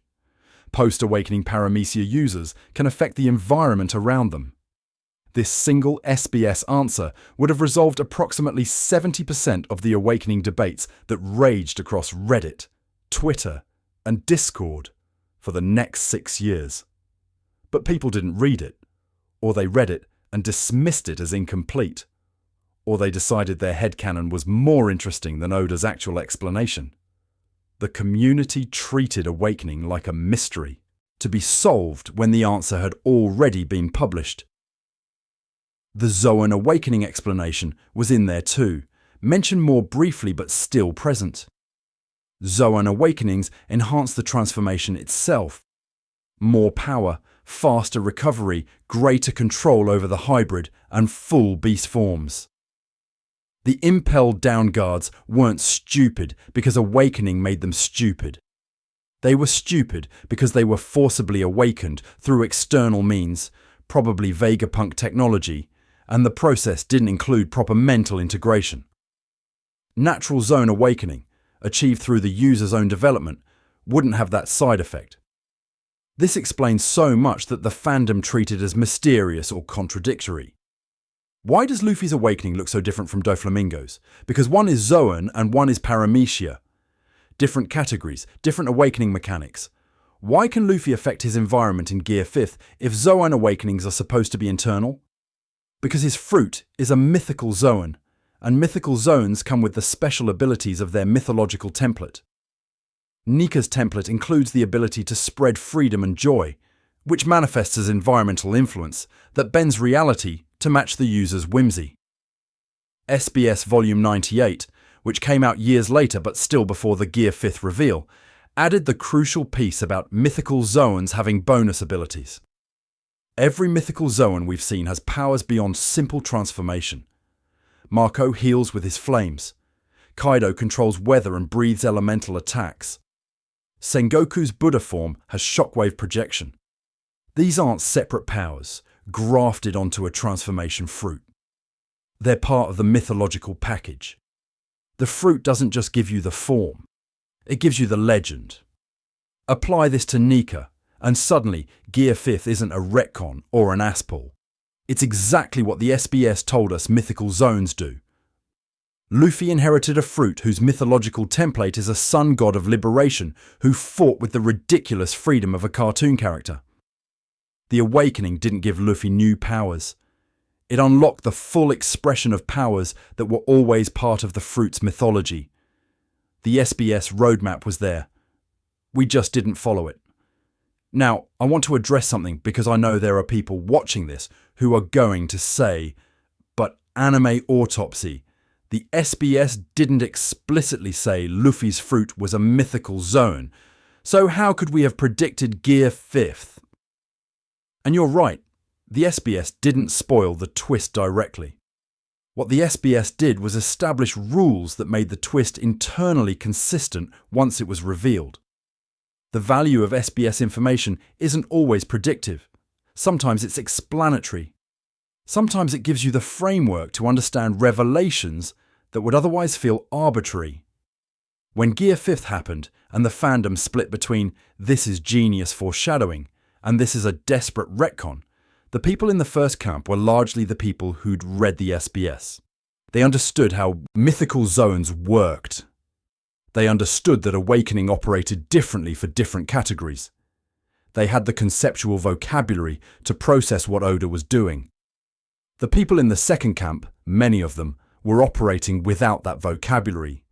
Post-awakening paramecia users can affect the environment around them. This single SBS answer would have resolved approximately 70% of the awakening debates that raged across Reddit, Twitter, and Discord for the next 6 years. But people didn't read it, or they read it and dismissed it as incomplete, or they decided their headcanon was more interesting than Oda's actual explanation. The community treated awakening like a mystery, to be solved when the answer had already been published. The Zoan awakening explanation was in there too, mentioned more briefly but still present. Zoan awakenings enhance the transformation itself. More power, faster recovery, greater control over the hybrid and full beast forms. The impelled down guards weren't stupid because awakening made them stupid. They were stupid because they were forcibly awakened through external means, probably Vegapunk technology, and the process didn't include proper mental integration. Natural zone awakening, achieved through the user's own development, wouldn't have that side effect. This explains so much that the fandom treated as mysterious or contradictory. Why does Luffy's awakening look so different from Doflamingo's? Because one is Zoan and one is Paramecia. Different categories, different awakening mechanics. Why can Luffy affect his environment in Gear 5th if Zoan awakenings are supposed to be internal? Because his fruit is a mythical Zoan, and mythical zones come with the special abilities of their mythological template. Nika's template includes the ability to spread freedom and joy, which manifests as environmental influence that bends reality to match the user's whimsy. SBS Volume 98, which came out years later but still before the Gear 5th reveal, added the crucial piece about mythical zoans having bonus abilities. Every mythical Zoan we've seen has powers beyond simple transformation. Marco heals with his flames. Kaido controls weather and breathes elemental attacks. Sengoku's Buddha form has shockwave projection. These aren't separate powers, grafted onto a transformation fruit. They're part of the mythological package. The fruit doesn't just give you the form, it gives you the legend. Apply this to Nika, and suddenly Gear 5th isn't a retcon or an aspull. It's exactly what the SBS told us mythical zones do. Luffy inherited a fruit whose mythological template is a sun god of liberation who fought with the ridiculous freedom of a cartoon character. The awakening didn't give Luffy new powers. It unlocked the full expression of powers that were always part of the fruit's mythology. The SBS roadmap was there. We just didn't follow it. Now, I want to address something because I know there are people watching this who are going to say, but Anime Autopsy, the SBS didn't explicitly say Luffy's fruit was a mythical zone, so how could we have predicted Gear 5th? And you're right, the SBS didn't spoil the twist directly. What the SBS did was establish rules that made the twist internally consistent once it was revealed. The value of SBS information isn't always predictive. Sometimes it's explanatory. Sometimes it gives you the framework to understand revelations that would otherwise feel arbitrary. When Gear 5th happened and the fandom split between this is genius foreshadowing and this is a desperate retcon, the people in the first camp were largely the people who'd read the SBS. They understood how mythical zones worked. They understood that awakening operated differently for different categories. They had the conceptual vocabulary to process what Oda was doing. The people in the second camp, many of them, were operating without that vocabulary.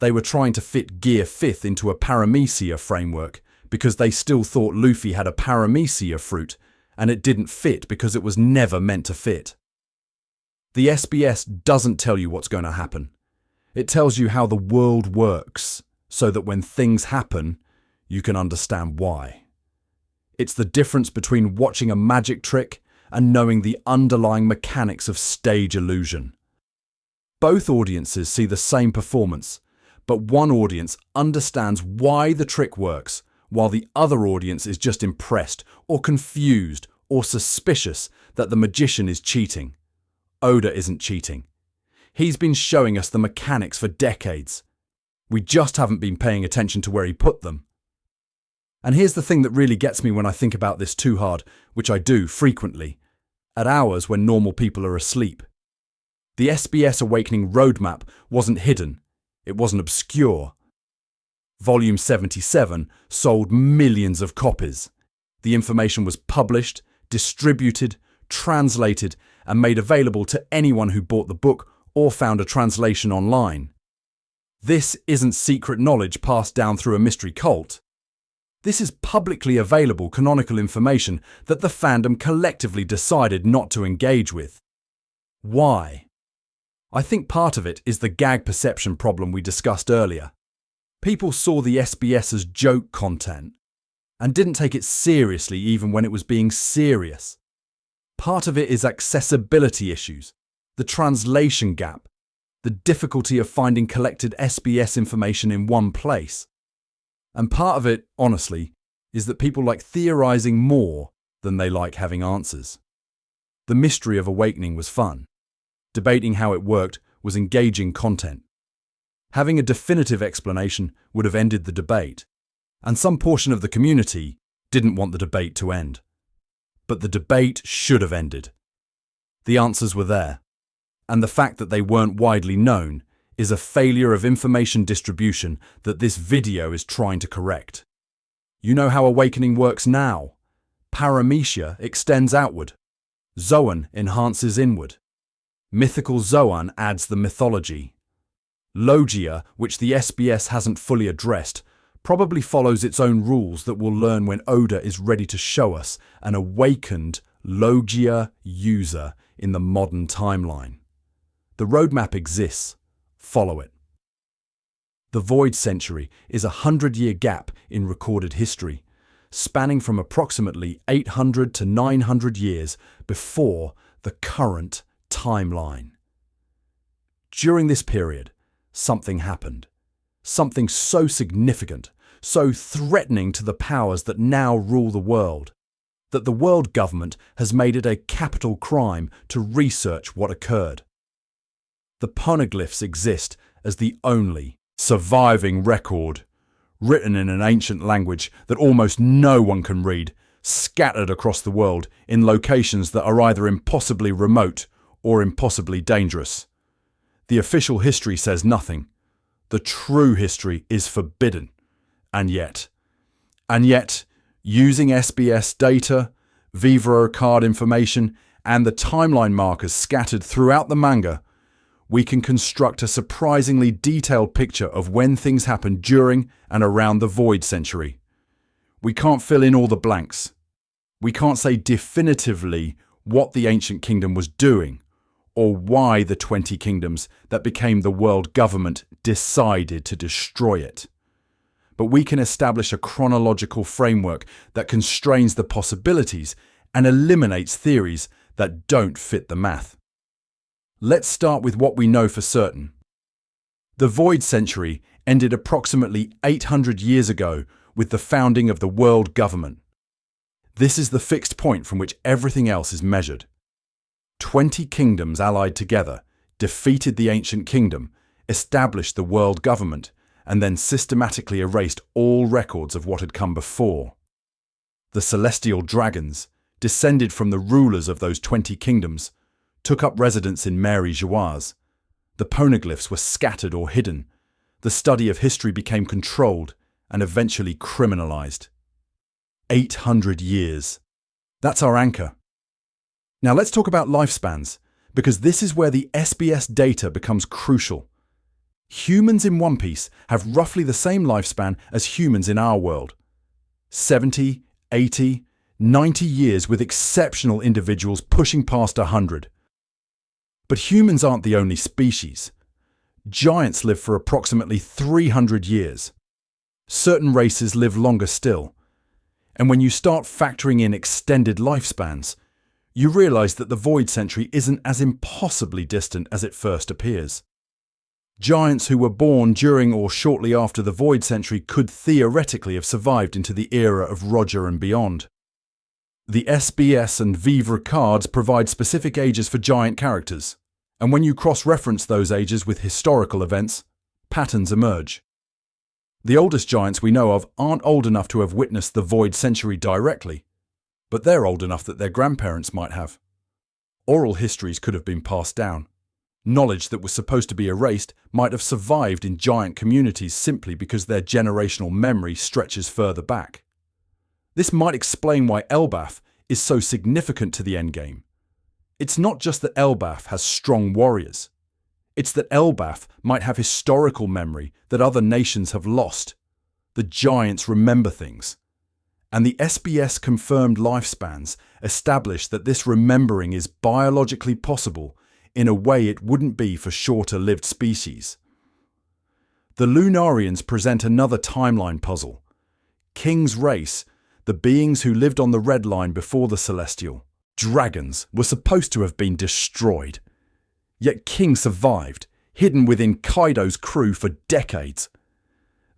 They were trying to fit Gear 5th into a paramecia framework because they still thought Luffy had a paramecia fruit, and it didn't fit because it was never meant to fit. The SBS doesn't tell you what's going to happen. It tells you how the world works, so that when things happen, you can understand why. It's the difference between watching a magic trick and knowing the underlying mechanics of stage illusion. Both audiences see the same performance, but one audience understands why the trick works, while the other audience is just impressed or confused or suspicious that the magician is cheating. Oda isn't cheating. He's been showing us the mechanics for decades. We just haven't been paying attention to where he put them. And here's the thing that really gets me when I think about this too hard, which I do frequently, at hours when normal people are asleep. The SBS Awakening roadmap wasn't hidden. It wasn't obscure. Volume 77 sold millions of copies. The information was published, distributed, translated, and made available to anyone who bought the book or found a translation online. This isn't secret knowledge passed down through a mystery cult. This is publicly available canonical information that the fandom collectively decided not to engage with. Why? I think part of it is the gag perception problem we discussed earlier. People saw the SBS as joke content and didn't take it seriously even when it was being serious. Part of it is accessibility issues, the translation gap, the difficulty of finding collected SBS information in one place. And part of it, honestly, is that people like theorizing more than they like having answers. The mystery of Awakening was fun. Debating how it worked was engaging content. Having a definitive explanation would have ended the debate, and some portion of the community didn't want the debate to end. But the debate should have ended. The answers were there, and the fact that they weren't widely known is a failure of information distribution that this video is trying to correct. You know how Awakening works now. Paramecia extends outward. Zoan enhances inward. Mythical Zoan adds the mythology. Logia, which the SBS hasn't fully addressed, probably follows its own rules that we'll learn when Oda is ready to show us an awakened Logia user in the modern timeline. The roadmap exists. Follow it. The Void Century is a 100-year gap in recorded history, spanning from approximately 800 to 900 years before the current timeline. During this period, something happened. Something so significant, so threatening to the powers that now rule the world, that the world government has made it a capital crime to research what occurred. The poneglyphs exist as the only surviving record, written in an ancient language that almost no one can read, scattered across the world in locations that are either impossibly remote or impossibly dangerous. The official history says nothing. The true history is forbidden. And yet, using SBS data, Vivro card information, and the timeline markers scattered throughout the manga, we can construct a surprisingly detailed picture of when things happened during and around the Void Century. We can't fill in all the blanks. We can't say definitively what the Ancient Kingdom was doing, or why the 20 kingdoms that became the world government decided to destroy it. But we can establish a chronological framework that constrains the possibilities and eliminates theories that don't fit the math. Let's start with what we know for certain. The Void Century ended approximately 800 years ago with the founding of the world government. This is the fixed point from which everything else is measured. 20 kingdoms allied together, defeated the Ancient Kingdom, established the world government, and then systematically erased all records of what had come before. The celestial dragons, descended from the rulers of those 20 kingdoms, took up residence in Mary Joaz. The poneglyphs were scattered or hidden. The study of history became controlled and eventually criminalized. 800 years. That's our anchor. Now let's talk about lifespans, because this is where the SBS data becomes crucial. Humans in One Piece have roughly the same lifespan as humans in our world. 70, 80, 90 years, with exceptional individuals pushing past 100. But humans aren't the only species. Giants live for approximately 300 years. Certain races live longer still. And when you start factoring in extended lifespans, you realize that the void century isn't as impossibly distant as it first appears. Giants who were born during or shortly after the void century could theoretically have survived into the era of Roger and beyond. The SBS and Vivre cards provide specific ages for giant characters, and when you cross-reference those ages with historical events, patterns emerge. The oldest giants we know of aren't old enough to have witnessed the void century directly, but they're old enough that their grandparents might have. Oral histories could have been passed down. Knowledge that was supposed to be erased might have survived in giant communities simply because their generational memory stretches further back. This might explain why Elbaf is so significant to the endgame. It's not just that Elbaf has strong warriors. It's that Elbaf might have historical memory that other nations have lost. The giants remember things. And the SBS confirmed lifespans establish that this remembering is biologically possible in a way it wouldn't be for shorter-lived species. The Lunarians present another timeline puzzle. King's race, the beings who lived on the red line before the celestial dragons, were supposed to have been destroyed. Yet King survived, hidden within Kaido's crew for decades.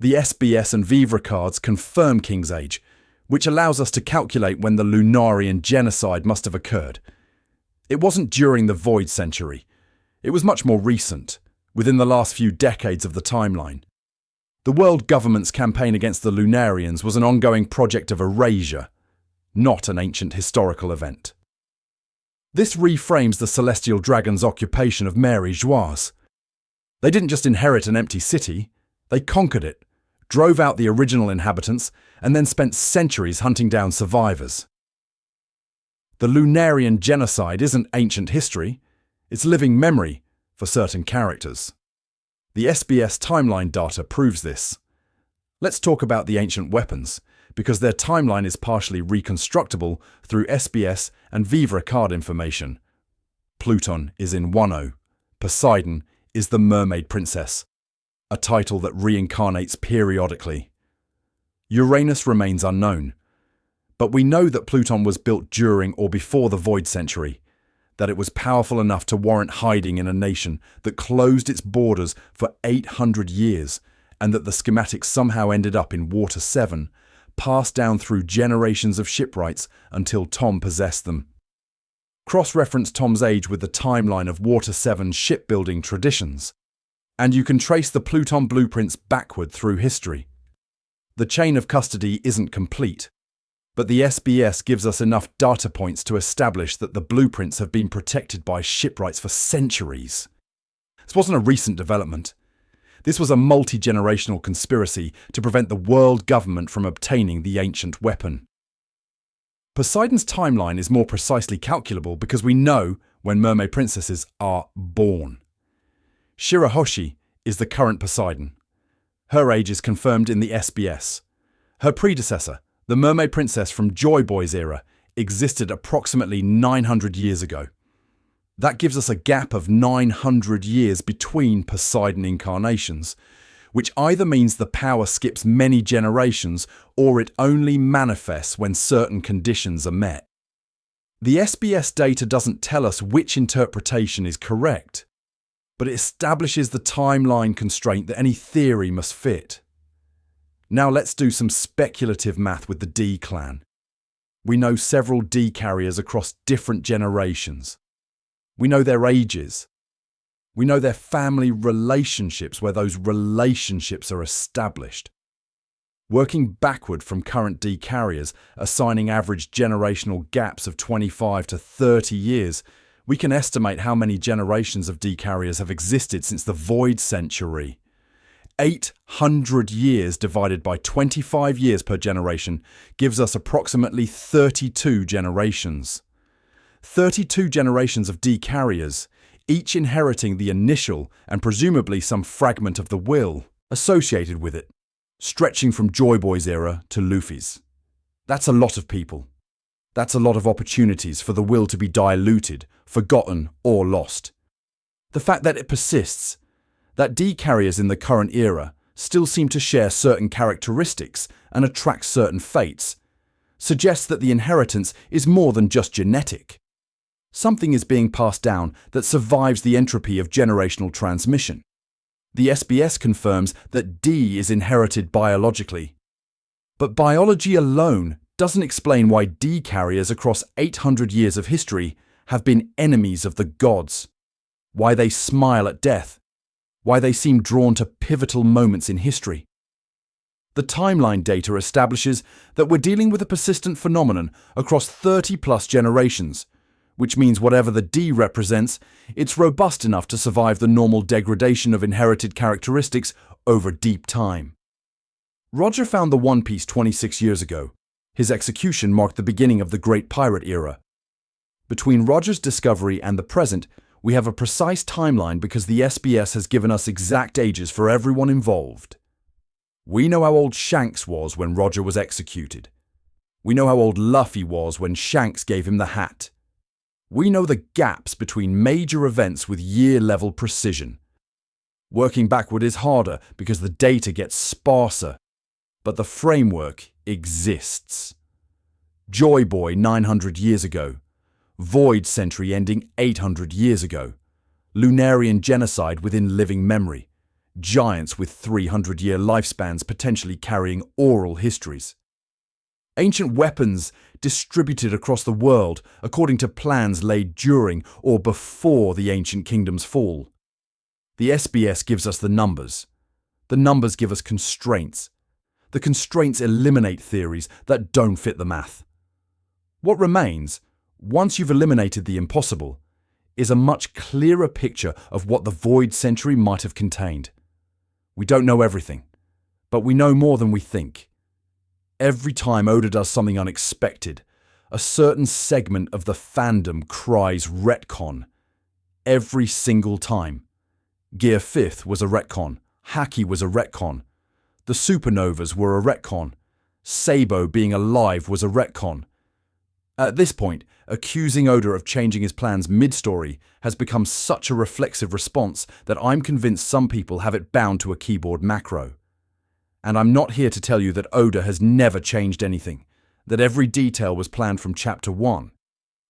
The SBS and Vivre cards confirm King's age, which allows us to calculate when the Lunarian genocide must have occurred. It wasn't during the Void Century. It was much more recent, within the last few decades of the timeline. The world government's campaign against the Lunarians was an ongoing project of erasure, not an ancient historical event. This reframes the Celestial Dragon's occupation of Mary Joaz. They didn't just inherit an empty city, they conquered it, drove out the original inhabitants, and then spent centuries hunting down survivors. The Lunarian genocide isn't ancient history, it's living memory for certain characters. The SBS timeline data proves this. Let's talk about the ancient weapons, because their timeline is partially reconstructible through SBS and Vivre card information. Pluton is in Wano. Poseidon is the Mermaid Princess, a title that reincarnates periodically. Uranus remains unknown, but we know that Pluton was built during or before the Void Century, that it was powerful enough to warrant hiding in a nation that closed its borders for 800 years, and that the schematics somehow ended up in Water 7, passed down through generations of shipwrights until Tom possessed them. Cross-reference Tom's age with the timeline of Water 7's shipbuilding traditions, and you can trace the Pluton blueprints backward through history. The chain of custody isn't complete, but the SBS gives us enough data points to establish that the blueprints have been protected by shipwrights for centuries. This wasn't a recent development. This was a multi-generational conspiracy to prevent the world government from obtaining the ancient weapon. Poseidon's timeline is more precisely calculable because we know when mermaid princesses are born. Shirahoshi is the current Poseidon. Her age is confirmed in the SBS. Her predecessor, the mermaid princess from Joy Boy's era, existed approximately 900 years ago. That gives us a gap of 900 years between Poseidon incarnations, which either means the power skips many generations or it only manifests when certain conditions are met. The SBS data doesn't tell us which interpretation is correct, but it establishes the timeline constraint that any theory must fit. Now let's do some speculative math with the D clan. We know several D carriers across different generations. We know their ages. We know their family relationships, where those relationships are established. Working backward from current D carriers, assigning average generational gaps of 25 to 30 years, we can estimate how many generations of D carriers have existed since the Void Century. 800 years divided by 25 years per generation gives us approximately 32 generations. 32 generations of D carriers, each inheriting the initial and presumably some fragment of the will associated with it, stretching from Joy Boy's era to Luffy's. That's a lot of people. That's a lot of opportunities for the will to be diluted, forgotten, or lost. The fact that it persists, that D carriers in the current era still seem to share certain characteristics and attract certain fates, suggests that the inheritance is more than just genetic. Something is being passed down that survives the entropy of generational transmission. The SBS confirms that D is inherited biologically. But biology alone doesn't explain why D carriers across 800 years of history have been enemies of the gods, why they smile at death, why they seem drawn to pivotal moments in history. The timeline data establishes that we're dealing with a persistent phenomenon across 30-plus generations, which means whatever the D represents, it's robust enough to survive the normal degradation of inherited characteristics over deep time. Roger found the One Piece 26 years ago. His execution marked the beginning of the Great Pirate Era. Between Roger's discovery and the present, we have a precise timeline because the SBS has given us exact ages for everyone involved. We know how old Shanks was when Roger was executed. We know how old Luffy was when Shanks gave him the hat. We know the gaps between major events with year-level precision. Working backward is harder because the data gets sparser, but the framework exists. Joy Boy 900 years ago. Void Century ending 800 years ago. Lunarian genocide within living memory. Giants with 300-year lifespans potentially carrying oral histories. Ancient weapons distributed across the world according to plans laid during or before the ancient kingdom's fall. The SBS gives us the numbers. The numbers give us constraints. The constraints eliminate theories that don't fit the math. What remains, once you've eliminated the impossible, is a much clearer picture of what the Void Century might have contained. We don't know everything, but we know more than we think. Every time Oda does something unexpected, a certain segment of the fandom cries retcon. Every single time. Gear 5th was a retcon. Haki was a retcon. The supernovas were a retcon. Sabo being alive was a retcon. At this point, accusing Oda of changing his plans mid-story has become such a reflexive response that I'm convinced some people have it bound to a keyboard macro. And I'm not here to tell you that Oda has never changed anything, that every detail was planned from chapter 1,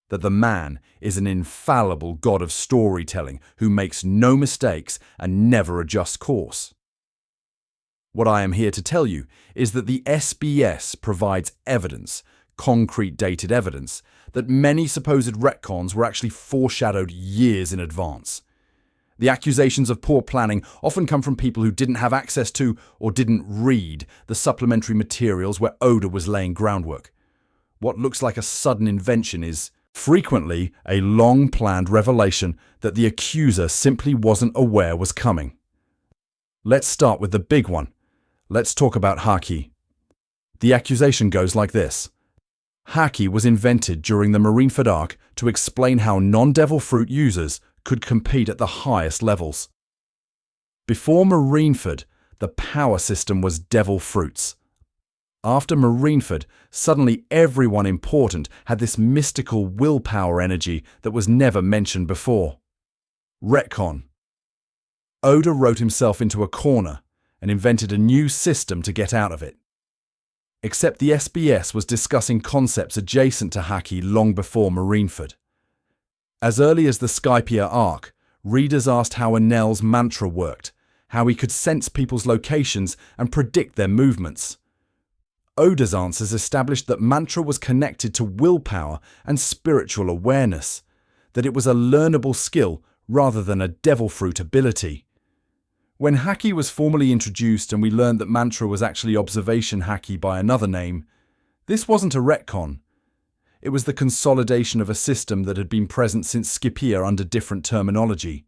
that the man is an infallible god of storytelling who makes no mistakes and never adjusts course. What I am here to tell you is that the SBS provides evidence, concrete dated evidence, that many supposed retcons were actually foreshadowed years in advance. The accusations of poor planning often come from people who didn't have access to or didn't read the supplementary materials where Oda was laying groundwork. What looks like a sudden invention is frequently a long-planned revelation that the accuser simply wasn't aware was coming. Let's start with the big one. Let's talk about Haki. The accusation goes like this. Haki was invented during the Marineford arc to explain how non-Devil Fruit users could compete at the highest levels. Before Marineford, the power system was Devil Fruits. After Marineford, suddenly everyone important had this mystical willpower energy that was never mentioned before. Retcon. Oda wrote himself into a corner and invented a new system to get out of it. Except the SBS was discussing concepts adjacent to Haki long before Marineford. As early as the Skypiea arc, readers asked how Enel's mantra worked, how he could sense people's locations and predict their movements. Oda's answers established that mantra was connected to willpower and spiritual awareness, that it was a learnable skill rather than a devil fruit ability. When haki was formally introduced and we learned that mantra was actually observation haki by another name, this wasn't a retcon. It was the consolidation of a system that had been present since Scipia under different terminology.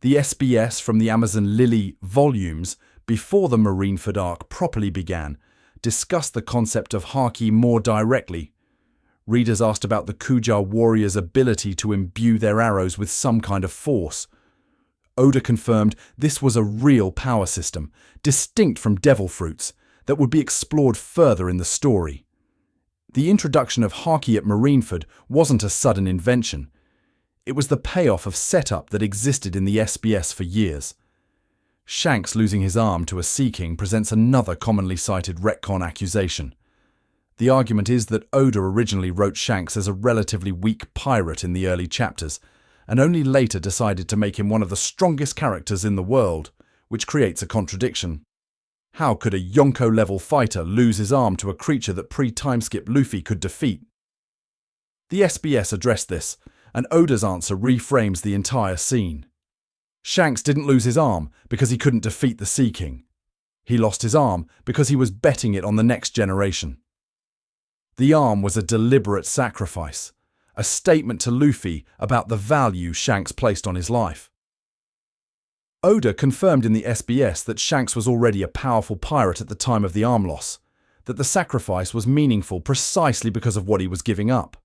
The SBS from the Amazon Lily volumes, before the Marineford arc properly began, discussed the concept of haki more directly. Readers asked about the Kujar warriors' ability to imbue their arrows with some kind of force. Oda confirmed this was a real power system, distinct from devil fruits, that would be explored further in the story. The introduction of haki at Marineford wasn't a sudden invention. It was the payoff of setup that existed in the SBS for years. Shanks losing his arm to a Sea King presents another commonly cited retcon accusation. The argument is that Oda originally wrote Shanks as a relatively weak pirate in the early chapters, and only later decided to make him one of the strongest characters in the world, which creates a contradiction. How could a Yonko-level fighter lose his arm to a creature that pre-timeskip Luffy could defeat? The SBS addressed this, and Oda's answer reframes the entire scene. Shanks didn't lose his arm because he couldn't defeat the Sea King. He lost his arm because he was betting it on the next generation. The arm was a deliberate sacrifice, a statement to Luffy about the value Shanks placed on his life. Oda confirmed in the SBS that Shanks was already a powerful pirate at the time of the arm loss, that the sacrifice was meaningful precisely because of what he was giving up.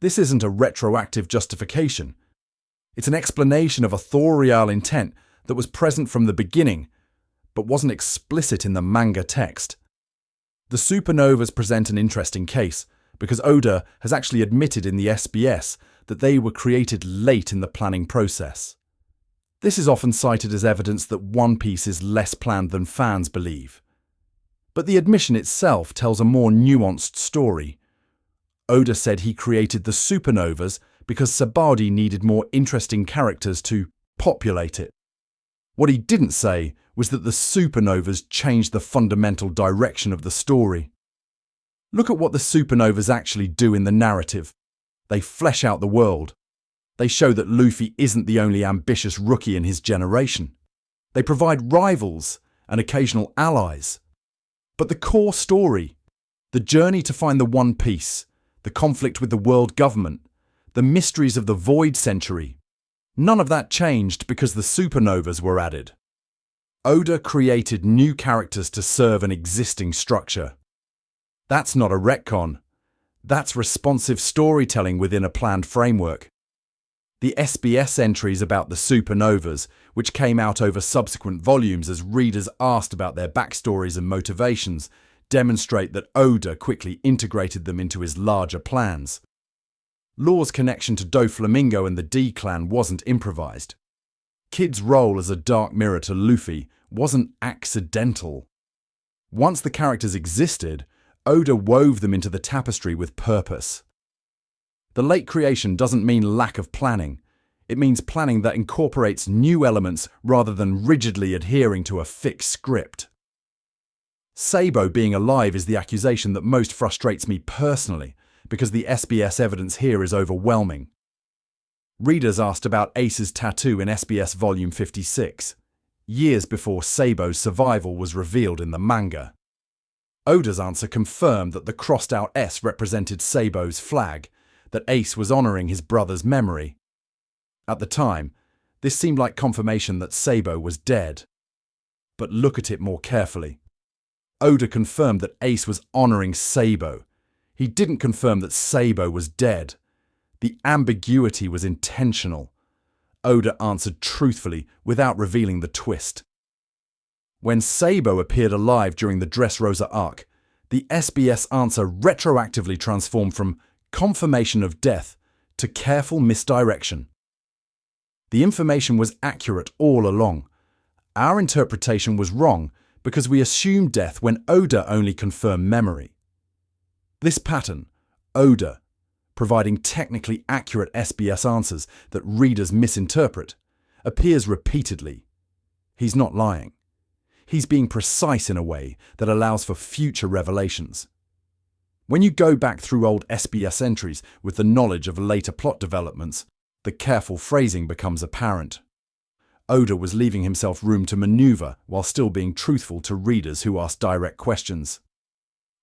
This isn't a retroactive justification. It's an explanation of authorial intent that was present from the beginning, but wasn't explicit in the manga text. The supernovas present an interesting case, because Oda has actually admitted in the SBS that they were created late in the planning process. This is often cited as evidence that One Piece is less planned than fans believe. But the admission itself tells a more nuanced story. Oda said he created the supernovas because Sabaody needed more interesting characters to populate it. What he didn't say was that the supernovas changed the fundamental direction of the story. Look at what the supernovas actually do in the narrative. They flesh out the world. They show that Luffy isn't the only ambitious rookie in his generation. They provide rivals and occasional allies. But the core story, the journey to find the One Piece, the conflict with the world government, the mysteries of the Void Century, none of that changed because the supernovas were added. Oda created new characters to serve an existing structure. That's not a retcon. That's responsive storytelling within a planned framework. The SBS entries about the supernovas, which came out over subsequent volumes as readers asked about their backstories and motivations, demonstrate that Oda quickly integrated them into his larger plans. Law's connection to Doflamingo and the D-Clan wasn't improvised. Kid's role as a dark mirror to Luffy wasn't accidental. Once the characters existed, Oda wove them into the tapestry with purpose. The late creation doesn't mean lack of planning. It means planning that incorporates new elements rather than rigidly adhering to a fixed script. Sabo being alive is the accusation that most frustrates me personally, because the SBS evidence here is overwhelming. Readers asked about Ace's tattoo in SBS Volume 56, years before Sabo's survival was revealed in the manga. Oda's answer confirmed that the crossed-out S represented Sabo's flag, that Ace was honouring his brother's memory. At the time, this seemed like confirmation that Sabo was dead. But look at it more carefully. Oda confirmed that Ace was honouring Sabo. He didn't confirm that Sabo was dead. The ambiguity was intentional. Oda answered truthfully without revealing the twist. When Sabo appeared alive during the Dressrosa arc, the SBS answer retroactively transformed from confirmation of death to careful misdirection. The information was accurate all along. Our interpretation was wrong because we assumed death when Oda only confirmed memory. This pattern, Oda, providing technically accurate SBS answers that readers misinterpret, appears repeatedly. He's not lying. He's being precise in a way that allows for future revelations. When you go back through old SBS entries with the knowledge of later plot developments, The careful phrasing becomes apparent. Oda was leaving himself room to maneuver while still being truthful to readers who ask direct questions.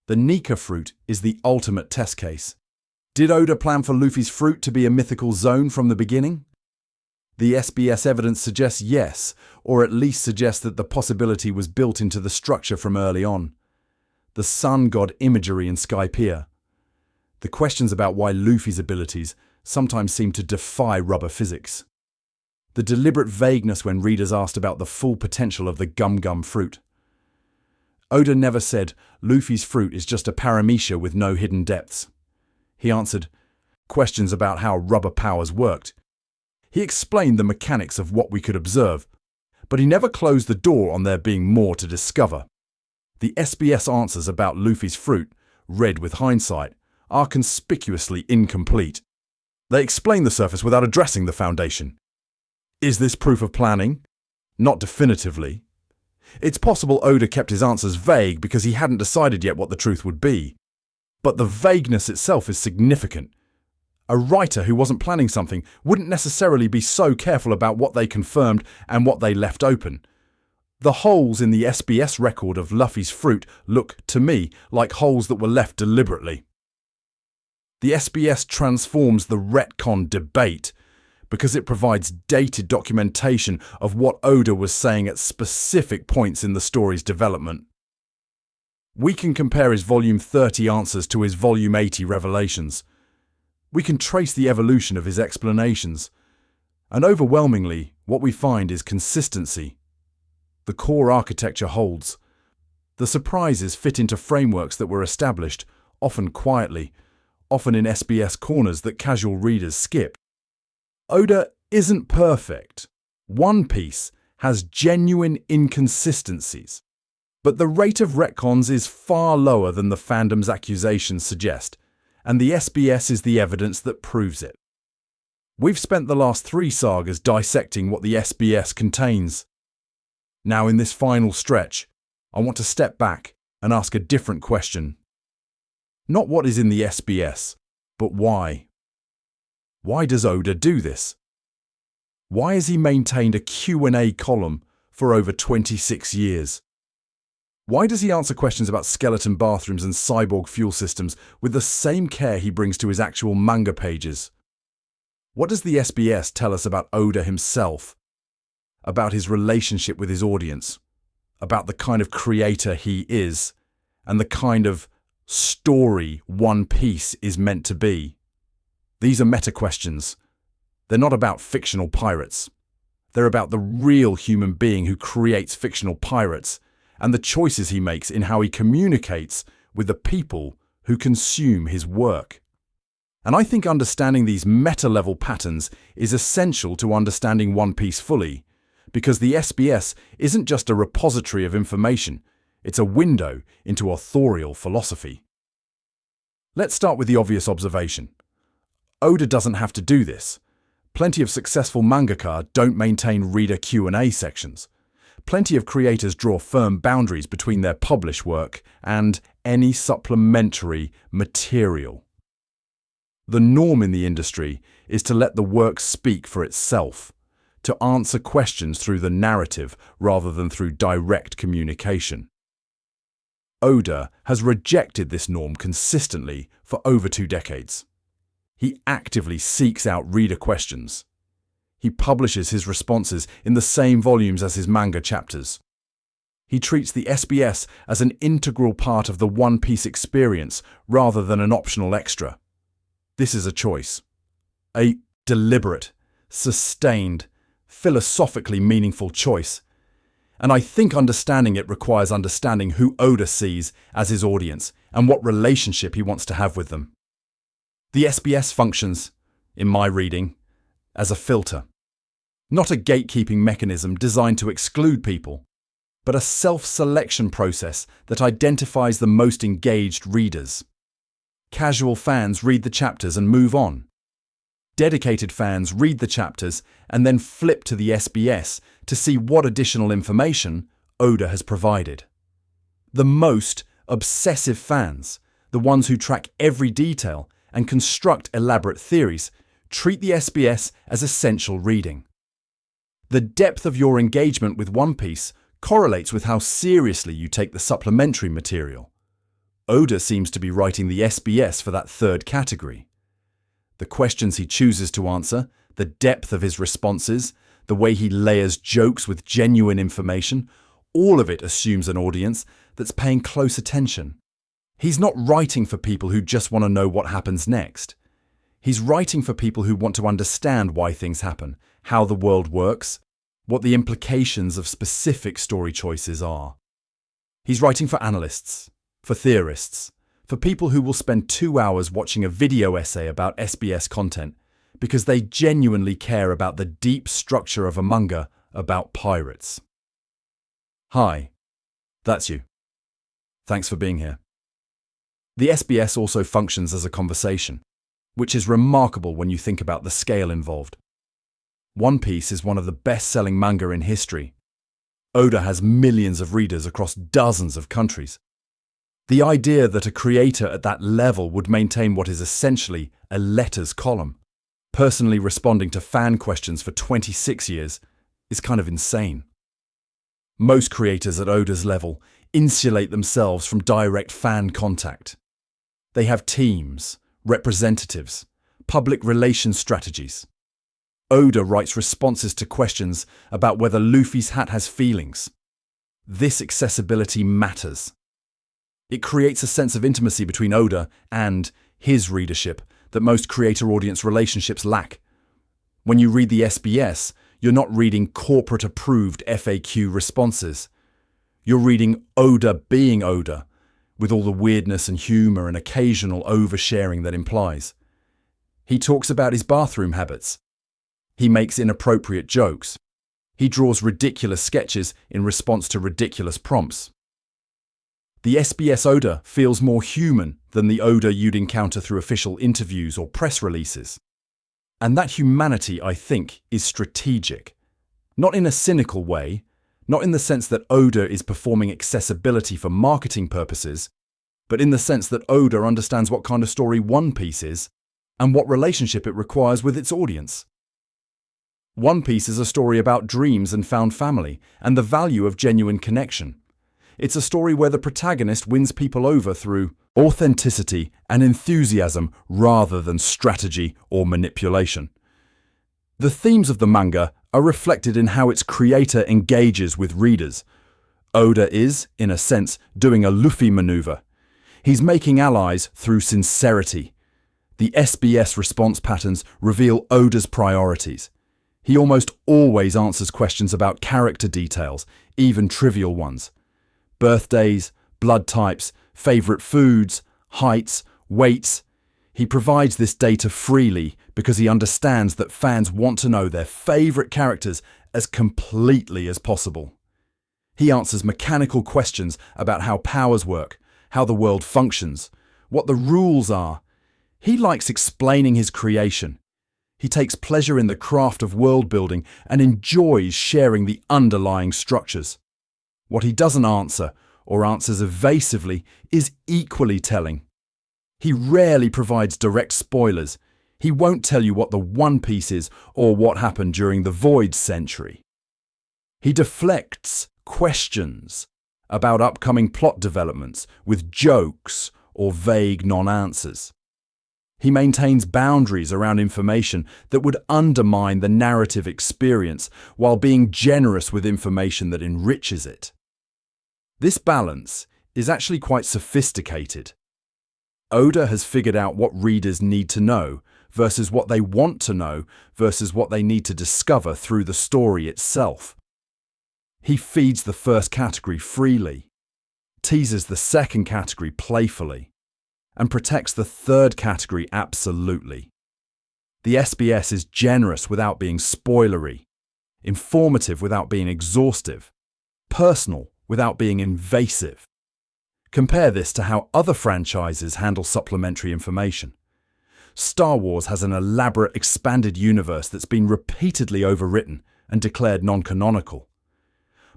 The Nika fruit is the ultimate test case. Did Oda plan for Luffy's fruit to be a mythical zone from the beginning? The SBS evidence suggests yes, or at least suggests that the possibility was built into the structure from early on. The sun god imagery in Skypiea. The questions about why Luffy's abilities sometimes seem to defy rubber physics. The deliberate vagueness when readers asked about the full potential of the gum-gum fruit. Oda never said, Luffy's fruit is just a paramecia with no hidden depths. He answered questions about how rubber powers worked. He explained the mechanics of what we could observe, but he never closed the door on there being more to discover. The SBS answers about Luffy's fruit, read with hindsight, are conspicuously incomplete. They explain the surface without addressing the foundation. Is this proof of planning? Not definitively. It's possible Oda kept his answers vague because he hadn't decided yet what the truth would be. But the vagueness itself is significant. A writer who wasn't planning something wouldn't necessarily be so careful about what they confirmed and what they left open. The holes in the SBS record of Luffy's fruit look, to me, like holes that were left deliberately. The SBS transforms the retcon debate because it provides dated documentation of what Oda was saying at specific points in the story's development. We can compare his Volume 30 answers to his Volume 80 revelations. We can trace the evolution of his explanations. And overwhelmingly, what we find is consistency. The core architecture holds. The surprises fit into frameworks that were established, often quietly, often in SBS corners that casual readers skip. Oda isn't perfect. One Piece has genuine inconsistencies. But the rate of retcons is far lower than the fandom's accusations suggest, and the SBS is the evidence that proves it. We've spent the last 3 sagas dissecting what the SBS contains. Now in this final stretch, I want to step back and ask a different question. Not what is in the SBS, but why? Why does Oda do this? Why has he maintained a Q&A column for over 26 years? Why does he answer questions about skeleton bathrooms and cyborg fuel systems with the same care he brings to his actual manga pages? What does the SBS tell us about Oda himself? About his relationship with his audience? About the kind of creator he is? And the kind of story One Piece is meant to be? These are meta questions. They're not about fictional pirates. They're about the real human being who creates fictional pirates and the choices he makes in how he communicates with the people who consume his work. And I think understanding these meta-level patterns is essential to understanding One Piece fully, because the SBS isn't just a repository of information, it's a window into authorial philosophy. Let's start with the obvious observation. Oda doesn't have to do this. Plenty of successful mangaka don't maintain reader Q&A sections. Plenty of creators draw firm boundaries between their published work and any supplementary material. The norm in the industry is to let the work speak for itself, to answer questions through the narrative rather than through direct communication. Oda has rejected this norm consistently for over 2 decades. He actively seeks out reader questions. He publishes his responses in the same volumes as his manga chapters. He treats the SBS as an integral part of the One Piece experience rather than an optional extra. This is a choice. A deliberate, sustained, philosophically meaningful choice. And I think understanding it requires understanding who Oda sees as his audience and what relationship he wants to have with them. The SBS functions, in my reading, as a filter. Not a gatekeeping mechanism designed to exclude people, but a self-selection process that identifies the most engaged readers. Casual fans read the chapters and move on. Dedicated fans read the chapters and then flip to the SBS to see what additional information Oda has provided. The most obsessive fans, the ones who track every detail and construct elaborate theories, treat the SBS as essential reading. The depth of your engagement with One Piece correlates with how seriously you take the supplementary material. Oda seems to be writing the SBS for that third category. The questions he chooses to answer, the depth of his responses, the way he layers jokes with genuine information, all of it assumes an audience that's paying close attention. He's not writing for people who just want to know what happens next. He's writing for people who want to understand why things happen, how the world works, what the implications of specific story choices are. He's writing for analysts, for theorists, for people who will spend 2 hours watching a video essay about SBS content because they genuinely care about the deep structure of a manga about pirates. Hi, that's you. Thanks for being here. The SBS also functions as a conversation, which is remarkable when you think about the scale involved. One Piece is one of the best-selling manga in history. Oda has millions of readers across dozens of countries. The idea that a creator at that level would maintain what is essentially a letters column, personally responding to fan questions for 26 years, is kind of insane. Most creators at Oda's level insulate themselves from direct fan contact. They have teams, representatives, public relations strategies. Oda writes responses to questions about whether Luffy's hat has feelings. This accessibility matters. It creates a sense of intimacy between Oda and his readership that most creator-audience relationships lack. When you read the SBS, you're not reading corporate-approved FAQ responses. You're reading Oda being Oda, with all the weirdness and humour and occasional oversharing that implies. He talks about his bathroom habits. He makes inappropriate jokes. He draws ridiculous sketches in response to ridiculous prompts. The SBS Oda feels more human than the Oda you'd encounter through official interviews or press releases. And that humanity, I think, is strategic. Not in a cynical way, not in the sense that Oda is performing accessibility for marketing purposes, but in the sense that Oda understands what kind of story One Piece is and what relationship it requires with its audience. One Piece is a story about dreams and found family and the value of genuine connection. It's a story where the protagonist wins people over through authenticity and enthusiasm rather than strategy or manipulation. The themes of the manga are reflected in how its creator engages with readers. Oda is, in a sense, doing a Luffy maneuver. He's making allies through sincerity. The SBS response patterns reveal Oda's priorities. He almost always answers questions about character details, even trivial ones. Birthdays, blood types, favourite foods, heights, weights. He provides this data freely because he understands that fans want to know their favourite characters as completely as possible. He answers mechanical questions about how powers work, how the world functions, what the rules are. He likes explaining his creation. He takes pleasure in the craft of world building and enjoys sharing the underlying structures. What he doesn't answer, or answers evasively, is equally telling. He rarely provides direct spoilers. He won't tell you what the One Piece is or what happened during the Void Century. He deflects questions about upcoming plot developments with jokes or vague non-answers. He maintains boundaries around information that would undermine the narrative experience while being generous with information that enriches it. This balance is actually quite sophisticated. Oda has figured out what readers need to know versus what they want to know versus what they need to discover through the story itself. He feeds the first category freely, teases the second category playfully, and protects the third category absolutely. The SBS is generous without being spoilery, informative without being exhaustive, personal without being invasive. Compare this to how other franchises handle supplementary information. Star Wars has an elaborate expanded universe that's been repeatedly overwritten and declared non-canonical.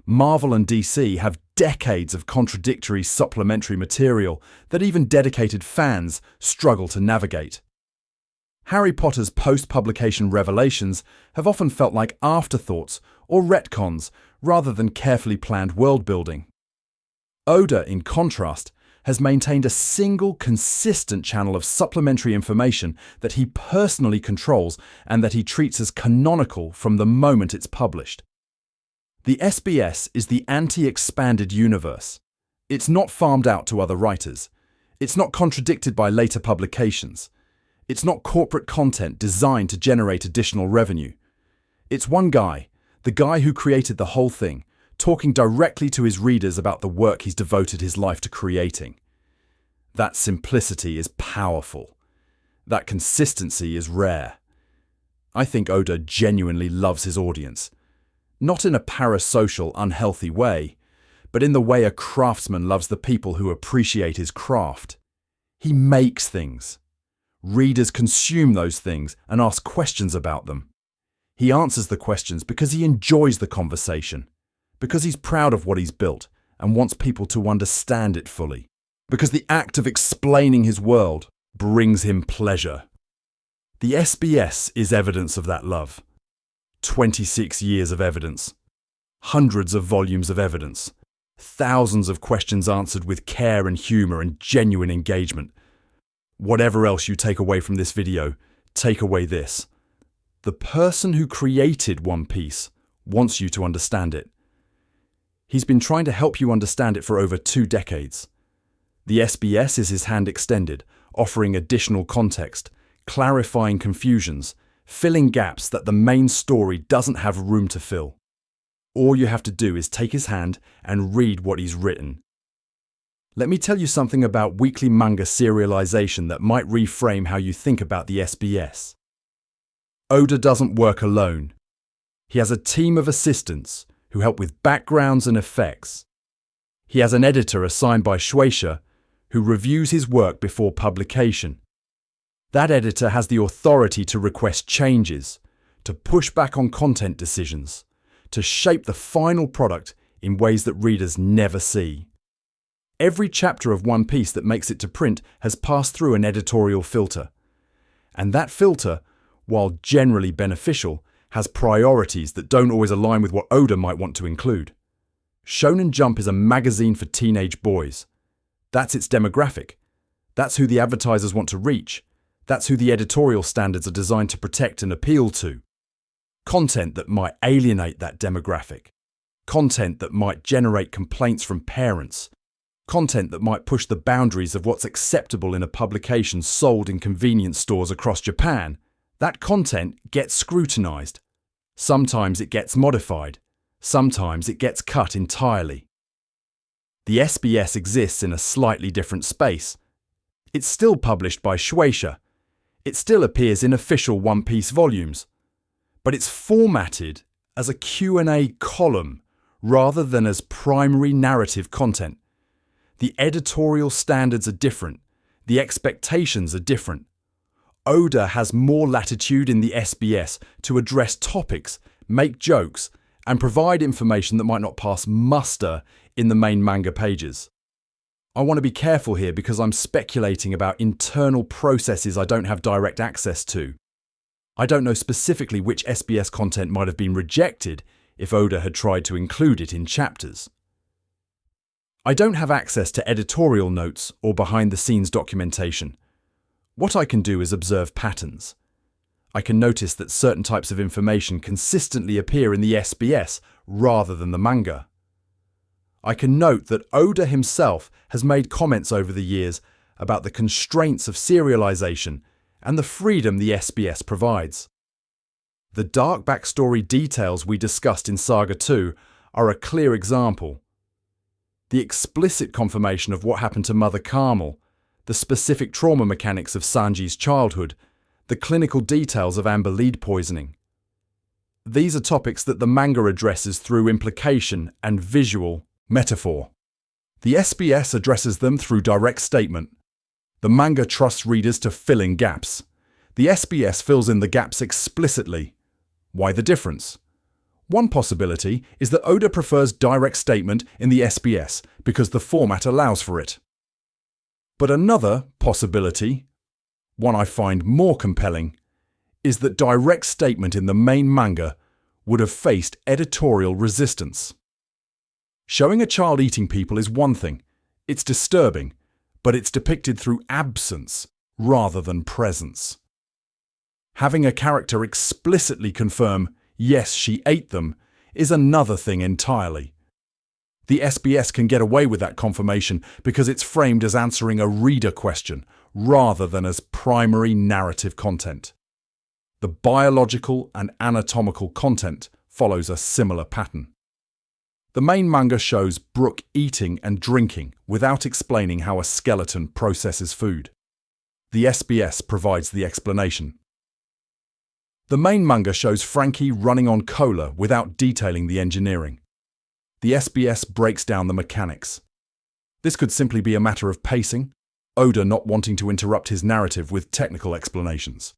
Marvel and DC have decades of contradictory supplementary material that even dedicated fans struggle to navigate. Harry Potter's post-publication revelations have often felt like afterthoughts or retcons rather than carefully planned world-building. Oda, in contrast, has maintained a single consistent channel of supplementary information that he personally controls and that he treats as canonical from the moment it's published. The SBS is the anti-expanded universe. It's not farmed out to other writers. It's not contradicted by later publications. It's not corporate content designed to generate additional revenue. It's one guy, the guy who created the whole thing, talking directly to his readers about the work he's devoted his life to creating. That simplicity is powerful. That consistency is rare. I think Oda genuinely loves his audience. Not in a parasocial, unhealthy way, but in the way a craftsman loves the people who appreciate his craft. He makes things. Readers consume those things and ask questions about them. He answers the questions because he enjoys the conversation, because he's proud of what he's built and wants people to understand it fully, because the act of explaining his world brings him pleasure. The SBS is evidence of that love. 26 years of evidence. Hundreds of volumes of evidence. Thousands of questions answered with care and humour and genuine engagement. Whatever else you take away from this video, take away this. The person who created One Piece wants you to understand it. He's been trying to help you understand it for over 2 decades. The SBS is his hand extended, offering additional context, clarifying confusions, filling gaps that the main story doesn't have room to fill. All you have to do is take his hand and read what he's written. Let me tell you something about weekly manga serialization that might reframe how you think about the SBS. Oda doesn't work alone. He has a team of assistants who help with backgrounds and effects. He has an editor assigned by Shueisha who reviews his work before publication. That editor has the authority to request changes, to push back on content decisions, to shape the final product in ways that readers never see. Every chapter of One Piece that makes it to print has passed through an editorial filter. And that filter, while generally beneficial, has priorities that don't always align with what Oda might want to include. Shonen Jump is a magazine for teenage boys. That's its demographic. That's who the advertisers want to reach. That's who the editorial standards are designed to protect and appeal to. Content that might alienate that demographic. Content that might generate complaints from parents. Content that might push the boundaries of what's acceptable in a publication sold in convenience stores across Japan. That content gets scrutinized. Sometimes it gets modified. Sometimes it gets cut entirely. The SBS exists in a slightly different space. It's still published by Shueisha. It still appears in official One Piece volumes. But it's formatted as a Q&A column rather than as primary narrative content. The editorial standards are different. The expectations are different. Oda has more latitude in the SBS to address topics, make jokes, and provide information that might not pass muster in the main manga pages. I want to be careful here because I'm speculating about internal processes I don't have direct access to. I don't know specifically which SBS content might have been rejected if Oda had tried to include it in chapters. I don't have access to editorial notes or behind-the-scenes documentation. What I can do is observe patterns. I can notice that certain types of information consistently appear in the SBS rather than the manga. I can note that Oda himself has made comments over the years about the constraints of serialization and the freedom the SBS provides. The dark backstory details we discussed in Saga 2 are a clear example. The explicit confirmation of what happened to Mother Carmel, the specific trauma mechanics of Sanji's childhood, the clinical details of amber lead poisoning. These are topics that the manga addresses through implication and visual metaphor. The SBS addresses them through direct statement. The manga trusts readers to fill in gaps. The SBS fills in the gaps explicitly. Why the difference? One possibility is that Oda prefers direct statement in the SBS because the format allows for it. But another possibility, One I find more compelling is that direct statement in the main manga would have faced editorial resistance. Showing a child eating people is one thing. It's disturbing, but it's depicted through absence rather than presence. Having a character explicitly confirm, yes, she ate them, is another thing entirely. The SBS can get away with that confirmation because it's framed as answering a reader question rather than as primary narrative content. The biological and anatomical content follows a similar pattern. The main manga shows Brooke eating and drinking without explaining how a skeleton processes food. The SBS provides the explanation. The main manga shows Frankie running on cola without detailing the engineering. The SBS breaks down the mechanics. This could simply be a matter of pacing, Oda not wanting to interrupt his narrative with technical explanations.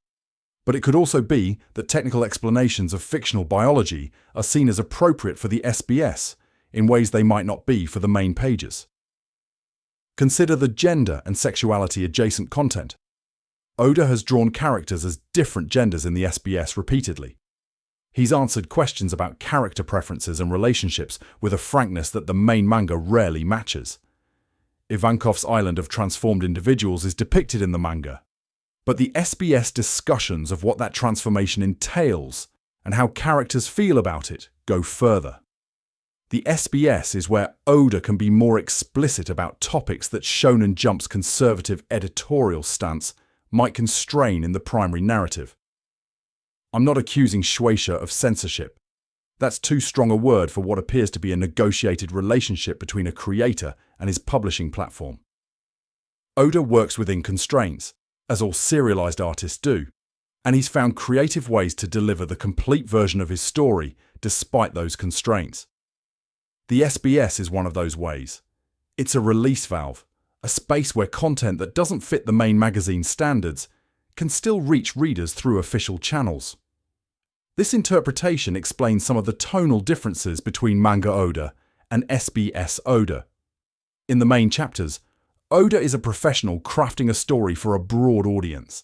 But it could also be that technical explanations of fictional biology are seen as appropriate for the SBS in ways they might not be for the main pages. Consider the gender and sexuality adjacent content. Oda has drawn characters as different genders in the SBS repeatedly. He's answered questions about character preferences and relationships with a frankness that the main manga rarely matches. Ivankov's island of transformed individuals is depicted in the manga, but the SBS discussions of what that transformation entails and how characters feel about it go further. The SBS is where Oda can be more explicit about topics that Shonen Jump's conservative editorial stance might constrain in the primary narrative. I'm not accusing Shueisha of censorship. That's too strong a word for what appears to be a negotiated relationship between a creator and his publishing platform. Oda works within constraints, as all serialized artists do, and he's found creative ways to deliver the complete version of his story despite those constraints. The SBS is one of those ways. It's a release valve, a space where content that doesn't fit the main magazine standards can still reach readers through official channels. This interpretation explains some of the tonal differences between Manga Oda and SBS Oda. In the main chapters, Oda is a professional crafting a story for a broad audience.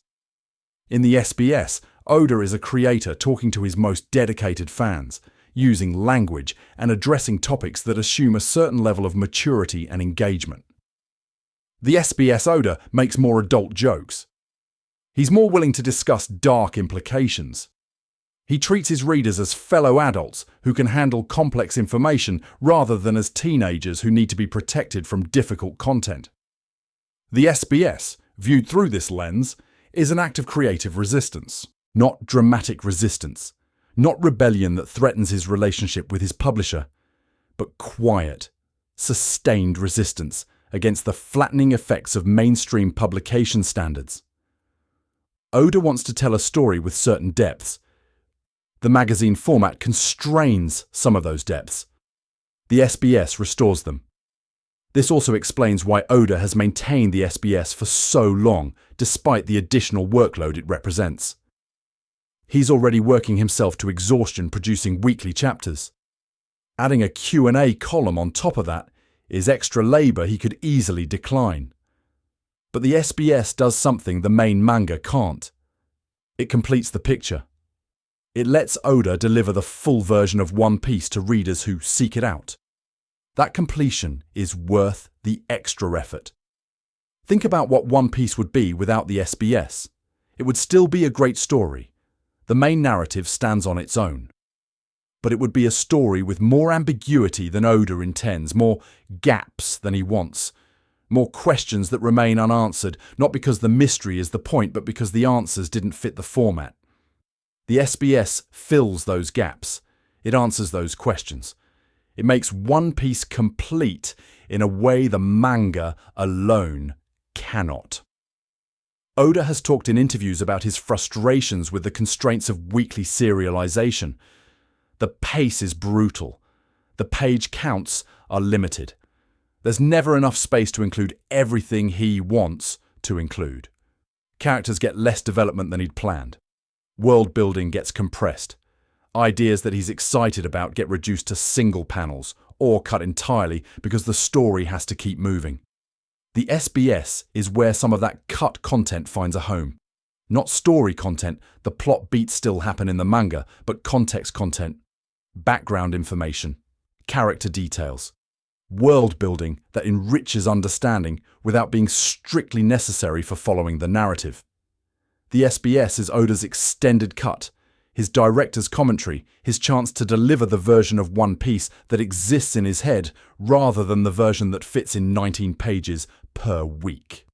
In the SBS, Oda is a creator talking to his most dedicated fans, using language and addressing topics that assume a certain level of maturity and engagement. The SBS Oda makes more adult jokes. He's more willing to discuss dark implications. He treats his readers as fellow adults who can handle complex information rather than as teenagers who need to be protected from difficult content. The SBS, viewed through this lens, is an act of creative resistance, not dramatic resistance, not rebellion that threatens his relationship with his publisher, but quiet, sustained resistance against the flattening effects of mainstream publication standards. Oda wants to tell a story with certain depths. The magazine format constrains some of those depths. The SBS restores them. This also explains why Oda has maintained the SBS for so long, despite the additional workload it represents. He's already working himself to exhaustion producing weekly chapters. Adding a Q&A column on top of that is extra labor he could easily decline. But the SBS does something the main manga can't. It completes the picture. It lets Oda deliver the full version of One Piece to readers who seek it out. That completion is worth the extra effort. Think about what One Piece would be without the SBS. It would still be a great story. The main narrative stands on its own. But it would be a story with more ambiguity than Oda intends, more gaps than he wants, more questions that remain unanswered, not because the mystery is the point, but because the answers didn't fit the format. The SBS fills those gaps. It answers those questions. It makes One Piece complete in a way the manga alone cannot. Oda has talked in interviews about his frustrations with the constraints of weekly serialization. The pace is brutal. The page counts are limited. There's never enough space to include everything he wants to include. Characters get less development than he'd planned. World building gets compressed. Ideas that he's excited about get reduced to single panels or cut entirely because the story has to keep moving. The SBS is where some of that cut content finds a home. Not story content, the plot beats still happen in the manga, but context content, background information, character details, world building that enriches understanding without being strictly necessary for following the narrative. The SBS is Oda's extended cut, his director's commentary, his chance to deliver the version of One Piece that exists in his head rather than the version that fits in 19 pages per week.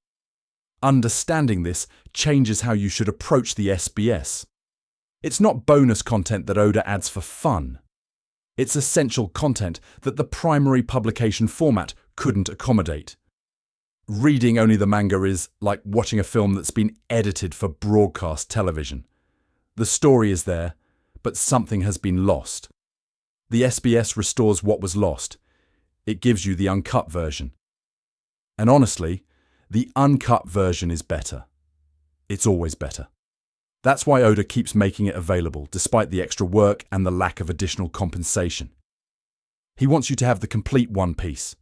Understanding this changes how you should approach the SBS. It's not bonus content that Oda adds for fun. It's essential content that the primary publication format couldn't accommodate. Reading only the manga is like watching a film that's been edited for broadcast television. The story is there, but something has been lost. The SBS restores what was lost. It gives you the uncut version. And honestly, the uncut version is better. It's always better. That's why Oda keeps making it available, despite the extra work and the lack of additional compensation. He wants you to have the complete One Piece.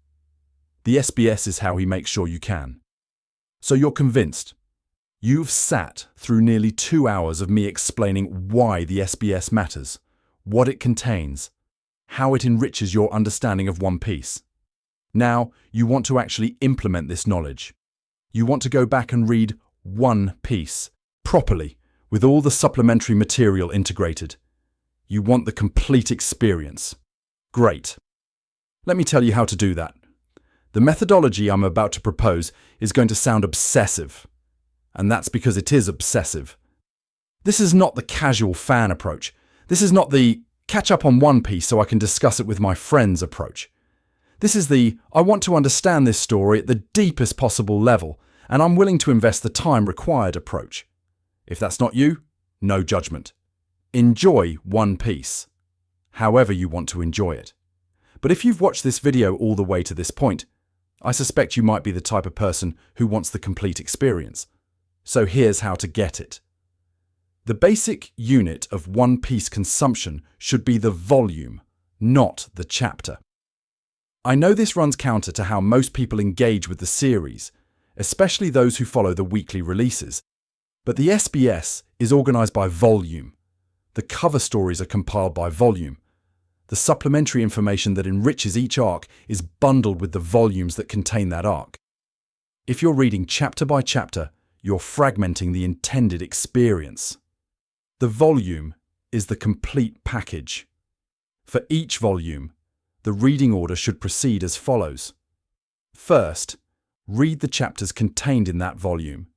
The SBS is how he makes sure you can. So you're convinced. You've sat through nearly 2 hours of me explaining why the SBS matters, what it contains, how it enriches your understanding of One Piece. Now, you want to actually implement this knowledge. You want to go back and read One Piece properly, with all the supplementary material integrated. You want the complete experience. Great. Let me tell you how to do that. The methodology I'm about to propose is going to sound obsessive. And that's because it is obsessive. This is not the casual fan approach. This is not the catch up on One Piece so I can discuss it with my friends approach. This is the I want to understand this story at the deepest possible level, and I'm willing to invest the time required approach. If that's not you, no judgment. Enjoy One Piece, however you want to enjoy it. But if you've watched this video all the way to this point, I suspect you might be the type of person who wants the complete experience. So here's how to get it. The basic unit of One Piece consumption should be the volume, not the chapter. I know this runs counter to how most people engage with the series, especially those who follow the weekly releases. But the SBS is organised by volume. The cover stories are compiled by volume. The supplementary information that enriches each arc is bundled with the volumes that contain that arc. If you're reading chapter by chapter, you're fragmenting the intended experience. The volume is the complete package. For each volume, the reading order should proceed as follows. First, read the chapters contained in that volume.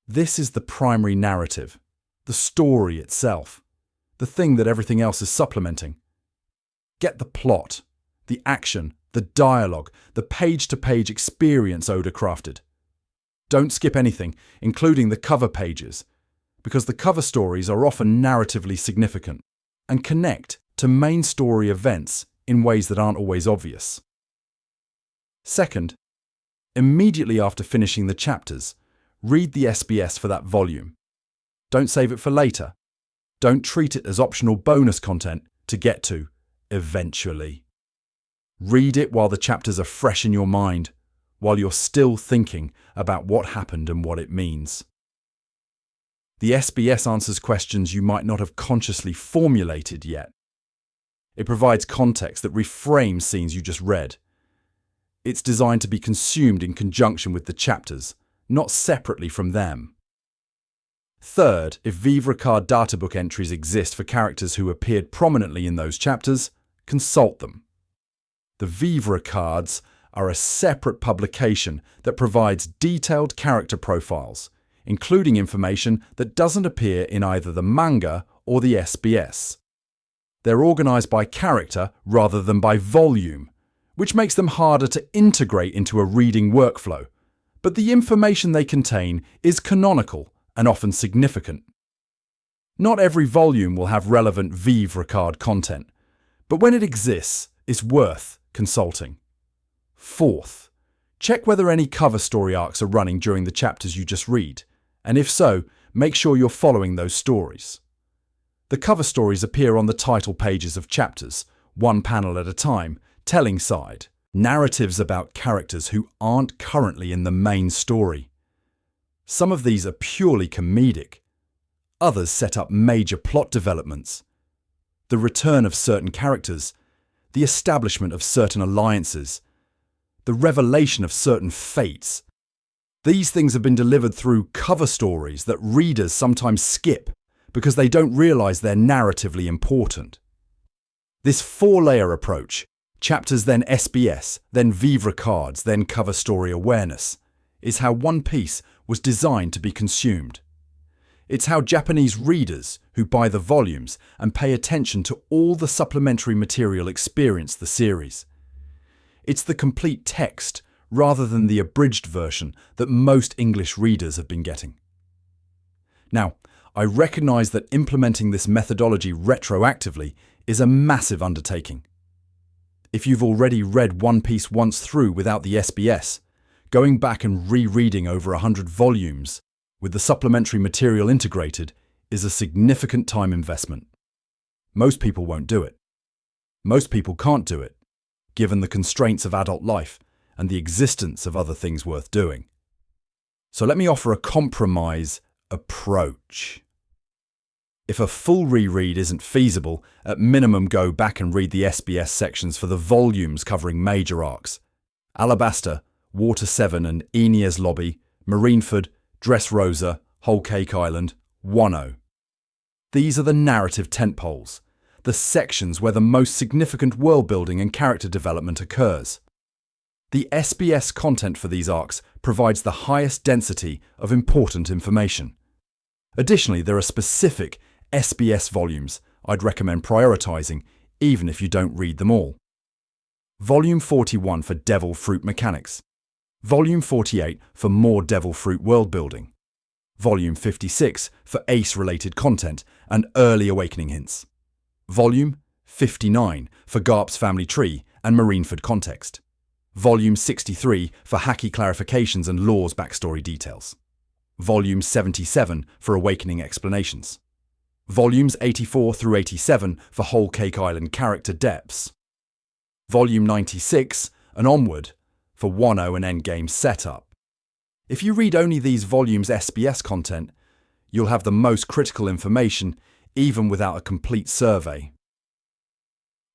This is the primary narrative, the story itself, the thing that everything else is supplementing. Get the plot, the action, the dialogue, the page-to-page experience Oda crafted. Don't skip anything, including the cover pages, because the cover stories are often narratively significant and connect to main story events in ways that aren't always obvious. Second, immediately after finishing the chapters, read the SBS for that volume. Don't save it for later. Don't treat it as optional bonus content to get to eventually. Read it while the chapters are fresh in your mind, while you're still thinking about what happened and what it means. The SBS answers questions you might not have consciously formulated yet. It provides context that reframes scenes you just read. It's designed to be consumed in conjunction with the chapters, not separately from them. Third, if Vivre Card databook entries exist for characters who appeared prominently in those chapters, consult them. The Vivre Cards are a separate publication that provides detailed character profiles, including information that doesn't appear in either the manga or the SBS. They're organised by character rather than by volume, which makes them harder to integrate into a reading workflow. But the information they contain is canonical and often significant. Not every volume will have relevant Vivre Card content, but when it exists, it's worth consulting. Fourth, check whether any cover story arcs are running during the chapters you just read, and if so, make sure you're following those stories. The cover stories appear on the title pages of chapters, one panel at a time, telling side, narratives about characters who aren't currently in the main story. Some of these are purely comedic, Others set up major plot developments, the return of certain characters, the establishment of certain alliances, the revelation of certain fates. These things have been delivered through cover stories that readers sometimes skip because they don't realize they're narratively important. This four-layer approach, chapters then SBS, then vivre cards, then cover story awareness, is how One Piece was designed to be consumed. It's how Japanese readers who buy the volumes and pay attention to all the supplementary material experience the series. It's the complete text rather than the abridged version that most English readers have been getting. Now, I recognise that implementing this methodology retroactively is a massive undertaking. If you've already read One Piece once through without the SBS, going back and rereading over 100 volumes with the supplementary material integrated is a significant time investment. Most people won't do it. Most people can't do it, given the constraints of adult life and the existence of other things worth doing. So let me offer a compromise approach. If a full reread isn't feasible, at minimum go back and read the SBS sections for the volumes covering major arcs: Alabasta, Water 7 and Enies Lobby, Marineford, Dressrosa, Whole Cake Island, Wano. These are the narrative tentpoles, the sections where the most significant world building and character development occurs. The SBS content for these arcs provides the highest density of important information. Additionally, there are specific SBS volumes I'd recommend prioritizing, even if you don't read them all. Volume 41 for Devil Fruit mechanics. Volume 48 for more Devil Fruit world building. Volume 56 for Ace-related content and early awakening hints. Volume 59 for Garp's family tree and Marineford context. Volume 63 for Haki clarifications and Law's backstory details. Volume 77 for Awakening explanations. Volumes 84 through 87 for Whole Cake Island character depths. Volume 96 and onward for Wano and Endgame setup. If you read only these volumes' SBS content, you'll have the most critical information even without a complete survey.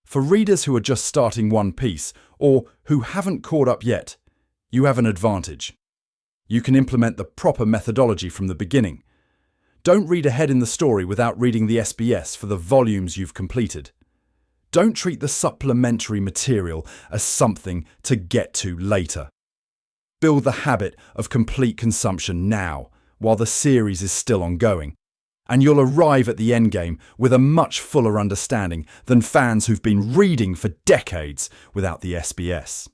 For readers who are just starting One Piece or who haven't caught up yet, you have an advantage. You can implement the proper methodology from the beginning. Don't read ahead in the story without reading the SBS for the volumes you've completed. Don't treat the supplementary material as something to get to later. Build the habit of complete consumption now, while the series is still ongoing, and you'll arrive at the endgame with a much fuller understanding than fans who've been reading for decades without the SBS.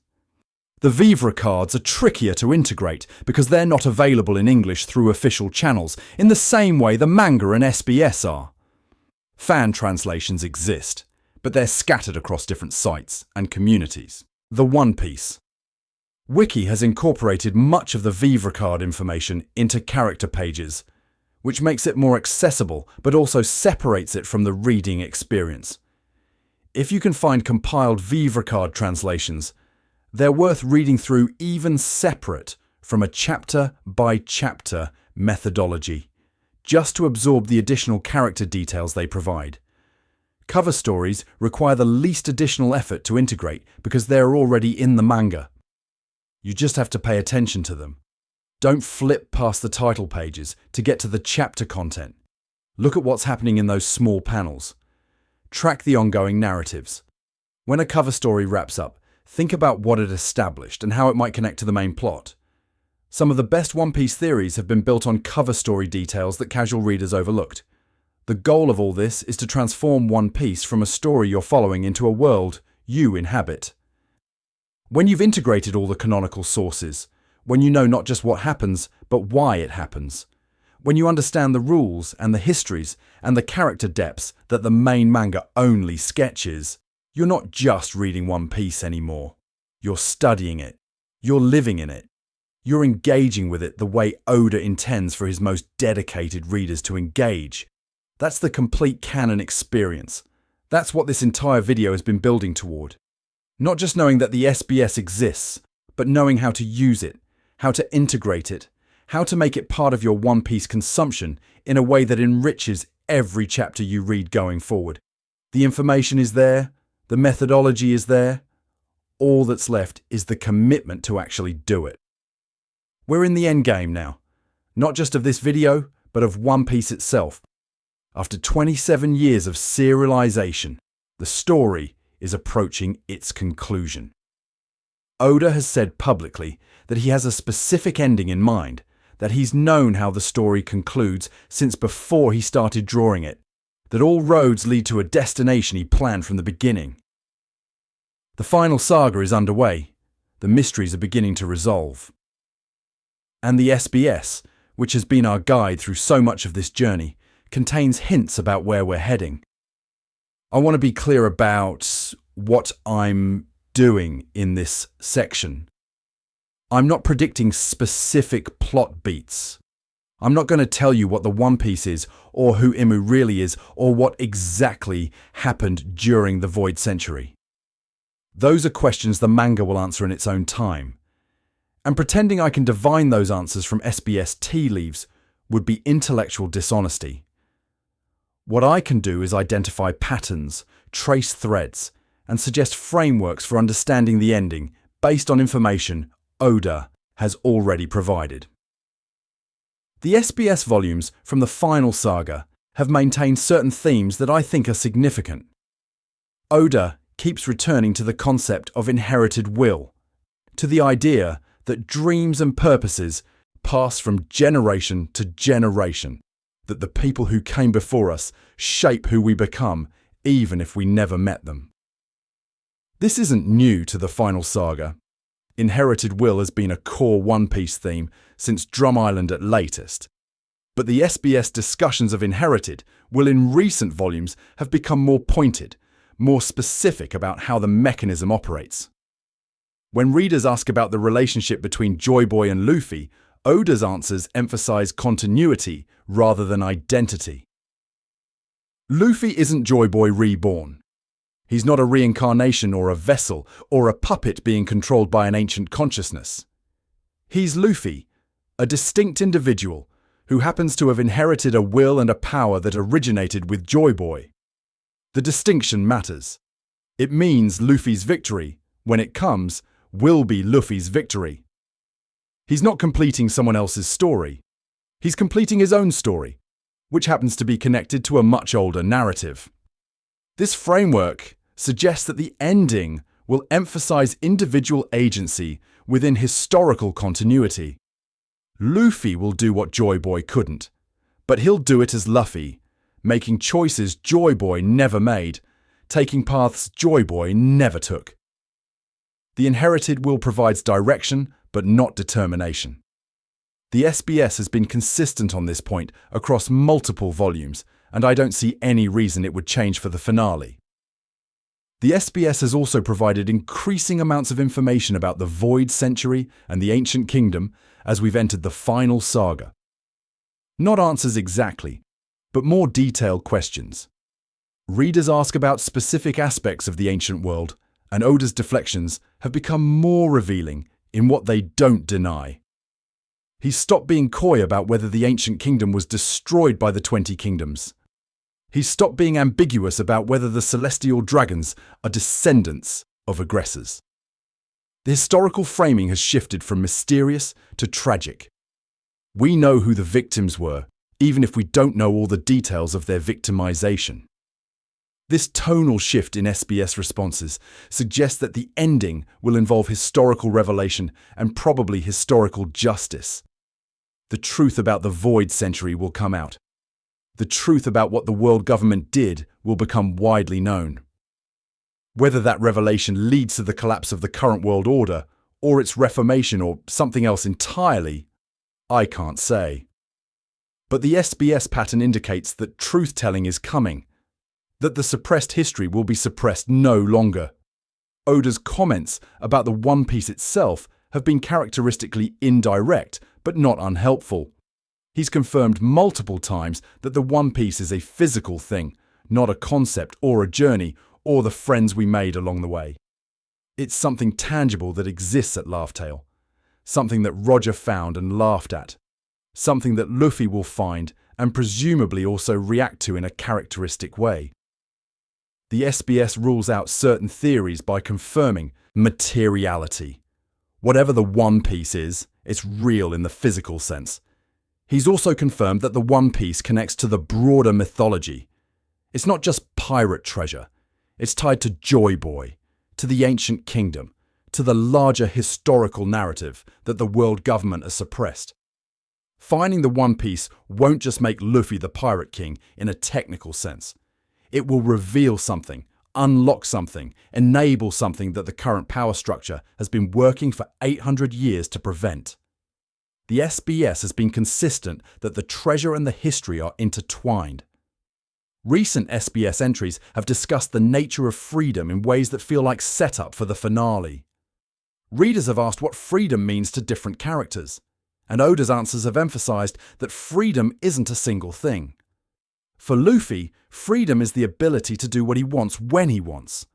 The Vivre cards are trickier to integrate because they're not available in English through official channels in the same way the manga and SBS are. Fan translations exist, but they're scattered across different sites and communities. The One Piece Wiki has incorporated much of the Vivre card information into character pages, which makes it more accessible but also separates it from the reading experience. If you can find compiled Vivre card translations, they're worth reading through even separate from a chapter-by-chapter methodology, just to absorb the additional character details they provide. Cover stories require the least additional effort to integrate because they're already in the manga. You just have to pay attention to them. Don't flip past the title pages to get to the chapter content. Look at what's happening in those small panels. Track the ongoing narratives. When a cover story wraps up, think about what it established and how it might connect to the main plot. Some of the best One Piece theories have been built on cover story details that casual readers overlooked. The goal of all this is to transform One Piece from a story you're following into a world you inhabit. When you've integrated all the canonical sources, when you know not just what happens, but why it happens, when you understand the rules and the histories and the character depths that the main manga only sketches, you're not just reading One Piece anymore. You're studying it. You're living in it. You're engaging with it the way Oda intends for his most dedicated readers to engage. That's the complete canon experience. That's what this entire video has been building toward. Not just knowing that the SBS exists, but knowing how to use it, how to integrate it, how to make it part of your One Piece consumption in a way that enriches every chapter you read going forward. The information is there, the methodology is there. All that's left is the commitment to actually do it. We're in the end game now, not just of this video, but of One Piece itself. After 27 years of serialization, the story is approaching its conclusion. Oda has said publicly that he has a specific ending in mind, that he's known how the story concludes since before he started drawing it, that all roads lead to a destination he planned from the beginning. The final saga is underway, the mysteries are beginning to resolve. And the SBS, which has been our guide through so much of this journey, contains hints about where we're heading. I want to be clear about what I'm doing in this section. I'm not predicting specific plot beats. I'm not going to tell you what the One Piece is, or who Imu really is, or what exactly happened during the Void Century. Those are questions the manga will answer in its own time. And pretending I can divine those answers from SBS tea leaves would be intellectual dishonesty. What I can do is identify patterns, trace threads, and suggest frameworks for understanding the ending based on information Oda has already provided. The SBS volumes from the final saga have maintained certain themes that I think are significant. Oda keeps returning to the concept of inherited will, to the idea that dreams and purposes pass from generation to generation, that the people who came before us shape who we become, even if we never met them. This isn't new to the final saga. Inherited will has been a core One Piece theme since Drum Island at latest. But the SBS discussions of inherited will in recent volumes have become more pointed, more specific about how the mechanism operates. When readers ask about the relationship between Joy Boy and Luffy, Oda's answers emphasize continuity rather than identity. Luffy isn't Joy Boy reborn. He's not a reincarnation or a vessel or a puppet being controlled by an ancient consciousness. He's Luffy, a distinct individual who happens to have inherited a will and a power that originated with Joy Boy. The distinction matters. It means Luffy's victory, when it comes, will be Luffy's victory. He's not completing someone else's story. He's completing his own story, which happens to be connected to a much older narrative. This framework suggests that the ending will emphasize individual agency within historical continuity. Luffy will do what Joy Boy couldn't, but he'll do it as Luffy, making choices Joy Boy never made, taking paths Joy Boy never took. The inherited will provides direction, but not determination. The SBS has been consistent on this point across multiple volumes, and I don't see any reason it would change for the finale. The SBS has also provided increasing amounts of information about the Void Century and the Ancient Kingdom as we've entered the final saga. Not answers exactly, but more detailed questions. Readers ask about specific aspects of the ancient world, and Oda's deflections have become more revealing in what they don't deny. He's stopped being coy about whether the Ancient Kingdom was destroyed by the 20 Kingdoms. He's stopped being ambiguous about whether the celestial dragons are descendants of aggressors. The historical framing has shifted from mysterious to tragic. We know who the victims were, even if we don't know all the details of their victimization. This tonal shift in SBS responses suggests that the ending will involve historical revelation and probably historical justice. The truth about the Void Century will come out. The truth about what the world government did will become widely known. Whether that revelation leads to the collapse of the current world order, or its reformation, or something else entirely, I can't say. But the SBS pattern indicates that truth-telling is coming, that the suppressed history will be suppressed no longer. Oda's comments about the One Piece itself have been characteristically indirect, but not unhelpful. He's confirmed multiple times that the One Piece is a physical thing, not a concept or a journey, or the friends we made along the way. It's something tangible that exists at Laugh Tale, something that Roger found and laughed at, something that Luffy will find and presumably also react to in a characteristic way. The SBS rules out certain theories by confirming materiality. Whatever the One Piece is, it's real in the physical sense. He's also confirmed that the One Piece connects to the broader mythology. It's not just pirate treasure. It's tied to Joy Boy, to the ancient kingdom, to the larger historical narrative that the world government has suppressed. Finding the One Piece won't just make Luffy the Pirate King in a technical sense. It will reveal something, unlock something, enable something that the current power structure has been working for 800 years to prevent. The SBS has been consistent that the treasure and the history are intertwined. Recent SBS entries have discussed the nature of freedom in ways that feel like setup for the finale. Readers have asked what freedom means to different characters, and Oda's answers have emphasized that freedom isn't a single thing. For Luffy, freedom is the ability to do what he wants when he wants.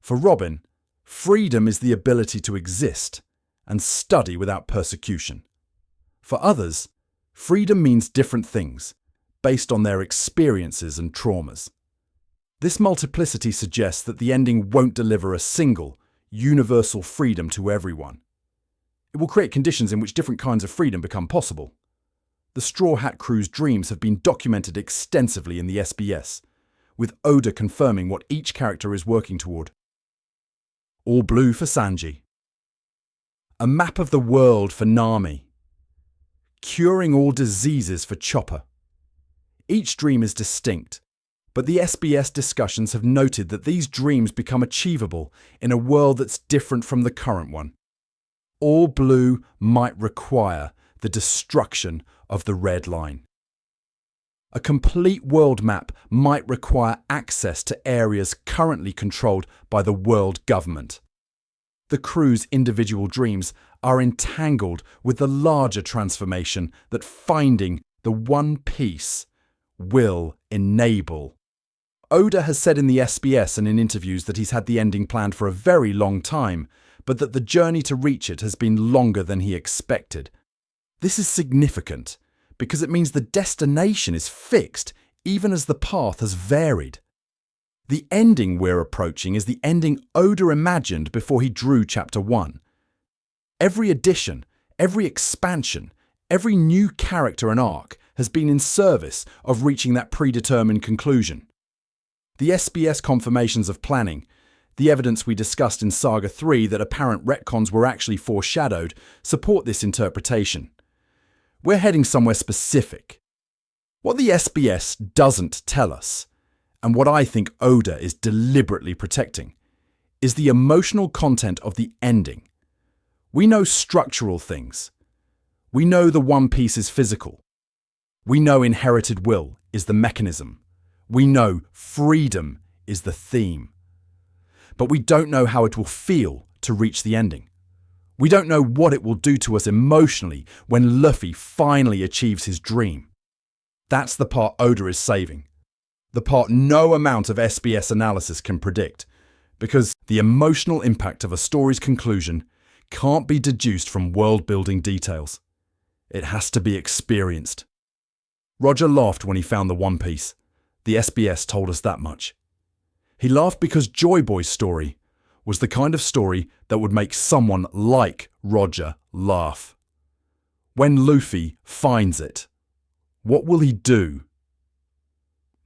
For Robin, freedom is the ability to exist and study without persecution. For others, freedom means different things, based on their experiences and traumas. This multiplicity suggests that the ending won't deliver a single, universal freedom to everyone. It will create conditions in which different kinds of freedom become possible. The Straw Hat Crew's dreams have been documented extensively in the SBS, with Oda confirming what each character is working toward. All blue for Sanji. A map of the world for Nami. Curing all diseases for Chopper. Each dream is distinct, but the SBS discussions have noted that these dreams become achievable in a world that's different from the current one. All blue might require the destruction of the Red Line. A complete world map might require access to areas currently controlled by the world government. The crew's individual dreams are entangled with the larger transformation that finding the One Piece will enable. Oda has said in the SBS and in interviews that he's had the ending planned for a very long time, but that the journey to reach it has been longer than he expected. This is significant because it means the destination is fixed even as the path has varied. The ending we're approaching is the ending Oda imagined before he drew Chapter 1. Every addition, every expansion, every new character and arc has been in service of reaching that predetermined conclusion. The SBS confirmations of planning, the evidence we discussed in Saga 3 that apparent retcons were actually foreshadowed, support this interpretation. We're heading somewhere specific. What the SBS doesn't tell us, and what I think Oda is deliberately protecting, is the emotional content of the ending. We know structural things. We know the One Piece is physical. We know inherited will is the mechanism. We know freedom is the theme. But we don't know how it will feel to reach the ending. We don't know what it will do to us emotionally when Luffy finally achieves his dream. That's the part Oda is saving. The part no amount of SBS analysis can predict, because the emotional impact of a story's conclusion can't be deduced from world-building details. It has to be experienced. Roger laughed when he found the One Piece. The SBS told us that much. He laughed because Joy Boy's story was the kind of story that would make someone like Roger laugh. When Luffy finds it, what will he do?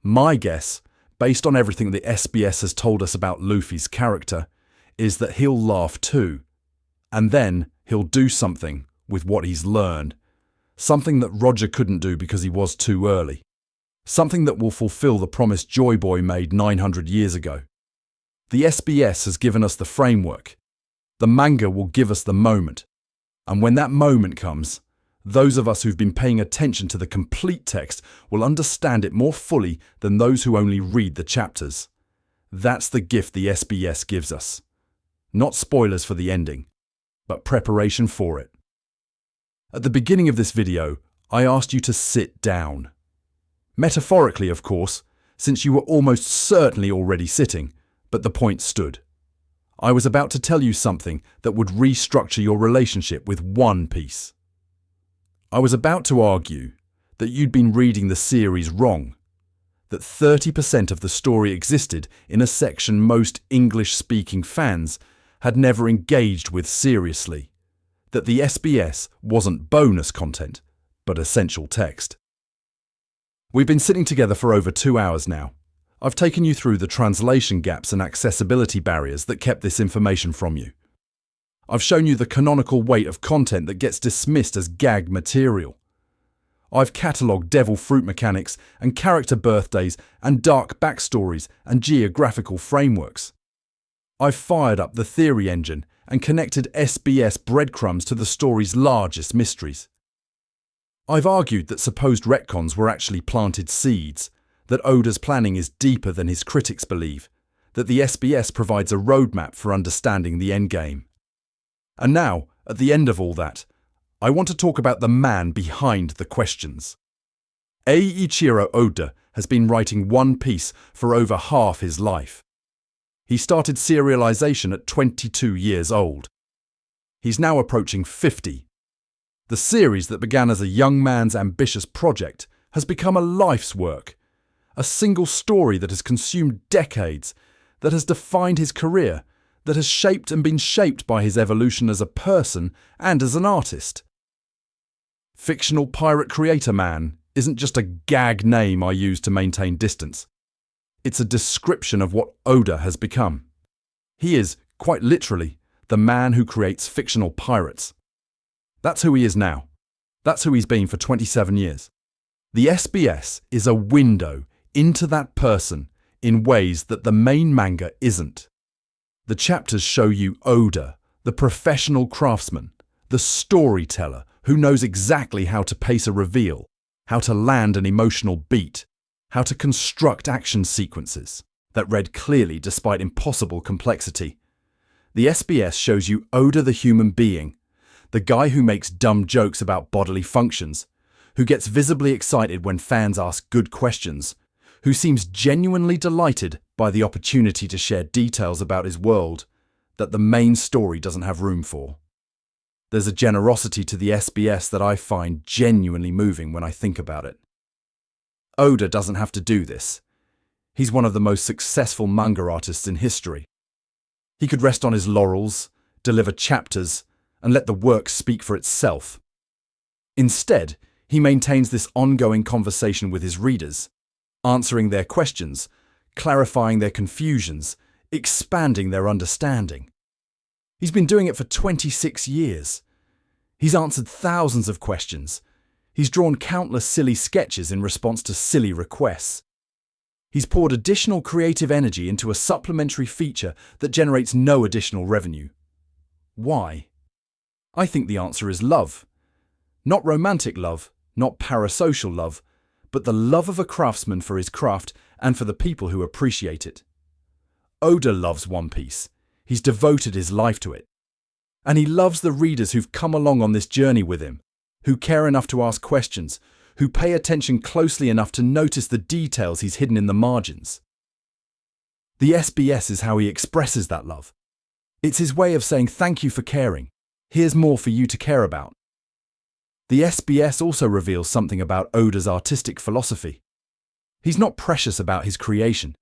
My guess, based on everything the SBS has told us about Luffy's character, is that he'll laugh too. And then he'll do something with what he's learned. Something that Roger couldn't do because he was too early. Something that will fulfill the promise Joy Boy made 900 years ago. The SBS has given us the framework. The manga will give us the moment. And when that moment comes, those of us who've been paying attention to the complete text will understand it more fully than those who only read the chapters. That's the gift the SBS gives us. Not spoilers for the ending, but preparation for it. At the beginning of this video, I asked you to sit down. Metaphorically, of course, since you were almost certainly already sitting, but the point stood. I was about to tell you something that would restructure your relationship with One Piece. I was about to argue that you'd been reading the series wrong, that 30% of the story existed in a section most English-speaking fans had never engaged with seriously, that the SBS wasn't bonus content, but essential text. We've been sitting together for over 2 hours now. I've taken you through the translation gaps and accessibility barriers that kept this information from you. I've shown you the canonical weight of content that gets dismissed as gag material. I've catalogued devil fruit mechanics and character birthdays and dark backstories and geographical frameworks. I've fired up the theory engine and connected SBS breadcrumbs to the story's largest mysteries. I've argued that supposed retcons were actually planted seeds, that Oda's planning is deeper than his critics believe, that the SBS provides a roadmap for understanding the endgame. And now, at the end of all that, I want to talk about the man behind the questions. Eiichiro Oda has been writing One Piece for over half his life. He started serialization at 22 years old. He's now approaching 50. The series that began as a young man's ambitious project has become a life's work, a single story that has consumed decades, that has defined his career, that has shaped and been shaped by his evolution as a person and as an artist. Fictional pirate creator man isn't just a gag name I use to maintain distance. It's a description of what Oda has become. He is, quite literally, the man who creates fictional pirates. That's who he is now. That's who he's been for 27 years. The SBS is a window into that person in ways that the main manga isn't. The chapters show you Oda, the professional craftsman, the storyteller who knows exactly how to pace a reveal, how to land an emotional beat, how to construct action sequences that read clearly despite impossible complexity. The SBS shows you Oda the human being, the guy who makes dumb jokes about bodily functions, who gets visibly excited when fans ask good questions, who seems genuinely delighted by the opportunity to share details about his world that the main story doesn't have room for. There's a generosity to the SBS that I find genuinely moving when I think about it. Oda doesn't have to do this. He's one of the most successful manga artists in history. He could rest on his laurels, deliver chapters, and let the work speak for itself. Instead, he maintains this ongoing conversation with his readers, answering their questions, clarifying their confusions, expanding their understanding. He's been doing it for 26 years. He's answered thousands of questions. He's drawn countless silly sketches in response to silly requests. He's poured additional creative energy into a supplementary feature that generates no additional revenue. Why? I think the answer is love. Not romantic love, not parasocial love, but the love of a craftsman for his craft and for the people who appreciate it. Oda loves One Piece. He's devoted his life to it. And he loves the readers who've come along on this journey with him, who care enough to ask questions, who pay attention closely enough to notice the details he's hidden in the margins. The SBS is how he expresses that love. It's his way of saying thank you for caring. Here's more for you to care about. The SBS also reveals something about Oda's artistic philosophy. He's not precious about his creation.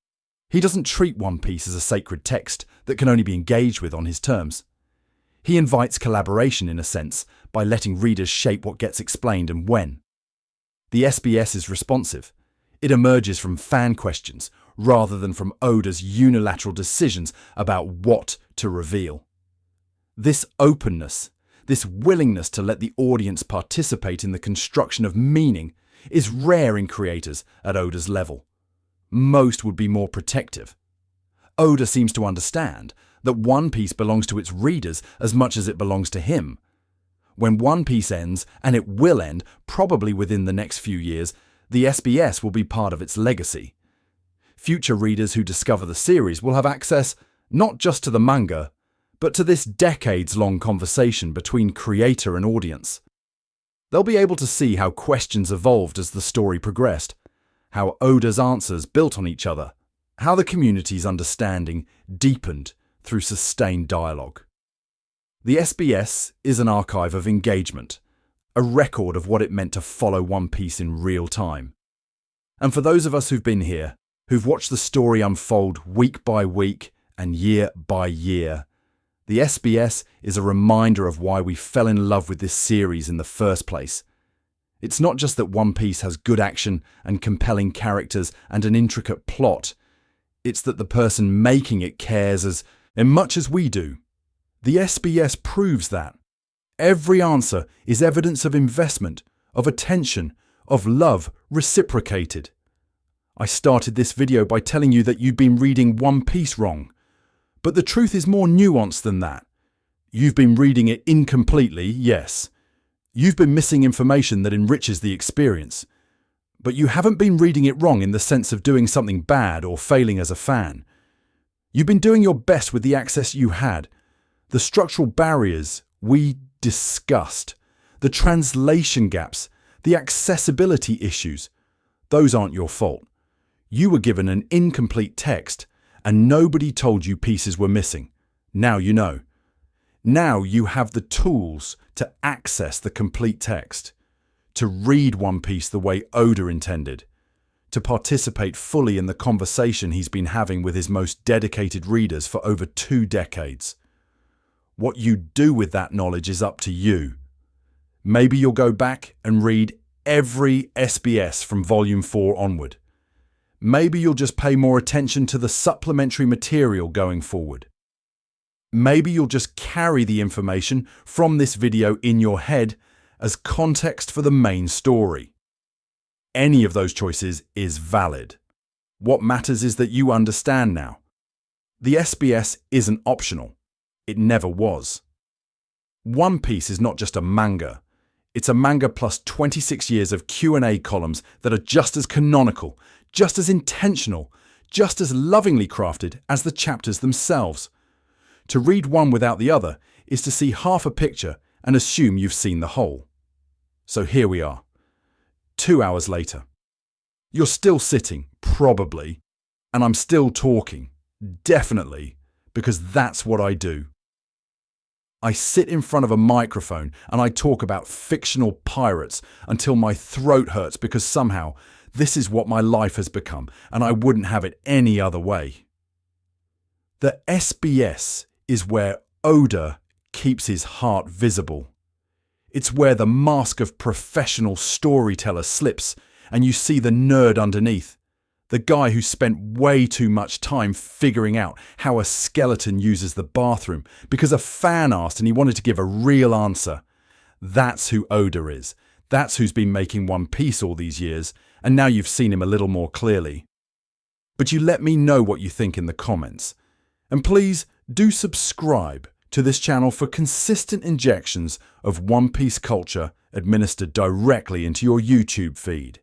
He doesn't treat One Piece as a sacred text that can only be engaged with on his terms. He invites collaboration in a sense by letting readers shape what gets explained and when. The SBS is responsive. It emerges from fan questions rather than from Oda's unilateral decisions about what to reveal. This openness, this willingness to let the audience participate in the construction of meaning is rare in creators at Oda's level. Most would be more protective. Oda seems to understand that One Piece belongs to its readers as much as it belongs to him. When One Piece ends, and it will end probably within the next few years, the SBS will be part of its legacy. Future readers who discover the series will have access not just to the manga, but to this decades-long conversation between creator and audience. They'll be able to see how questions evolved as the story progressed, how Oda's answers built on each other, how the community's understanding deepened through sustained dialogue. The SBS is an archive of engagement, a record of what it meant to follow One Piece in real time. And for those of us who've been here, who've watched the story unfold week by week and year by year, the SBS is a reminder of why we fell in love with this series in the first place. It's not just that One Piece has good action and compelling characters and an intricate plot. It's that the person making it cares as much as we do. The SBS proves that. Every answer is evidence of investment, of attention, of love reciprocated. I started this video by telling you that you'd been reading One Piece wrong. But the truth is more nuanced than that. You've been reading it incompletely, yes. You've been missing information that enriches the experience. But you haven't been reading it wrong in the sense of doing something bad or failing as a fan. You've been doing your best with the access you had. The structural barriers we discussed, the translation gaps, the accessibility issues, those aren't your fault. You were given an incomplete text and nobody told you pieces were missing. Now you know. Now you have the tools to access the complete text, to read One Piece the way Oda intended, to participate fully in the conversation he's been having with his most dedicated readers for over 2 decades. What you do with that knowledge is up to you. Maybe you'll go back and read every SBS from Volume 4 onward. Maybe you'll just pay more attention to the supplementary material going forward. Maybe you'll just carry the information from this video in your head as context for the main story. Any of those choices is valid. What matters is that you understand now. The SBS isn't optional. It never was. One Piece is not just a manga. It's a manga plus 26 years of Q&A columns that are just as canonical, just as intentional, just as lovingly crafted as the chapters themselves. To read one without the other is to see half a picture and assume you've seen the whole. So here we are, 2 hours later. You're still sitting, probably, and I'm still talking, definitely, because that's what I do. I sit in front of a microphone and I talk about fictional pirates until my throat hurts because somehow this is what my life has become and I wouldn't have it any other way. The SBS is where Oda keeps his heart visible. It's where the mask of professional storyteller slips and you see the nerd underneath. The guy who spent way too much time figuring out how a skeleton uses the bathroom because a fan asked and he wanted to give a real answer. That's who Oda is. That's who's been making One Piece all these years, and now you've seen him a little more clearly. But you let me know what you think in the comments. And please do subscribe to this channel for consistent injections of One Piece culture administered directly into your YouTube feed.